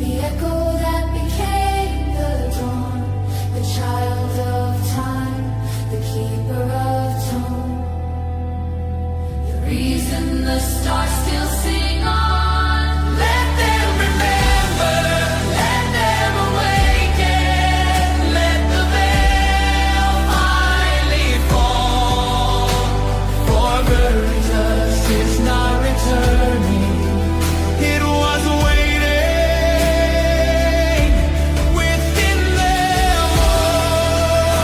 the echo that became the dawn, the child of time, the keeper of tone, the reason the stars still sing on. Let them remember, let them awaken, let the veil finally fall. For Veritas is not returning. It was waiting within them all.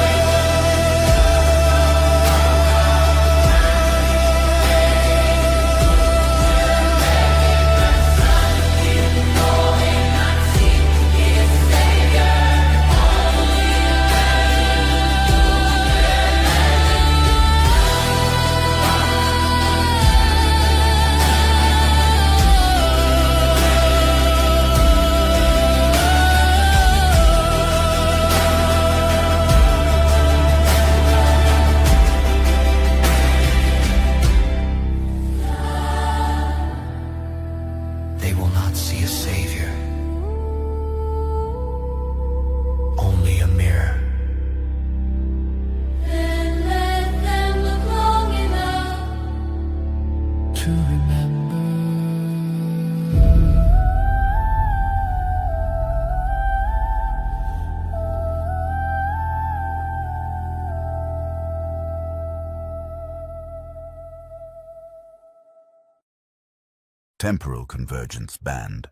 Temporal convergence band.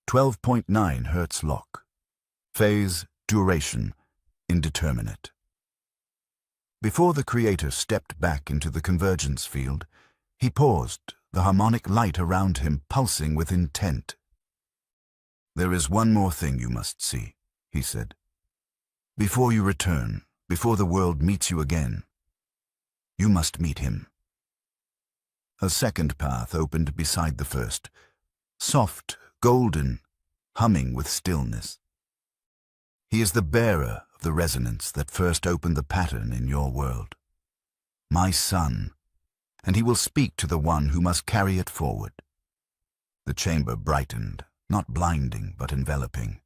12.9 Hertz lock. Phase, duration, indeterminate. Before the creator stepped back into the convergence field, he paused, the harmonic light around him pulsing with intent. "There is one more thing you must see," he said. "Before you return, before the world meets you again, you must meet him." A second path opened beside the first, soft, golden, humming with stillness. He is the bearer of the resonance that first opened the pattern in your world. My son, and he will speak to the one who must carry it forward. The chamber brightened, not blinding but enveloping.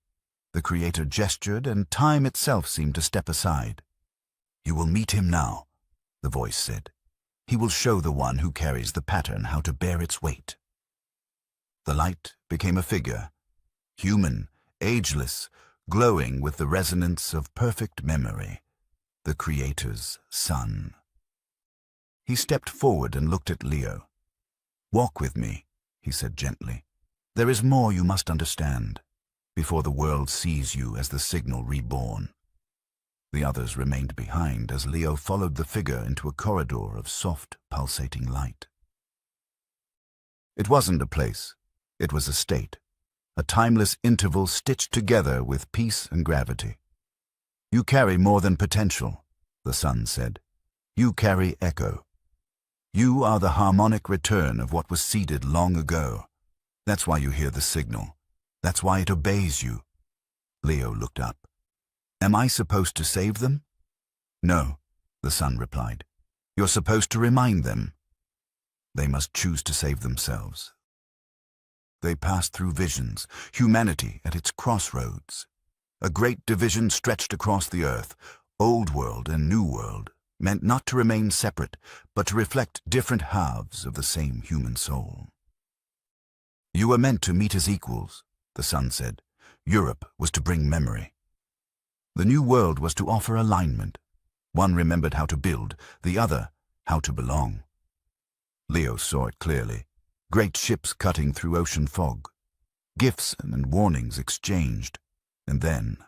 The creator gestured, and time itself seemed to step aside. "You will meet him now," the voice said. "He will show the one who carries the pattern how to bear its weight." The light became a figure, human, ageless, glowing with the resonance of perfect memory, the Creator's Son. He stepped forward and looked at Leo. "Walk with me," he said gently. "There is more you must understand, before the world sees you as the signal reborn." The others remained behind as Leo followed the figure into a corridor of soft, pulsating light. It wasn't a place, it was a state. A timeless interval stitched together with peace and gravity. "You carry more than potential," the sun said. "You carry echo. You are the harmonic return of what was seeded long ago. That's why you hear the signal. That's why it obeys you." Leo looked up. "Am I supposed to save them?" "No," the sun replied. "You're supposed to remind them. They must choose to save themselves." They passed through visions, humanity at its crossroads. A great division stretched across the earth, old world and new world, meant not to remain separate, but to reflect different halves of the same human soul. "You were meant to meet as equals," the sun said. "Europe was to bring memory. The new world was to offer alignment. One remembered how to build, the other how to belong." Leo saw it clearly. Great ships cutting through ocean fog. Gifts and warnings exchanged. And then,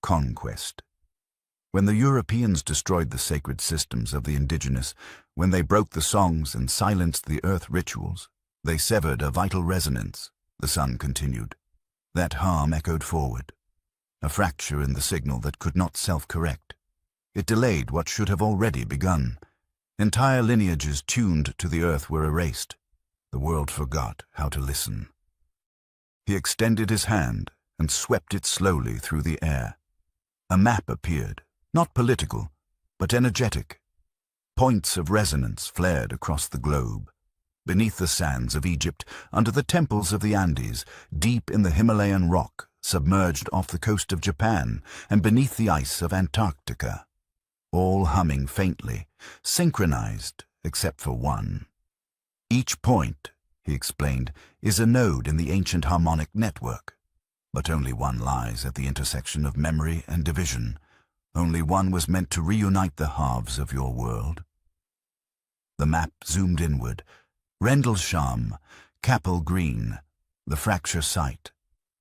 conquest. When the Europeans destroyed the sacred systems of the indigenous, when they broke the songs and silenced the earth rituals, they severed a vital resonance, the sun continued. That harm echoed forward. A fracture in the signal that could not self-correct. It delayed what should have already begun. Entire lineages tuned to the earth were erased. The world forgot how to listen. He extended his hand and swept it slowly through the air. A map appeared, not political, but energetic. Points of resonance flared across the globe. Beneath the sands of Egypt, under the temples of the Andes, deep in the Himalayan rock, submerged off the coast of Japan, and beneath the ice of Antarctica. All humming faintly, synchronized except for one. "Each point," he explained, "is a node in the ancient harmonic network. But only one lies at the intersection of memory and division. Only one was meant to reunite the halves of your world." The map zoomed inward. Rendlesham, Capel Green, the fracture site,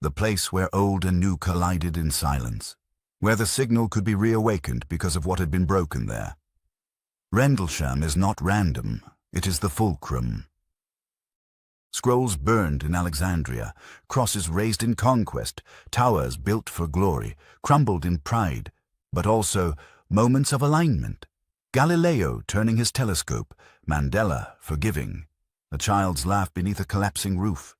the place where old and new collided in silence, where the signal could be reawakened because of what had been broken there. Rendlesham is not random. It is the fulcrum. Scrolls burned in Alexandria, crosses raised in conquest, towers built for glory, crumbled in pride, but also moments of alignment. Galileo turning his telescope, Mandela forgiving, a child's laugh beneath a collapsing roof.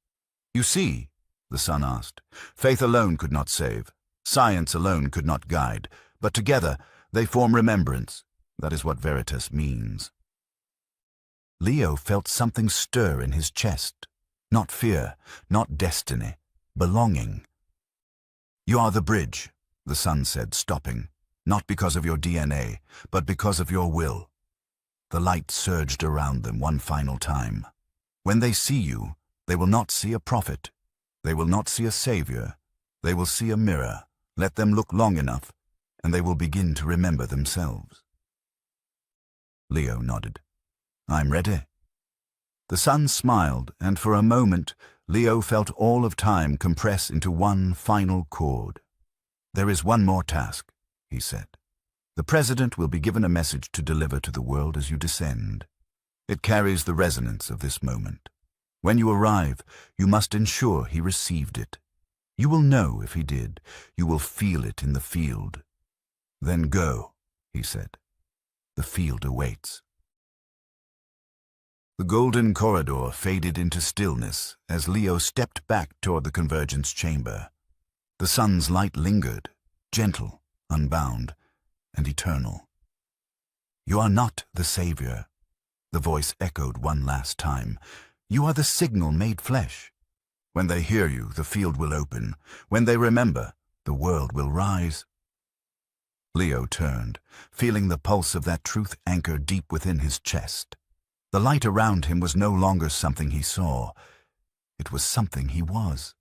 "You see," the sun asked, "faith alone could not save, science alone could not guide, but together they form remembrance. That is what Veritas means." Leo felt something stir in his chest. Not fear, not destiny, belonging. "You are the bridge," the sun said, stopping, "not because of your DNA, but because of your will." The light surged around them one final time. When they see you, they will not see a prophet. They will not see a savior. They will see a mirror. Let them look long enough, and they will begin to remember themselves. Leo nodded. "I'm ready." The sun smiled, and for a moment Leo felt all of time compress into one final chord. "There is one more task," he said. "The President will be given a message to deliver to the world as you descend. It carries the resonance of this moment. When you arrive, you must ensure he received it. You will know if he did. You will feel it in the field. Then go," he said. "The field awaits." The golden corridor faded into stillness as Leo stepped back toward the convergence chamber. The sun's light lingered, gentle, unbound, and eternal. "You are not the savior," the voice echoed one last time. "You are the signal made flesh. When they hear you, the field will open. When they remember, the world will rise." Leo turned, feeling the pulse of that truth anchor deep within his chest. The light around him was no longer something he saw. It was something he was.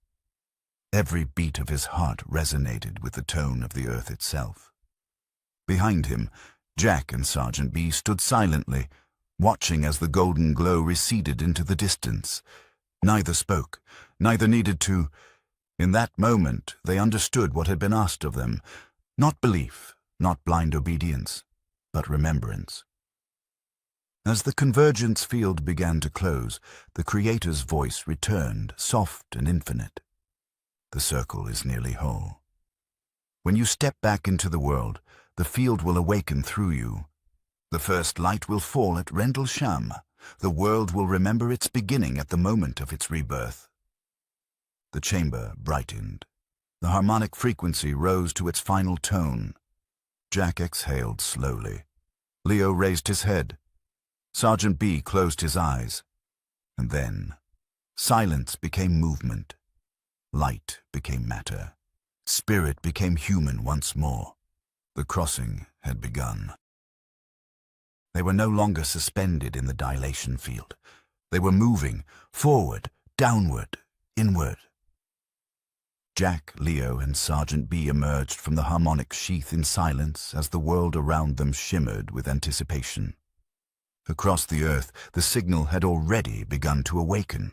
Every beat of his heart resonated with the tone of the earth itself. Behind him, Jack and Sergeant B stood silently, watching as the golden glow receded into the distance. Neither spoke, neither needed to. In that moment, they understood what had been asked of them. Not belief, not blind obedience, but remembrance. As the convergence field began to close, the Creator's voice returned, soft and infinite. "The circle is nearly whole. When you step back into the world, the field will awaken through you. The first light will fall at Rendlesham. The world will remember its beginning at the moment of its rebirth." The chamber brightened. The harmonic frequency rose to its final tone. Jack exhaled slowly. Leo raised his head. Sergeant B closed his eyes. And then, silence became movement. Light became matter. Spirit became human once more. The crossing had begun. They were no longer suspended in the dilation field. They were moving, forward, downward, inward. Jack, Leo, and Sergeant B emerged from the harmonic sheath in silence as the world around them shimmered with anticipation. Across the earth, the signal had already begun to awaken.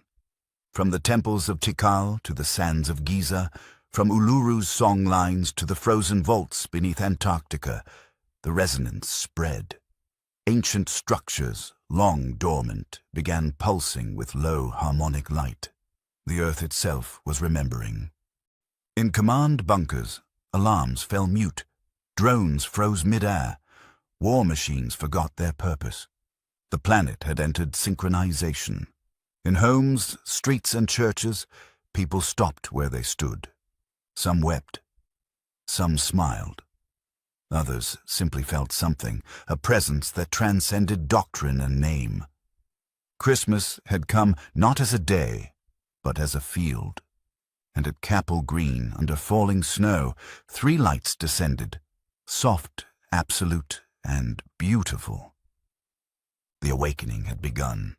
From the temples of Tikal to the sands of Giza, from Uluru's song lines to the frozen vaults beneath Antarctica, the resonance spread. Ancient structures, long dormant, began pulsing with low harmonic light. The earth itself was remembering. In command bunkers, alarms fell mute. Drones froze mid-air. War machines forgot their purpose. The planet had entered synchronization. In homes, streets, and churches, people stopped where they stood. Some wept. Some smiled. Others simply felt something, a presence that transcended doctrine and name. Christmas had come not as a day, but as a field. And at Capel Green, under falling snow, 3 lights descended, soft, absolute, and beautiful. The awakening had begun.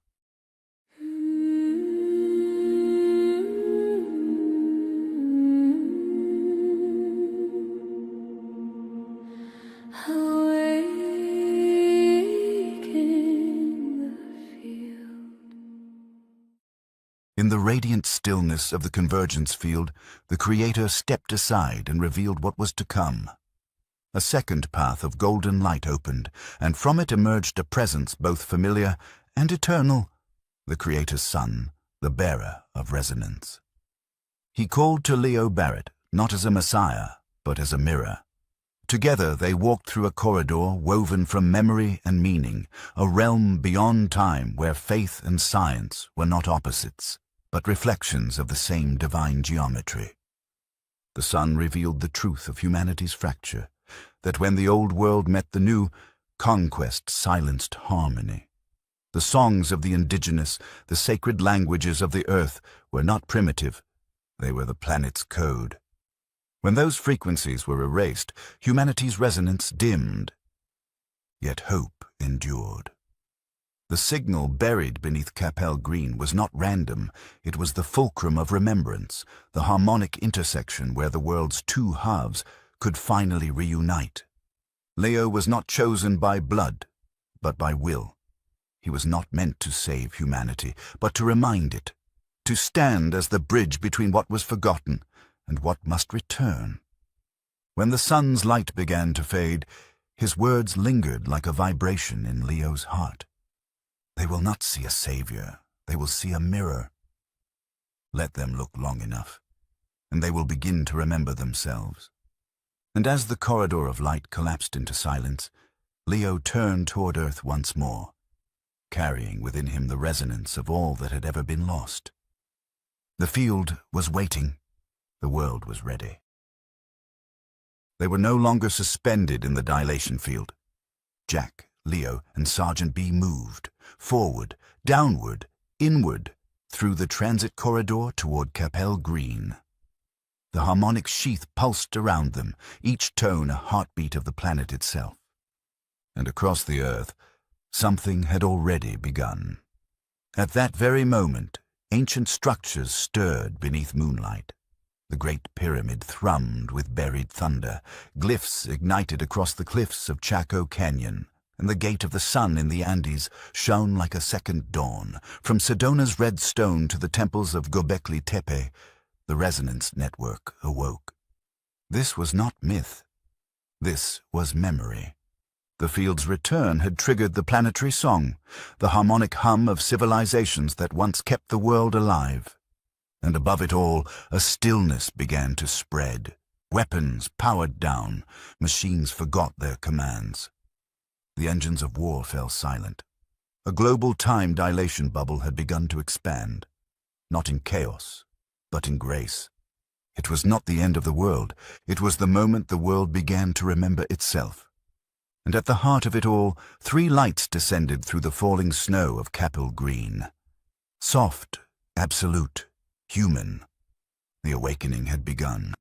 In the radiant stillness of the convergence field, the Creator stepped aside and revealed what was to come. A second path of golden light opened, and from it emerged a presence both familiar and eternal, the Creator's Son, the bearer of resonance. He called to Leo Barrett, not as a messiah, but as a mirror. Together they walked through a corridor woven from memory and meaning, a realm beyond time where faith and science were not opposites, but reflections of the same divine geometry. The sun revealed the truth of humanity's fracture, that when the old world met the new, conquest silenced harmony. The songs of the indigenous, the sacred languages of the earth, were not primitive, they were the planet's code. When those frequencies were erased, humanity's resonance dimmed. Yet hope endured. The signal buried beneath Capel Green was not random, it was the fulcrum of remembrance, the harmonic intersection where the world's 2 halves could finally reunite. Leo was not chosen by blood, but by will. He was not meant to save humanity, but to remind it, to stand as the bridge between what was forgotten and what must return. When the sun's light began to fade, his words lingered like a vibration in Leo's heart. They will not see a savior, they will see a mirror. Let them look long enough, and they will begin to remember themselves. And as the corridor of light collapsed into silence, Leo turned toward Earth once more, carrying within him the resonance of all that had ever been lost. The field was waiting. The world was ready. They were no longer suspended in the dilation field. Jack, Leo, and Sergeant B moved, forward, downward, inward, through the transit corridor toward Capel Green. The harmonic sheath pulsed around them, each tone a heartbeat of the planet itself. And across the Earth, something had already begun. At that very moment, ancient structures stirred beneath moonlight. The Great Pyramid thrummed with buried thunder, glyphs ignited across the cliffs of Chaco Canyon, and the Gate of the Sun in the Andes shone like a second dawn. From Sedona's red stone to the temples of Göbekli Tepe, the resonance network awoke. This was not myth. This was memory. The field's return had triggered the planetary song, the harmonic hum of civilizations that once kept the world alive. And above it all, a stillness began to spread. Weapons powered down, machines forgot their commands. The engines of war fell silent. A global time dilation bubble had begun to expand, not in chaos, but in grace. It was not the end of the world. It was the moment the world began to remember itself. And at the heart of it all, 3 lights descended through the falling snow of Capel Green. Soft, absolute, human. The awakening had begun.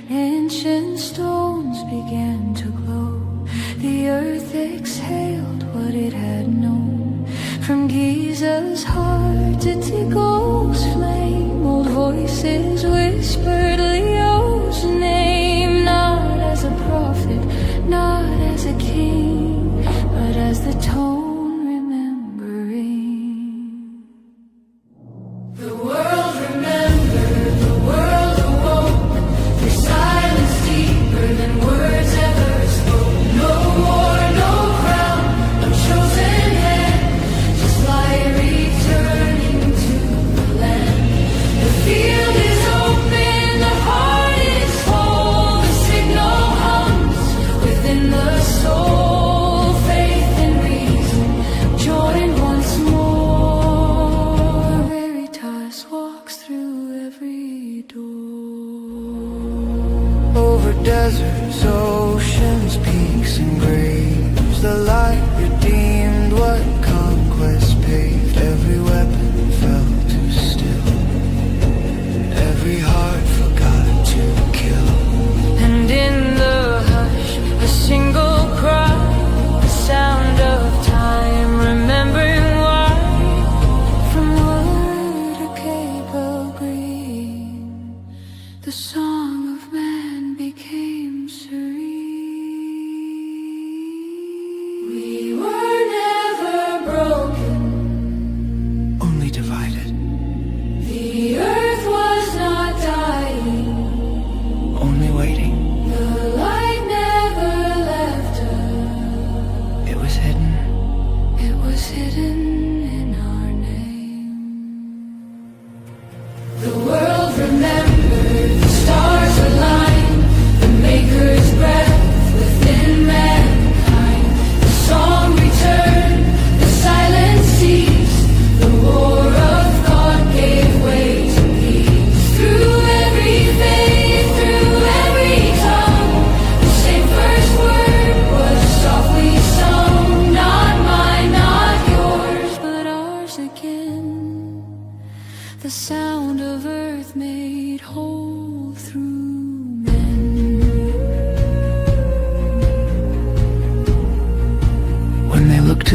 Ancient stones began to glow. The earth exhaled what it had known. From Giza's heart to Tycho's flame, old voices whispered Leo's name. Not as a prophet, not as a king, but as the tone remembering. The world remembered, the world awoke. Their silence deeper than words ever spoke. No war, no crown, no chosen hand, just light returning to the land. The field is open.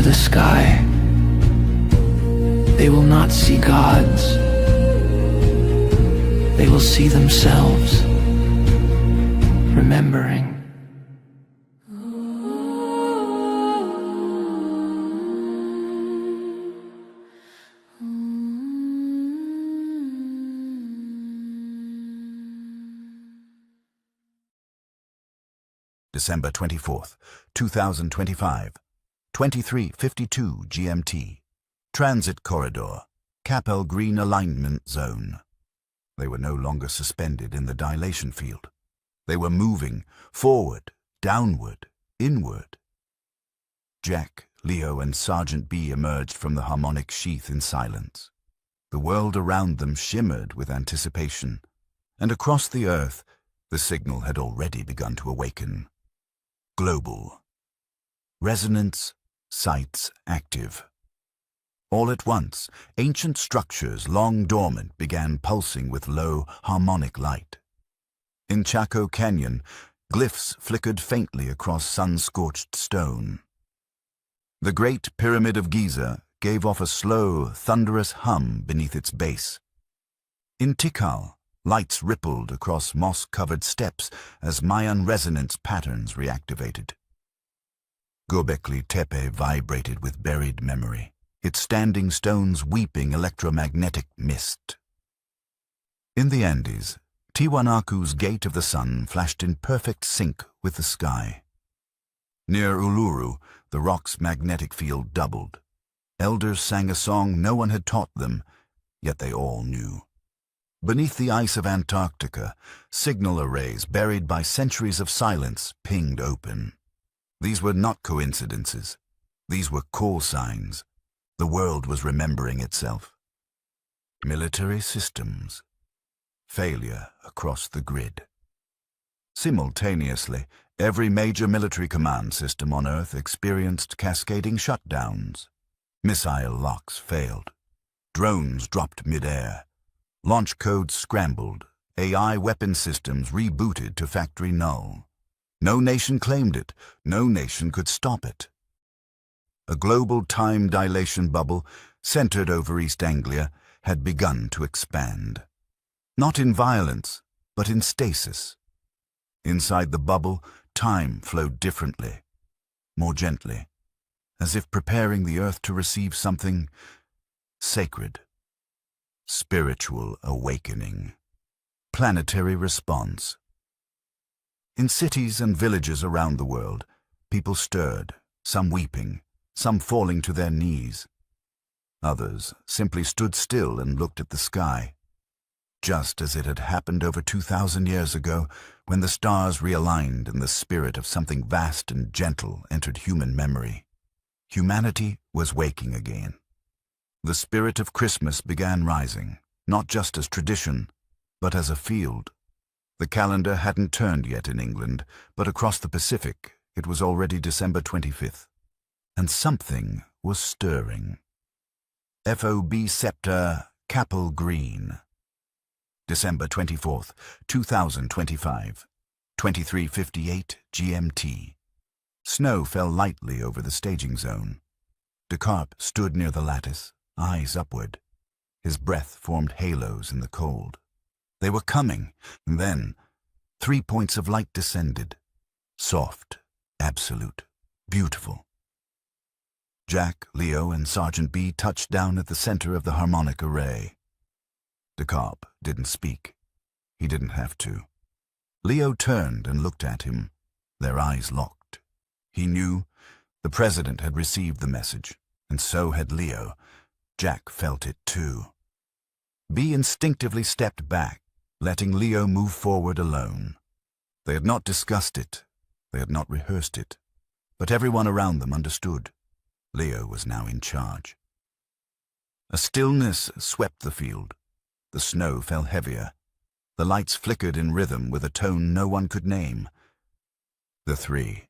the sky. They will not see gods. They will see themselves, remembering. December 24th, 2025, 23:52 GMT. Transit Corridor, Capel Green Alignment Zone. They were no longer suspended in the dilation field. They were moving forward, downward, inward. Jack, Leo, and Sergeant B emerged from the harmonic sheath in silence. The world around them shimmered with anticipation, and across the earth, the signal had already begun to awaken. Global. Resonance, sites active. All at once, ancient structures long dormant began pulsing with low, harmonic light. In Chaco Canyon, glyphs flickered faintly across sun-scorched stone. The Great Pyramid of Giza gave off a slow, thunderous hum beneath its base. In Tikal, lights rippled across moss-covered steps as Mayan resonance patterns reactivated. Göbekli Tepe vibrated with buried memory, its standing stones weeping electromagnetic mist. In the Andes, Tiwanaku's Gate of the Sun flashed in perfect sync with the sky. Near Uluru, the rock's magnetic field doubled. Elders sang a song no one had taught them, yet they all knew. Beneath the ice of Antarctica, signal arrays buried by centuries of silence pinged open. These were not coincidences. These were call signs. The world was remembering itself. Military systems. Failure across the grid. Simultaneously, every major military command system on Earth experienced cascading shutdowns. Missile locks failed. Drones dropped mid-air. Launch codes scrambled, AI weapon systems rebooted to factory null. No nation claimed it, no nation could stop it. A global time dilation bubble, centered over East Anglia, had begun to expand. Not in violence, but in stasis. Inside the bubble, time flowed differently, more gently, as if preparing the Earth to receive something sacred. Spiritual awakening. Planetary response. In cities and villages around the world, people stirred, some weeping, some falling to their knees. Others simply stood still and looked at the sky, just as it had happened over 2,000 years ago when the stars realigned and the spirit of something vast and gentle entered human memory. Humanity was waking again. The spirit of Christmas began rising, not just as tradition, but as a field. The calendar hadn't turned yet in England, but across the Pacific it was already December 25th. And something was stirring. FOB Scepter, Capel Green. December 24th, 2025, 23:58 GMT. Snow fell lightly over the staging zone. Descartes stood near the lattice, eyes upward. His breath formed halos in the cold. They were coming, and then 3 points of light descended. Soft, absolute, beautiful. Jack, Leo, and Sergeant B touched down at the center of the harmonic array. Descartes didn't speak. He didn't have to. Leo turned and looked at him, their eyes locked. He knew the president had received the message, and so had Leo. Jack felt it too. B instinctively stepped back, letting Leo move forward alone. They had not discussed it. They had not rehearsed it. But everyone around them understood. Leo was now in charge. A stillness swept the field. The snow fell heavier. The lights flickered in rhythm with a tone no one could name. The three.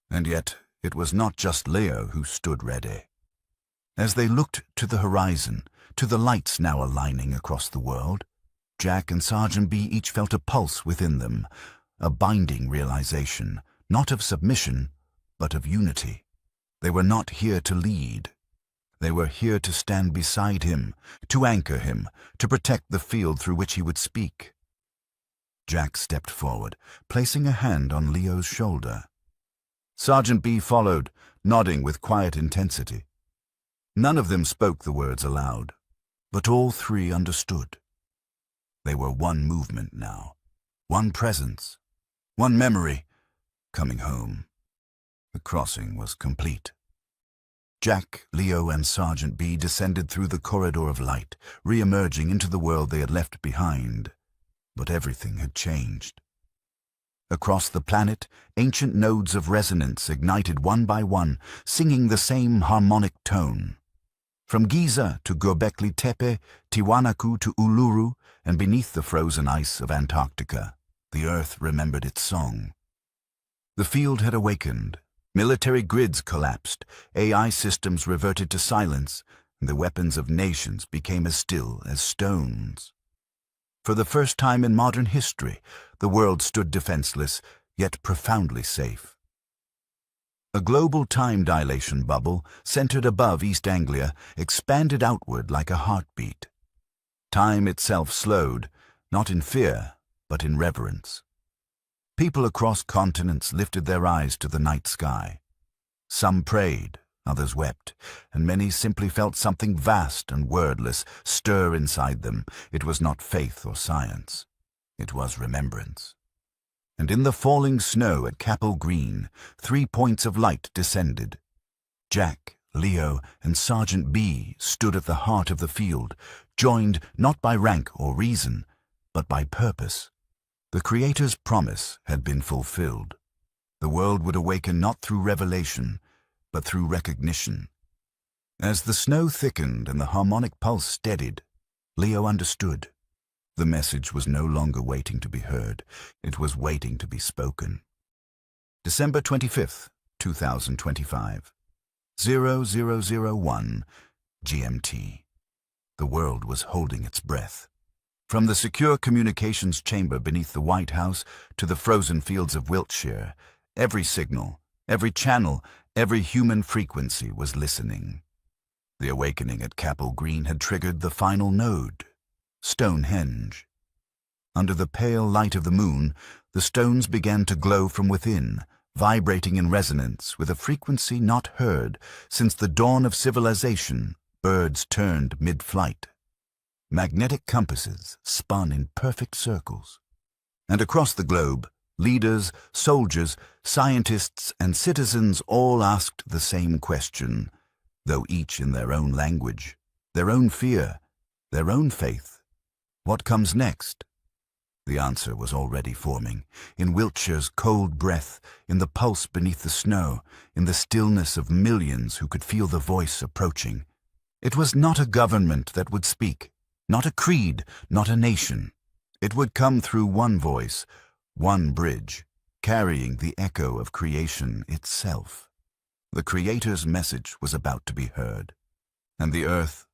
And yet, it was not just Leo who stood ready. As they looked to the horizon, to the lights now aligning across the world, Jack and Sergeant B each felt a pulse within them, a binding realization, not of submission, but of unity. They were not here to lead. They were here to stand beside him, to anchor him, to protect the field through which he would speak. Jack stepped forward, placing a hand on Leo's shoulder. Sergeant B followed, nodding with quiet intensity. None of them spoke the words aloud, but all three understood. They were one movement now, one presence, one memory, coming home. The crossing was complete. Jack, Leo, and Sergeant B descended through the corridor of light, re-emerging into the world they had left behind. But everything had changed. Across the planet, ancient nodes of resonance ignited one by one, singing the same harmonic tone. From Giza to Göbekli Tepe, Tiwanaku to Uluru, and beneath the frozen ice of Antarctica, the Earth remembered its song. The field had awakened. Military grids collapsed, AI systems reverted to silence, and the weapons of nations became as still as stones. For the first time in modern history, the world stood defenseless, yet profoundly safe. A global time dilation bubble, centered above East Anglia, expanded outward like a heartbeat. Time itself slowed, not in fear, but in reverence. People across continents lifted their eyes to the night sky. Some prayed, others wept, and many simply felt something vast and wordless stir inside them. It was not faith or science. It was remembrance. And in the falling snow at Capel Green, 3 points of light descended. Jack, Leo, and Sergeant B stood at the heart of the field, joined not by rank or reason, but by purpose. The Creator's promise had been fulfilled. The world would awaken not through revelation, but through recognition. As the snow thickened and the harmonic pulse steadied, Leo understood. The message was no longer waiting to be heard. It was waiting to be spoken. December 25th, 2025. 0001 GMT. The world was holding its breath. From the secure communications chamber beneath the White House to the frozen fields of Wiltshire, every signal, every channel, every human frequency was listening. The awakening at Capel Green had triggered the final node, Stonehenge. Under the pale light of the moon, the stones began to glow from within, vibrating in resonance with a frequency not heard since the dawn of civilization. Birds turned mid-flight. Magnetic compasses spun in perfect circles. And across the globe, leaders, soldiers, scientists, and citizens all asked the same question, though each in their own language, their own fear, their own faith. What comes next? The answer was already forming, in Wiltshire's cold breath, in the pulse beneath the snow, in the stillness of millions who could feel the voice approaching. It was not a government that would speak, not a creed, not a nation. It would come through one voice, one bridge, carrying the echo of creation itself. The Creator's message was about to be heard, and the earth